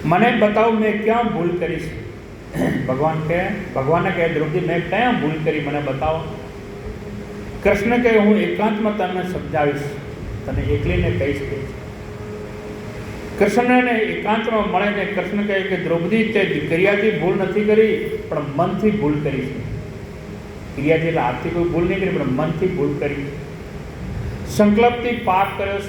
મને બતાવો મેં ક્યાં ભૂલ કરી છે. ભગવાનને કહે દ્રૌપદી મેં ક્યાં ભૂલ કરી, મને બતાવો. કૃષ્ણ કહે હું એકાંતમાં તને સમજાવીશ, તને એકલીને કહીશ. કૃષ્ણને એકાંતમાં મળે ને કૃષ્ણ કહે કે દ્રૌપદી તે ક્રિયાથી ભૂલ નથી કરી, પણ મનથી ભૂલ કરી છે. ક્રિયાથી એટલે હાથથી કોઈ ભૂલ નહીં કરી, પણ મનથી ભૂલ કરી. સંકલ્પથી પાપ કર્યો.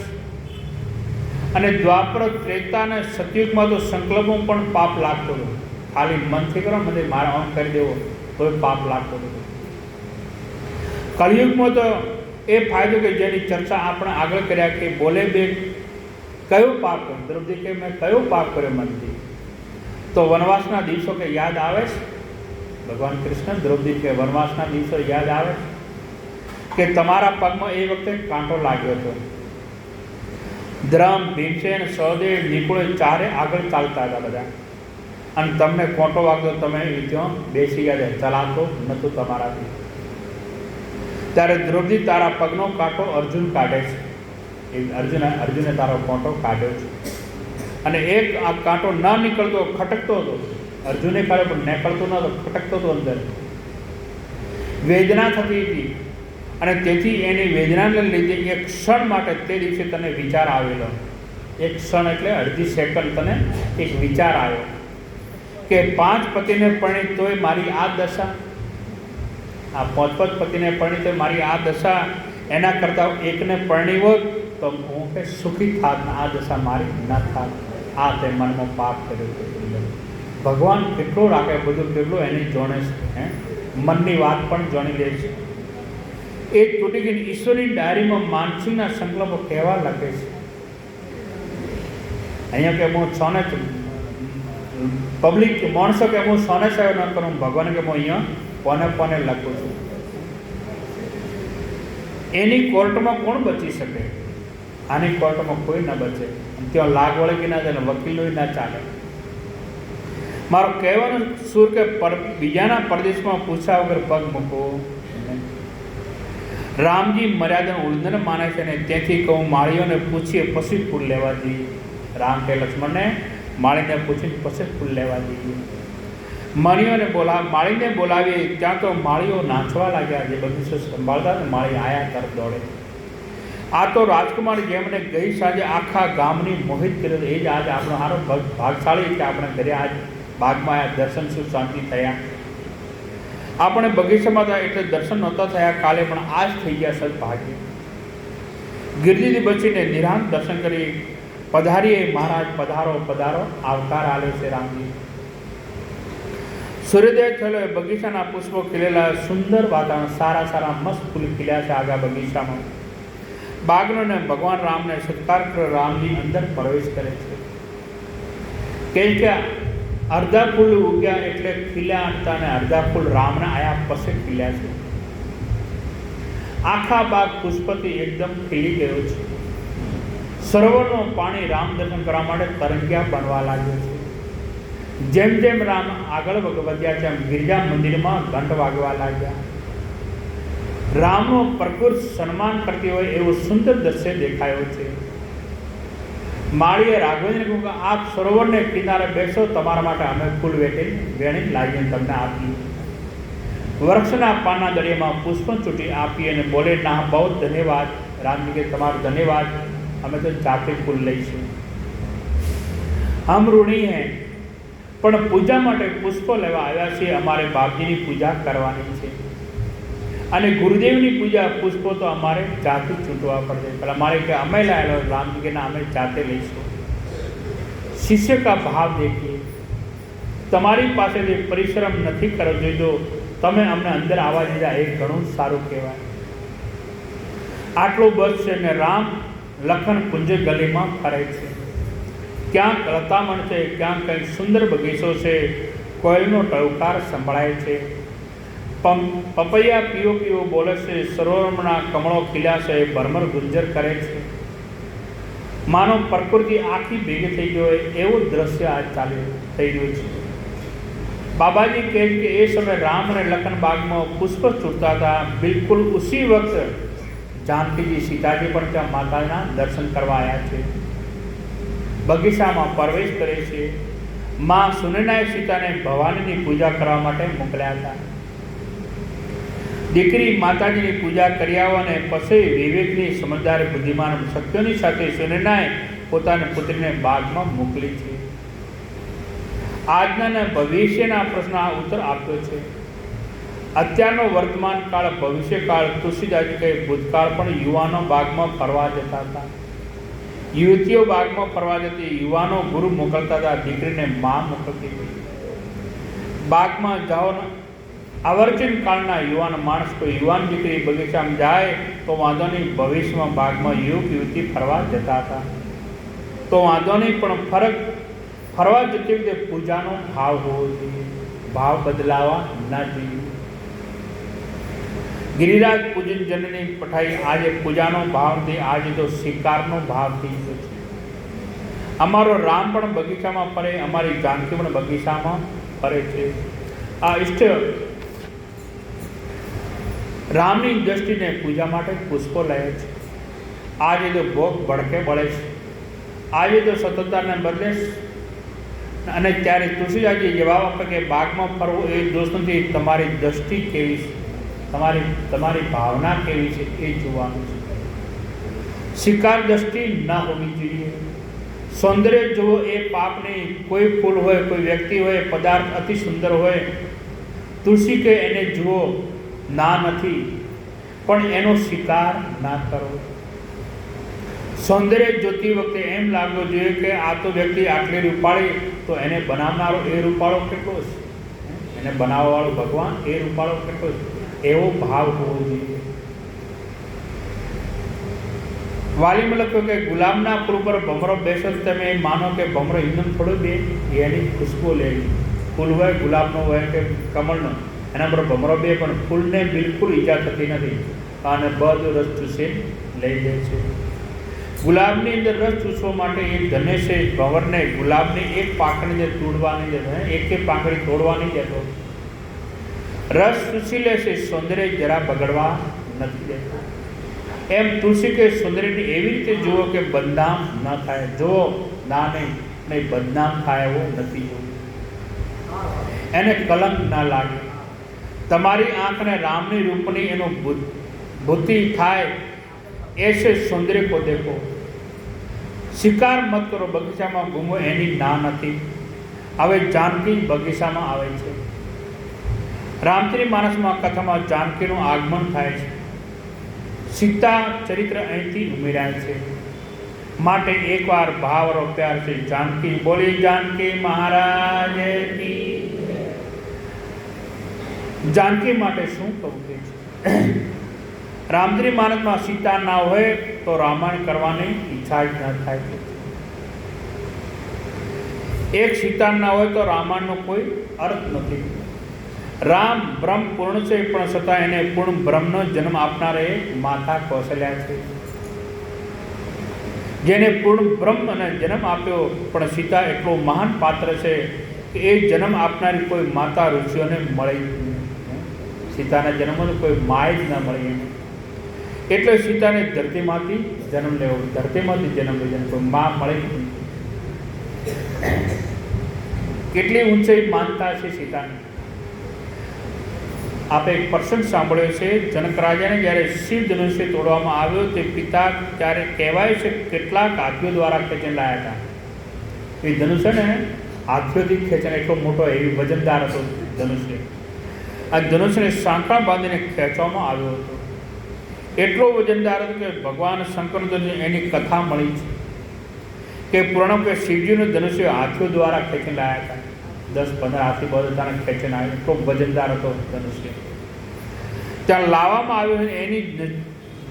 અને દ્વાપર, ત્રેતા અને સતયુગમાં તો સંકલ્પો પણ પાપ લાગતો હતો. ખાલી મનથી કરો, મને મારા આમ કરી દેવો તો પાપ લાગતો હતો. કળિયુગમાં તો એ ફાયદો કે જેની ચર્ચા આપણે આગળ કર્યા કે બોલે બે કયું પાપ કર્યું. દ્રૌપદી કે મેં કયો પાપ કર્યો મનથી, તો વનવાસના દિવસો કે યાદ આવે છે. ભગવાન કૃષ્ણ દ્રૌપદી કે વનવાસના દિવસો યાદ આવે કે તમારા પગમાં એ વખતે કાંટો લાગ્યો હતો. ધ્રમ, ભીમસેન, સહદેવ, નિકુળ ચારે આગળ ચાલતા હતા બધા, અને તમને કોંટો વાગતો, તમે ત્યાં બેસી ગયા, ચલાતો નહોતું તમારાથી. ત્યારે દ્રૌપદી તારા પગનો કાંટો અર્જુન કાઢે છે. અર્જુને તારો કાંટો કાઢ્યો છે. અને એક આ કાંટો ન નીકળતો, ખટકતો હતો. અર્જુને કાઢ્યો પણ નીકળતો ન હતો, ખટકતો હતો અંદર. વેદના થતી હતી, અને તેથી એની વેદનાને લીધે એક ક્ષણ માટે તે દિવસે તને વિચાર આવેલો. એક ક્ષણ એટલે અડધી સેકન્ડ તને એક વિચાર આવ્યો કે 5 પતિને પરણી તોય મારી આ દશા, આ 5 પતિને પરણી તો મારી આ દશા, એના કરતાં એકને પરણી હોત તો હું કે સુખી થાત, આ દશા મારી ન થાત. આ તે મનમાં પાપ કર્યો. ભગવાન કેટલું રાખે, બધું કેટલું એની જોણે છે. મનની વાત પણ જાણી લે છે. એ તૂટી ગઈ ઈશ્વરની ડાયરીમાં માનસિકના સંકલ્પો કહેવા લખે છે. અહીંયા કે હું સોને પબ્લિક માણસો કે હું સોને સેવા ન કરું, ભગવાન કે હું અહીંયા કોને લખું છું. એની કોર્ટમાં કોણ બચી શકે? આની કોર્ટમાં કોઈ ન બચે. ત્યાં લાગ વળગી ના ચાલે, વકીલો ના ચાલે. મારો કહેવાનો સુર કે બીજાના પરદેશમાં પૂછ્યા વગર પગ મૂકો. રામજી મર્યાદાનું ઉલ્લંઘન માને છે ને તેથી કહું માળીઓને પૂછીએ પછી ફૂલ લેવા જઈએ. રામ કે લક્ષ્મણને માળીને પૂછીને પછી ફૂલ લેવા જઈએ. માળીને બોલાવીએ ત્યાં તો માળીઓ નાચવા લાગ્યા. જે બગીચો સંભાળતા ને માળી આયા તરફ દોડે. આ તો રાજકુમારી જેમને ગઈ સાંજે આખા ગામની મોહિત કર્યો. એ જ આજે આપણો સારો ભાગશાળી કે આપણે ઘરે આજ બાગમાં આવ્યા, દર્શન શું શાંતિ થયા. આપણે બગીચામાં હતા એટલે દર્શન નહોતા થયા કાલે, પણ આજ થઈ ગયા સદભાગ્ય. ગિરજીથી બચીને નિરાંત દર્શન કરી પધારીએ મહારાજ પધારો પધારો આવકાર આલે છે રામજી. સૂર્યોદય થયેલો બગીચાના પુષ્પો ખીલેલા, સુંદર વાતાવરણ, સારા મસ્ત ફૂલ ખીલ્યા છે આગા બગીચામાં. બાગનો ને ભગવાન રામને સત્કાર કરો. રામજી અંદર પ્રવેશ કરે છે. કે અડધા ફૂલ ઉગ્યા એટલે ખીલ્યા હતા, અને અડધા ફૂલ રામના આયા પછી ખીલ્યા છે. આખા બાગ પુષ્પથી એકદમ ખીલી ગયો છે. સરોવરનું પાણી રામ દર્શન કરવા માટે તરંગિયા બનવા લાગ્યું છે. જેમ જેમ રામ આગળ વધ્યા તેમ ગિરજા મંદિરમાં ઘંટ વાગવા લાગ્યા. રામનો પ્રકૃત સન્માન કરતી હોય એવું સુંદર દ્રશ્ય દેખાયો છે. માળીએ રાઘવેન્દ્રને કહ્યું કે આપ સરોવરને કિનારે બેસો, તમારા માટે અમે ફૂલ વેણી લાવીને તમને આપી. વૃક્ષના પાના દરિયામાં પુષ્પ ચૂંટી આપી અને બોલે ના બહુ ધન્યવાદ. રામજી કે તમારો ધન્યવાદ, અમે તો જાતે ફૂલ લઈશું. હમ ઋણી હૈ, પણ પૂજા માટે પુષ્પો લેવા આવ્યા છીએ. અમારે બાપજીની પૂજા કરવાની છે. અને ગુરુદેવની પૂજા પુષ્પો તો અમારે જાતે ચૂંટવા પડશે. પેલા અમારે કે અમે લાયેલો, રામજી કે ના અમે જાતે લઈશું. શિષ્ય કા ભાવ દેખીએ. તમારી પાસેથી પરિશ્રમ નથી કરવો જોઈએ, તમે અમને અંદર આવવા દીધા એ ઘણું સારું કહેવાય. આટલું બસ છે ને રામ લખન કુંજ ગલીમાં ફરે છે. ક્યાંક લતામણ છે, ક્યાંક કંઈક સુંદર બગીચો છે, કોયલનો ટળકાર સંભળાય છે, પપૈયા પીઓ પીઓ બોલે છે, સરોવરના કમળો ખીલ્યા છે, ભરમર ગુંજર કરે છે. માનો પ્રકૃતિ આખી ભેગી થઈ ગયો હોય એવું દ્રશ્ય આજ થઈ રહ્યું છે. બાબાજી કહે કે એ સમય રામ અને લખન બાગમાં પુષ્પ છૂટતા હતા. બિલકુલ ઉસી વખત જાનકીજી સીતાજી પણ ત્યાં માતાના દર્શન કરવા આવ્યા છે. બગીચામાં પ્રવેશ કરે છે. માં સુનૈનાએ સીતાને ભવાનીની પૂજા કરવા માટે મોકલ્યા હતા. દીકરી માતાજીની પૂજા કર્યા અને પછી વિવેકની સમજદાર બુદ્ધિમાન શક્તિઓની સાથે સુનૈનાએ પોતાની પુત્રીને બાગમાં મોકલી છે. આજના ભવિષ્યના પ્રશ્ન ઉત્તર આપ્યો છે. અત્યારનો વર્તમાન કાળ, ભવિષ્યકાળ, તુલસીદાસજી કહે ભૂતકાળ પણ યુવાનો બાગમાં ફરવા જતા હતા, યુવતીઓ બાગમાં ફરવા જતી, યુવાનો ગુરુ મોકલતા હતા, દીકરીને માં મોકલતી હતી. બાગમાં જાઓ. અવર્ચન કાળના યુવાન માણસ, કોઈ યુવાન દીકરી બગીચામાં જાય તો વાંધો નહીં, ભવિષ્યમાં બાગમાં યુવક યુવતી ફરવા જતા હતા તો વાંધો નહીં, પણ ફરવા જતી વખતે પૂજાનો ભાવ હોવો જોઈએ, ભાવ બદલાવા ના જોઈએ. ગિરિરાજ પૂજન જનની પઠાઈ આજે પૂજાનો ભાવ નથી, આજે તો શિકારનો ભાવ થઈ ગયો છે. અમારો રામ પણ બગીચામાં ફરે, અમારી જાનકી પણ બગીચામાં ફરે છે. આ ઇષ્ટ રામની દ્રષ્ટિને પૂજા માટે પુષ્પો લે છે. આજે તો ભોગ ભડકે બળે છે, આજે તો સતતતાને બદલે. અને ત્યારે તુલસીદાસજી જવાબ આપે કે બાગમાં ફરવું એ દોષ નથી, તમારી દ્રષ્ટિ કેવી છે, તમારી ભાવના કેવી છે એ જોવાનું છે. શિકાર દ્રષ્ટિ ના હોવી જોઈએ. સૌંદર્ય જુઓ એ પાપ નહીં. કોઈ ફૂલ હોય, કોઈ વ્યક્તિ હોય, પદાર્થ અતિ સુંદર હોય, તુલસી કે એને જુઓ, ના નથી, પણ એનો શિકાર ના કરો. સૌંદર્ય જોતી વખતે એમ લાગવું જોઈએ કે આ તો વ્યક્તિ આટલી રૂપાળી, તો એને બનાવનારો એ રૂપાળો કેટલો છે, એને બનાવવાવાળો ભગવાન એ રૂપાળો કેટલો છે, એવો ભાવ હોવો જોઈએ. વાલીમાં લખ્યું કે ગુલાબના ફૂલ પર ભમરો બેસો, તમે માનો કે ભમરો હિન્દમ થોડો બે, એની ખુશ્બુ લેવી. ફૂલ હોય, ગુલાબનો હોય કે કમળનો, એના પર ભમરો બે, પણ ફૂલને બિલકુલ ઈજા થતી નથી અને બધો રસ ચૂસે લઈ લે છે. ગુલાબની અંદર રસ ચૂસવા માટે એક ધનેશે ભંવરને ગુલાબની એક પાંખડીને તોડવાની જતો, એક પાંખડી તોડવાની જતો, રસ ચૂસી લેશે, સૌંદર્ય જરા બગડવા નથી દેતા. એમ તુલસી કે સૌંદર્યની એવી રીતે જુઓ કે બદનામ ન થાય. જુઓ, ના નહીં બદનામ થાય એવું નથી જોવું, એને કલંક ના લાગે. તમારી આંખને રામની રૂપની એનો ભૂતિ થાય, ऐसे सौंदर्य को देखो. શિકાર મત કરો, બગીચામાં ઘૂમો એની ના નથી. હવે જાનકી બગીચામાં આવે છે. રામચરિત માનસમાં કથામાં જાનકીનું આગમન થાય છે. સીતા ચરિત્ર અહીંથી ઉમેરાય છે. માટે એકવાર ભાવરો પ્યાર છે. જાનકી બોલી જાનકી મહારાજ કી. જાનકી માટે શું કહું છે? રામચરિત માનસમાં સીતા ના હોય તો રામાયણ કરવાની ઈચ્છા જ ન થાય. એક સીતા ના હોય તો રામાયણનો કોઈ અર્થ નથી. રામ બ્રહ્મ પૂર્ણ છે, પણ છતાં એને પૂર્ણ બ્રહ્મનો જન્મ આપનારે માતા કૌશલ્યા છે, જેને પૂર્ણ બ્રહ્મ અને જન્મ આપ્યો. પણ સીતા એટલો મહાન પાત્ર છે કે એ જન્મ આપનારી કોઈ માતા ઋષિઓને મળી. સીતાના જન્મનો કોઈ માય જ ન મળી. એટલે સીતાને ધરતીમાંથી જન્મ લેવો, ધરતીમાંથી જન્મ લેવો, કોઈ માં મળી નહીં. કેટલી ઊંચાઈ માનતા છે સીતાને. આપણે એક પ્રસંગ સાંભળ્યો છે. જનક રાજાને જ્યારે શિવ ધનુષ્ય તોડવામાં આવ્યો તે પિતા ત્યારે કહેવાય છે કેટલાક હાથીઓ દ્વારા ખેંચીને લાયા હતા. એ ધનુષ્ય ને હાથીઓથી ખેંચાને, એટલો મોટો એવી વજનદાર હતો ધનુષ્ય. આ ધનુષને સાંકળ બાંધીને ખેંચવામાં આવ્યો હતો. એટલો વજનદાર હતો કે ભગવાન શંકર ધનુષ એની કથા મળી છે કે પુરાણો કે શિવજીનું ધનુષ્ય હાથીઓ દ્વારા ખેંચીને લાવ્યા હતા. 10-15 હાથી બધાને ખેંચીને આવ્યો. એટલો વજનદાર હતો ધનુષ્ય. ત્યાં લાવવામાં આવ્યો. એની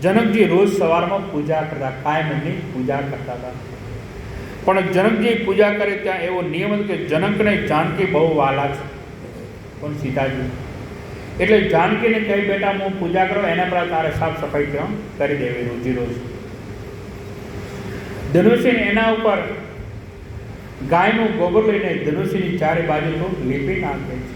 જનકજી રોજ સવારમાં પૂજા કરતા, કાયમ એમની પૂજા કરતા હતા. પણ જનકજી પૂજા કરે ત્યાં એવો નિયમ હતો કે જનકને જાનકી બહુ વાલા છે, પણ સીતાજી. એટલે જાનકીને કહી, બેટા હું પૂજા કરો, એના પર તારે સાફ સફાઈ કરી દેવી રોજી રોજ. ધનુષ્યને એના ઉપર ગાયનું ગોબર લઈને ધનુષ્યની ચારે બાજુ લીપી નાખે છે.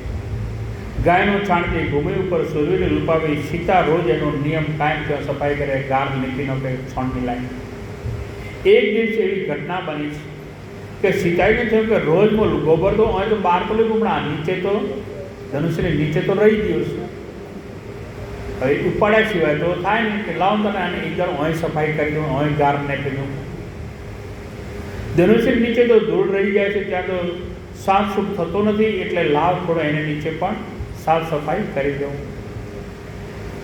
ગાયનું છાણથી ભૂમિ ઉપર સૂર્યને લૂપાવી સીતા રોજ એનો નિયમ કાયમ ત્યાં સફાઈ કરે, ગાર લીપી નાખે છાણની લાઈન. એક દિવસ એવી ઘટના બની છે કે સીતાજીને થયું કે રોજ ગોબર તો અહીં તો બહાર તો લીધું, પણ નીચે તો ધનુષ્યની નીચે તો રહી ગયું છે. હવે ઉપાડ્યા સિવાય તો થાય નહીં કે લાવ તને આને એકદમ અહીં સફાઈ કરી દઉં, અહીં ગાર નાખી દઉં. ધનુષ્ય નીચે તો ધૂળ રહી જાય છે, ત્યાં તો સાફ સૂફ થતો નથી, એટલે લાવ થોડો એને નીચે પણ સાફ સફાઈ કરી દઉં.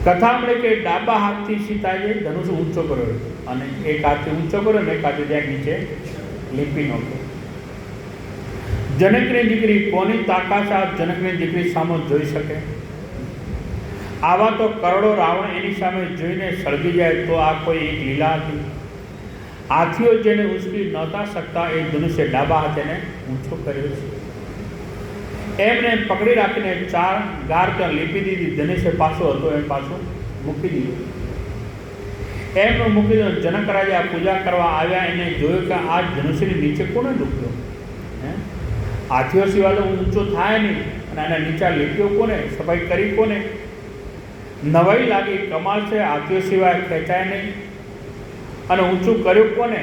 કથા મળે કે ડાબા હાથથી સીતાએ ધનુષ ઊંચો કર્યો અને એક હાથથી ઊંચો કર્યો ને એક હાથથી ત્યાં નીચે લીપી નાખ્યો. જનકની દીકરી કોની તાકાત આ જનકની દીકરી સામે જોઈ શકે? આવા તો કરોડો રાવણ એની સામે જોઈને સળગી જાય તો આ કોઈ એક લીલા હતી. હાથીઓ જેને ઉચકી નહોતા શકતા એ ધનુષ્ય ડાબા હાથેને ઊંચો કર્યો છે. એમને પકડી રાખીને 4 ગાર ત્યાં લીપી દીધી. ધનુષ્ય પાછો હતો એમ પાછું મૂકી દીધું. એમનું મૂકી દીધું. જનક રાજા પૂજા કરવા આવ્યા. એને જોયું કે આ ધનુષ્યની નીચે કોને ડૂબ્યો? હાથીઓ સિવાય તો ઊંચો થાય નહીં, અને આના નીચા લીપીઓ કોને સફાઈ કરી? કોને? નવાઈ લાગી, કમાલ છે. હાથીઓ સિવાય ખેંચાય નહીં અને ઊંચું કર્યું કોને?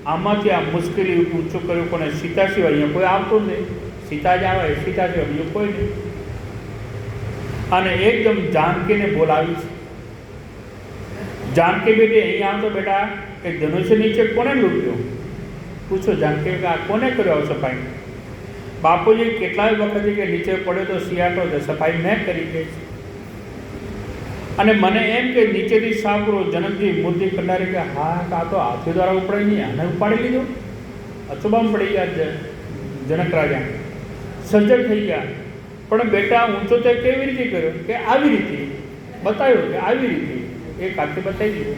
આમાંથી આ મુશ્કેલી ઊંચું કર્યું કોને? સીતા સિવાય અહીંયા કોઈ આવતું નહીં. સીતા જ આવે, સીતા સિવાય બીજું કોઈ નહીં. અને એકદમ જાનકીને બોલાવી છે. જાનકી બેટી અહીંયા આવતો, બેટા કે ધનુષ્ય નીચે કોને લૂંટ્યો? પૂછો જાનકી કે આ કોને કર્યો સફાઈ? બાપુજી કેટલાય વખત કે નીચે પડ્યો તો સિયાટો છે, સફાઈ મેં કરી ગઈ છે. અને મને એમ કે નીચેથી સાફ કરો. જનકજી મૂર્તિ કંડારી કે હા, આ તો હાથીઓ દ્વારા ઉપડાઈ નહીં, આને ઉપાડી લીધો. અચુબામાં પડી ગયા જનક રાજા, સજ્જડ થઈ ગયા. પણ બેટા ઊંચો તે કેવી રીતે કર્યો? કે આવી રીતે બતાવ્યો, કે આવી રીતે એક હાથે બતાવી દીધો.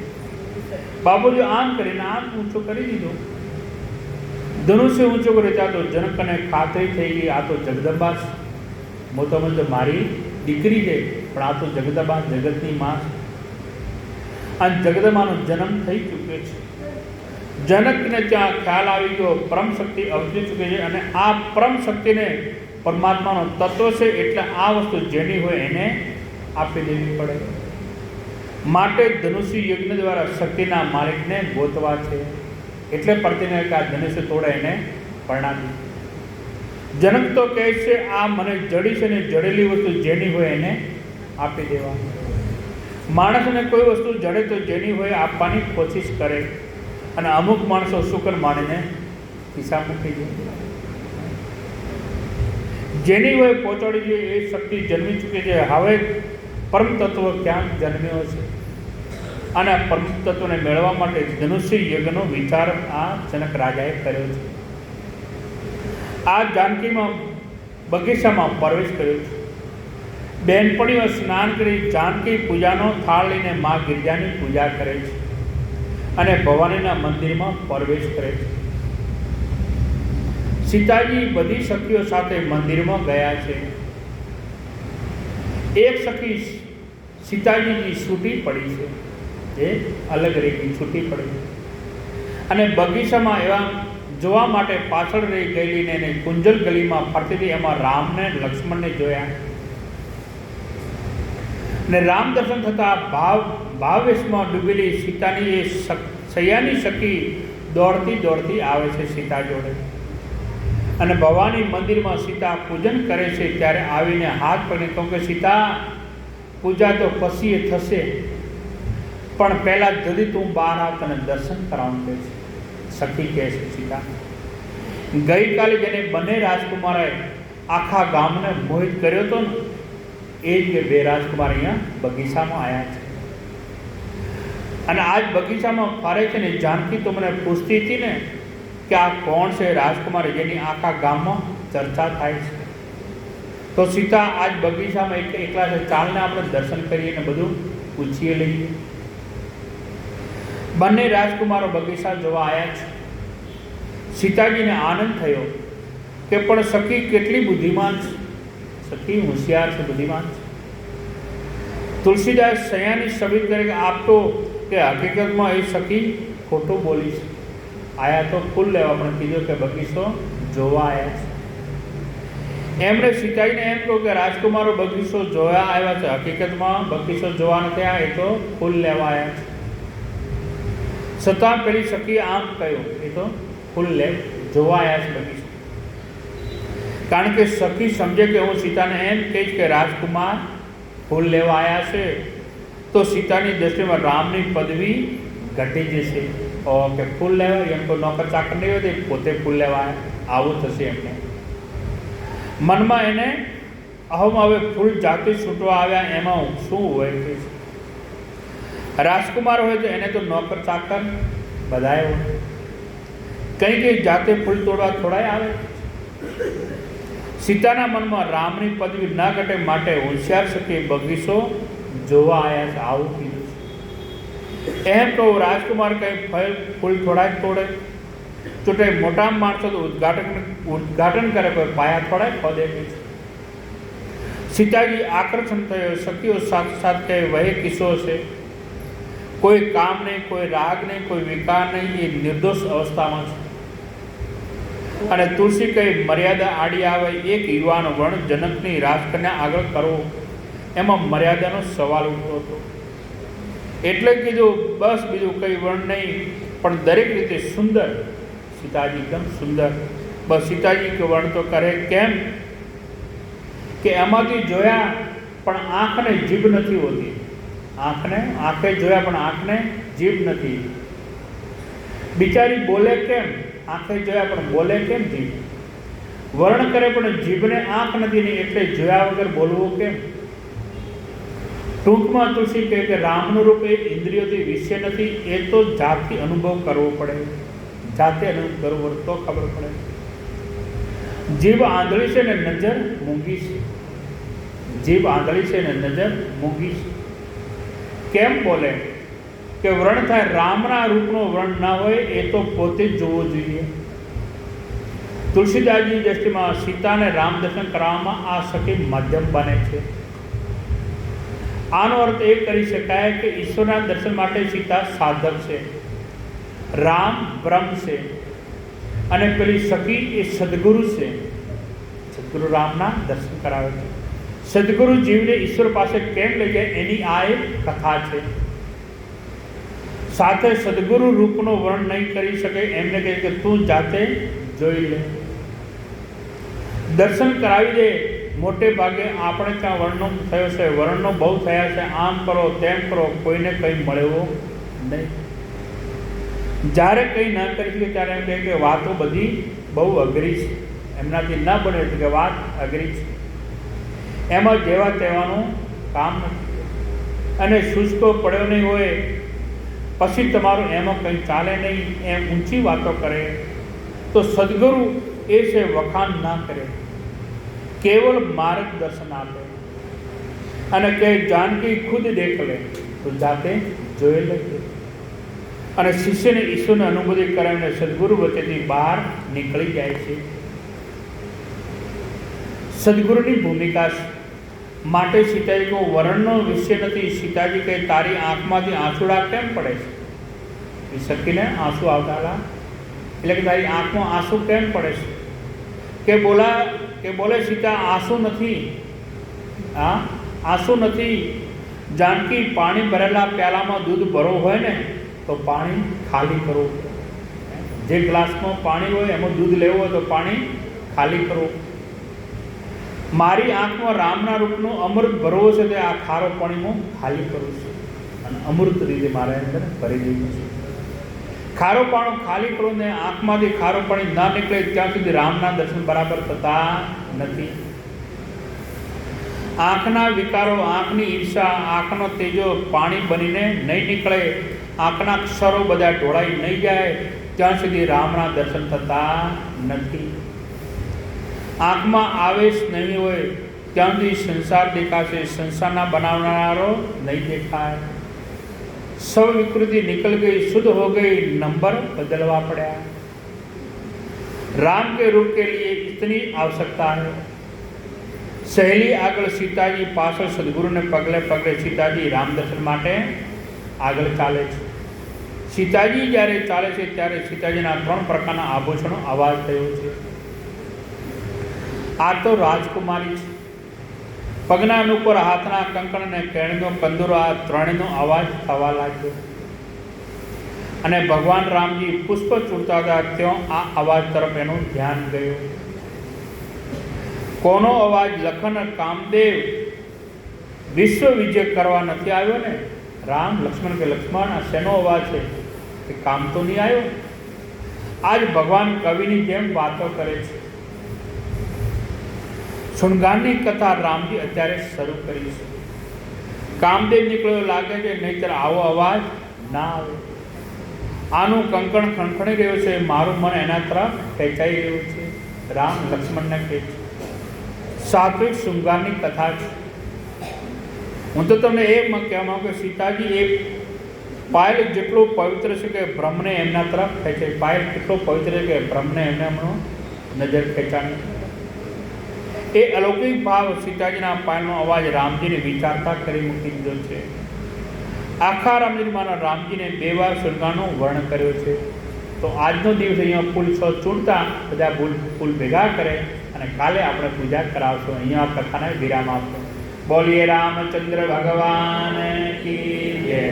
બાપુજી આમ કરીને આમ ઊંચો કરી દીધો. ધનુષ્ય ઊંચો કર્યો. ત્યાં તો જનકને ખાતરી થઈ ગઈ, આ તો જગદંબા છે. મોટામાં તો મારી દીકરી છે, પણ આ તો જગદંબા, જગતની માં. અને જગદંબાનો જન્મ થઈ ચૂક્યો છે. જનકને ત્યાં ખ્યાલ આવી ગયો, પરમ શક્તિ અવતરી ચૂકી છે. અને આ પરમ શક્તિને પરમાત્માનો તત્વ છે, એટલે આ વસ્તુ જેની હોય એને આપી દેવી પડે. માટે ધનુષ્ય યજ્ઞ દ્વારા શક્તિના માલિકને ગોતવા છે. એટલે પ્રતિને આ ધનુષ્ય તોડે એને પરણાવી. જનક તો કહે છે આ મને જડી છે ને જડેલી વસ્તુ જેની હોય એને આપી દેવા. માણસને કોઈ વસ્તુ જડે તો જેની હોય આપવાની કોશિશ કરે, અને અમુક માણસો શુકર માણીને ખિસ્સા મૂકી દે. જેની હોય પહોંચાડી દે. એ શક્તિ જન્મી ચૂકી છે. હવે પરમ તત્વ ક્યાંક જન્મ્યો છે, અને આ પરમ તત્વને મેળવવા માટે ધનુષ્ય યજ્ઞનો વિચાર આ જનક રાજાએ કર્યો છે. આ જાનકીમાં બગીચામાં પ્રવેશ કર્યો છે. બહેનપણીઓ સ્નાન કરી જાનકી પૂજાનો થાળ લઈને મા ગિરજાની પૂજા કરે છે, અને ભવાનીના મંદિરમાં પ્રવેશ કરે છે. સીતાજી બધી સખીઓ સાથે મંદિરમાં ગયા છે. એક સખી સીતાજીની છૂટી પડી છે, એ અલગ રહી છૂટી પડી, અને બગીચામાં એવા જોવા માટે પાછળ રહી ગયેલી ને એને કુંજલ ગલીમાં ફરતી હતી. એમાં રામને લક્ષ્મણને જોયા, ને રામ દર્શન થતાં ભાવેશમાં ડૂબેલી સીતાની એ સૈયાની સખી દોડતી દોડતી આવે છે સીતા જોડે, અને ભવાની મંદિરમાં સીતા પૂજન કરે છે. ત્યારે આવીને હાથ પકડી કહું કે સીતા પૂજા તો પછી એ થશે, પણ પહેલાં જલ્દી તું બહાર આવ, તને દર્શન કરાવવાનું કહે છે. સખી કહે છે સીતા, ગઈકાલે જેને બંને રાજકુમારોએ આખા ગામને મોહિત કર્યો હતો ને, એ જ કે બે રાજકુમાર અહીંયા બગીચામાં આવ્યા છે. અને આજ બગીચામાં ફરે છે ને જાનકી તો મને પૂછતી હતી ને કે આ કોણ છે રાજકુમાર જેની આખા ગામમાં ચર્ચા થાય છે. તો સીતા આજ બગીચામાં એકલા છે, ચાલને આપણે દર્શન કરીએ ને બધું પૂછીએ લઈએ. બંને રાજકુમારો બગીચા જોવા આવ્યા છે. સીતાજીને આનંદ થયો કે પણ સખી કેટલી બુદ્ધિમાન છે, સખી હોશિયાર છે, બુદ્ધિમાન છે. તુલસીદાસ સયાની સબીત કરે કે આપ તો કે હકીકતમાં એ સખી ખોટું બોલી છે. આયા તો ફૂલ લેવા પણ કીધું કે બગીચો જોવા આવ્યા છે. એમણે સીતાજીને એમ કહ્યું કે રાજકુમારો બગીચો જોવા આવ્યા છે, હકીકતમાં બગીચો જોવા નથી આવ્યા, એ તો ફૂલ લેવા આવ્યા છે. છતાં પેલી સખી આમ કહ્યું એ તો ફૂલ જોવા આવ્યા છે બગીચો. કારણ કે સખી સમજે કે હું સીતાને એમ કહીશ કે રાજકુમાર ફૂલ લેવા આવ્યા છે તો સીતાની દ્રષ્ટિમાં રામની પદવી ઘટી જશે. કે ફૂલ લેવા એમ તો નોકર ચાકર નહીં હોય, પોતે ફૂલ લેવા આવું થશે એમને મનમાં. એને અહમ હવે ફૂલ જાતે છૂટવા આવ્યા એમાં શું હોય કે રાજકુમાર હોય તો એને તો નોકર ચાકર બધાય હોય, કંઈ જાતે ફૂલ તોડવા થોડાય આવે. સીતાના મનમાં રામની પદવી ન ઘટે માટે હોશિયાર સખી બગીચો જોવા આવ્યા છે આવું કીધું છે. એમ કહું રાજકુમાર કંઈ ફૂલ થોડા જ તોડે, ચૂંટે મોટા માણસો તો ઉદ્ઘાટન કરે, કોઈ પાયા થોડા જ ખોદે. સીતાજી આકર્ષણ થયો. સખીઓ સાથ સાથ કહે વહે કિસ્સો છે, કોઈ કામ નહીં, કોઈ રાગ નહીં, કોઈ વિકાર નહીં, એ નિર્દોષ અવસ્થામાં છે. અને તુલસી કઈ મર્યાદા આડી આવે. એક યુવાન વર્ણ જનકની રાજકન્યા આગળ કરવો એમાં મર્યાદાનો સવાલ ઉઠતો હતો. એટલે કીધું બસ બીજું કંઈ વર્ણ નહીં, પણ દરેક રીતે સુંદર. સીતાજી એકદમ સુંદર. બસ સીતાજી કે વર્ણ તો કરે કેમ કે એમાંથી જોયા પણ આંખને જીભ નથી હોતી. આંખે જોયા પણ આંખને જીભ નથી. બિચારી બોલે કેમ? આંખે જોયા પણ બોલે કેમ જીભ? વર્ણ કરે પણ જીભને આંખ નથી ને એટલે જોયા વગર બોલવું કેમ? ટૂંકમાં તુલસી કહે કે રામનું રૂપ એ ઇન્દ્રિયોથી વિષય નથી, એ તો જાતથી અનુભવ કરવો પડે. જાતે અનુભવ કરવો તો ખબર પડે. જીભ આંધળી છે ને નજર મૂંગી છે. જીભ આંધળી છે ને નજર મૂંગી છે. કેમ બોલે કે વર્ણ થાય રામના રૂપનો વર્ણ ના હોય એ તો પોતે જ જોવું જોઈએ. તુલસીદાસની દ્રષ્ટિમાં સીતાને રામ દર્શન કરવામાં આ સખી માધ્યમ બને છે. આનો અર્થ એ કરી શકાય કે ઈશ્વરના દર્શન માટે સીતા સાધક છે, રામ બ્રહ્મ છે અને પેલી સખી એ સદગુરુ છે. સદગુરુ રામના દર્શન કરાવે છે. સદગુરુ જીવને ઈશ્વર પાસે કેમ લઈ જાય એની આ એક કથા છે. સાથે સદગુરુ રૂપનો વર્ણન નહીં કરી શકે એમને કહે કે તું જાતે જોઈ લે, દર્શન કરાવી દે. મોટે ભાગે આપણે ત્યાં વર્ણનો થયો છે, વર્ણનો બહુ થયા છે, આમ કરો તેમ કરો, કોઈને કંઈ મળ્યું નહીં. જ્યારે કંઈ ન કરી શકે ત્યારે એમ કહે કે વાતો બધી બહુ અઘરી છે, એમનાથી ન બને કે વાત અઘરી છે. એમાં જેવા તેવાનું કામ નથી. અને શુષ્કો પડ્યો નહીં હોય પછી તમારું એમાં કંઈ ચાલે નહીં એમ ઊંચી વાતો કરે તો સદગુરુ એ છે વખાણ ના કરે, કેવલ માર્ગદર્શન આપે અને કહે જાનકી ખુદ દેખ લે તો જાતે જોઈ લે. અને શિષ્યને ઈશ્વરની અનુભૂતિ કરાવીને સદગુરુ વચ્ચેથી બહાર નીકળી જાય છે. સદગુરુની ભૂમિકા માટે સીતાજી કહું વર્ણનો વિષય નથી. સીતાજી કહે તારી આંખમાંથી આંસુડા કેમ પડે છે? એ સખીને આંસુ આવતા હતા એટલે કે તારી આંખમાં આંસુ કેમ પડે છે? કે બોલે સીતા આંસુ નથી, આંસુ નથી. જાનકી પાણી ભરેલા પ્યાલામાં દૂધ ભરવું હોય ને તો પાણી ખાલી કરવું. જે ગ્લાસમાં પાણી હોય એમાં દૂધ લેવું હોય તો પાણી ખાલી કરવું. મારી આંખમાં રામના રૂપનું અમૃત ભરવું છે તે આ ખારો પાણીમાં ખાલી કરવું છે અને અમૃત રીતે મારા અંદર ભરી દેવું છે. ખારો પાણું ખાલી કરવું ને આંખમાંથી ખારો પાણી ના નીકળે ત્યાં સુધી રામના દર્શન બરાબર થતા નથી. આંખના વિકારો, આંખની ઈર્ષા, આંખનો તેજો પાણી બનીને નહીં નીકળે, આંખના ક્ષરો બધા ઢોળાઈ નહીં જાય ત્યાં સુધી રામના દર્શન થતા નથી. આંખમાં આવેશ નહીં હોય ત્યાં સુધી સંસાર દેખાશે, સંસારના બનાવનારો નહીં દેખાય. સૌ વિકૃતિ નિકલ ગઈ, શુદ્ધ हो गई, नंबर बदलवा पड़ा. राम के रूप के लिए इतनी आवश्यकता है. सहेली આગળ સીતાજી, પાછળ સદગુરુને પગલે પગલે સીતાજી રામ દર્શન માટે આગળ ચાલે છે. સીતાજી જ્યારે ચાલે છે ત્યારે સીતાજીના 3 પ્રકારના આભૂષણો અવાજ થયો છે. આ તો રાજકુમારી છે. પગના ઉપર હાથના કંકણ અને કેળનો કંદુરો, આ ત્રણેયનો અવાજ થવા લાગ્યો. અને ભગવાન રામજી પુષ્પ ચૂડતા હતા ત્યાં આ અવાજ તરફ એનું ધ્યાન ગયું. કોનો અવાજ? લખન કામદેવ વિશ્વ વિજય કરવા નથી આવ્યો ને. રામ લક્ષ્મણ કે લક્ષ્મણ, આ શેનો અવાજ છે? કે કામ તો નહીં આવ્યો. આજ ભગવાન કવિની જેમ વાતો કરે છે. શૃંગારની કથા રામજી અત્યારે શરૂ કરી છે. કામદેવ નીકળ્યો લાગે છે, નહીતર આવો અવાજ ના આવે. આનું કંકણ ખણખણી રહ્યો છે, મારું મન એના તરફ ખેંચાઈ રહ્યું છે. રામ લક્ષ્મણને કહે છે. સાત્વિક શૃંગારની કથા છે. હું તો તમને એ કહેવા માંગુ કે સીતાજી એ પાયલ જેટલું પવિત્ર છે કે બ્રહ્મને એમના તરફ ખેંચે. પાયલ કેટલો પવિત્ર છે કે બ્રહ્મને એમને એમનો નજર ખેંચાણી. એ અલૌકિક ભાવ સીતાજીના પાયલનો અવાજ રામજીને વિચારતા કરી મૂકી દીધો છે. આખા રામજીમાંના રામજીને 2 વાર શૃંગારનો વર્ણન કર્યો છે. તો આજનો દિવસ અહીંયા ફૂલ ચૂંટતા બધા ફૂલ ભેગા કરે અને કાલે આપણે પૂજા કરાવશું. અહીંયા કથાને વિરામ આપશું. બોલીએ રામચંદ્ર ભગવાન કી જય.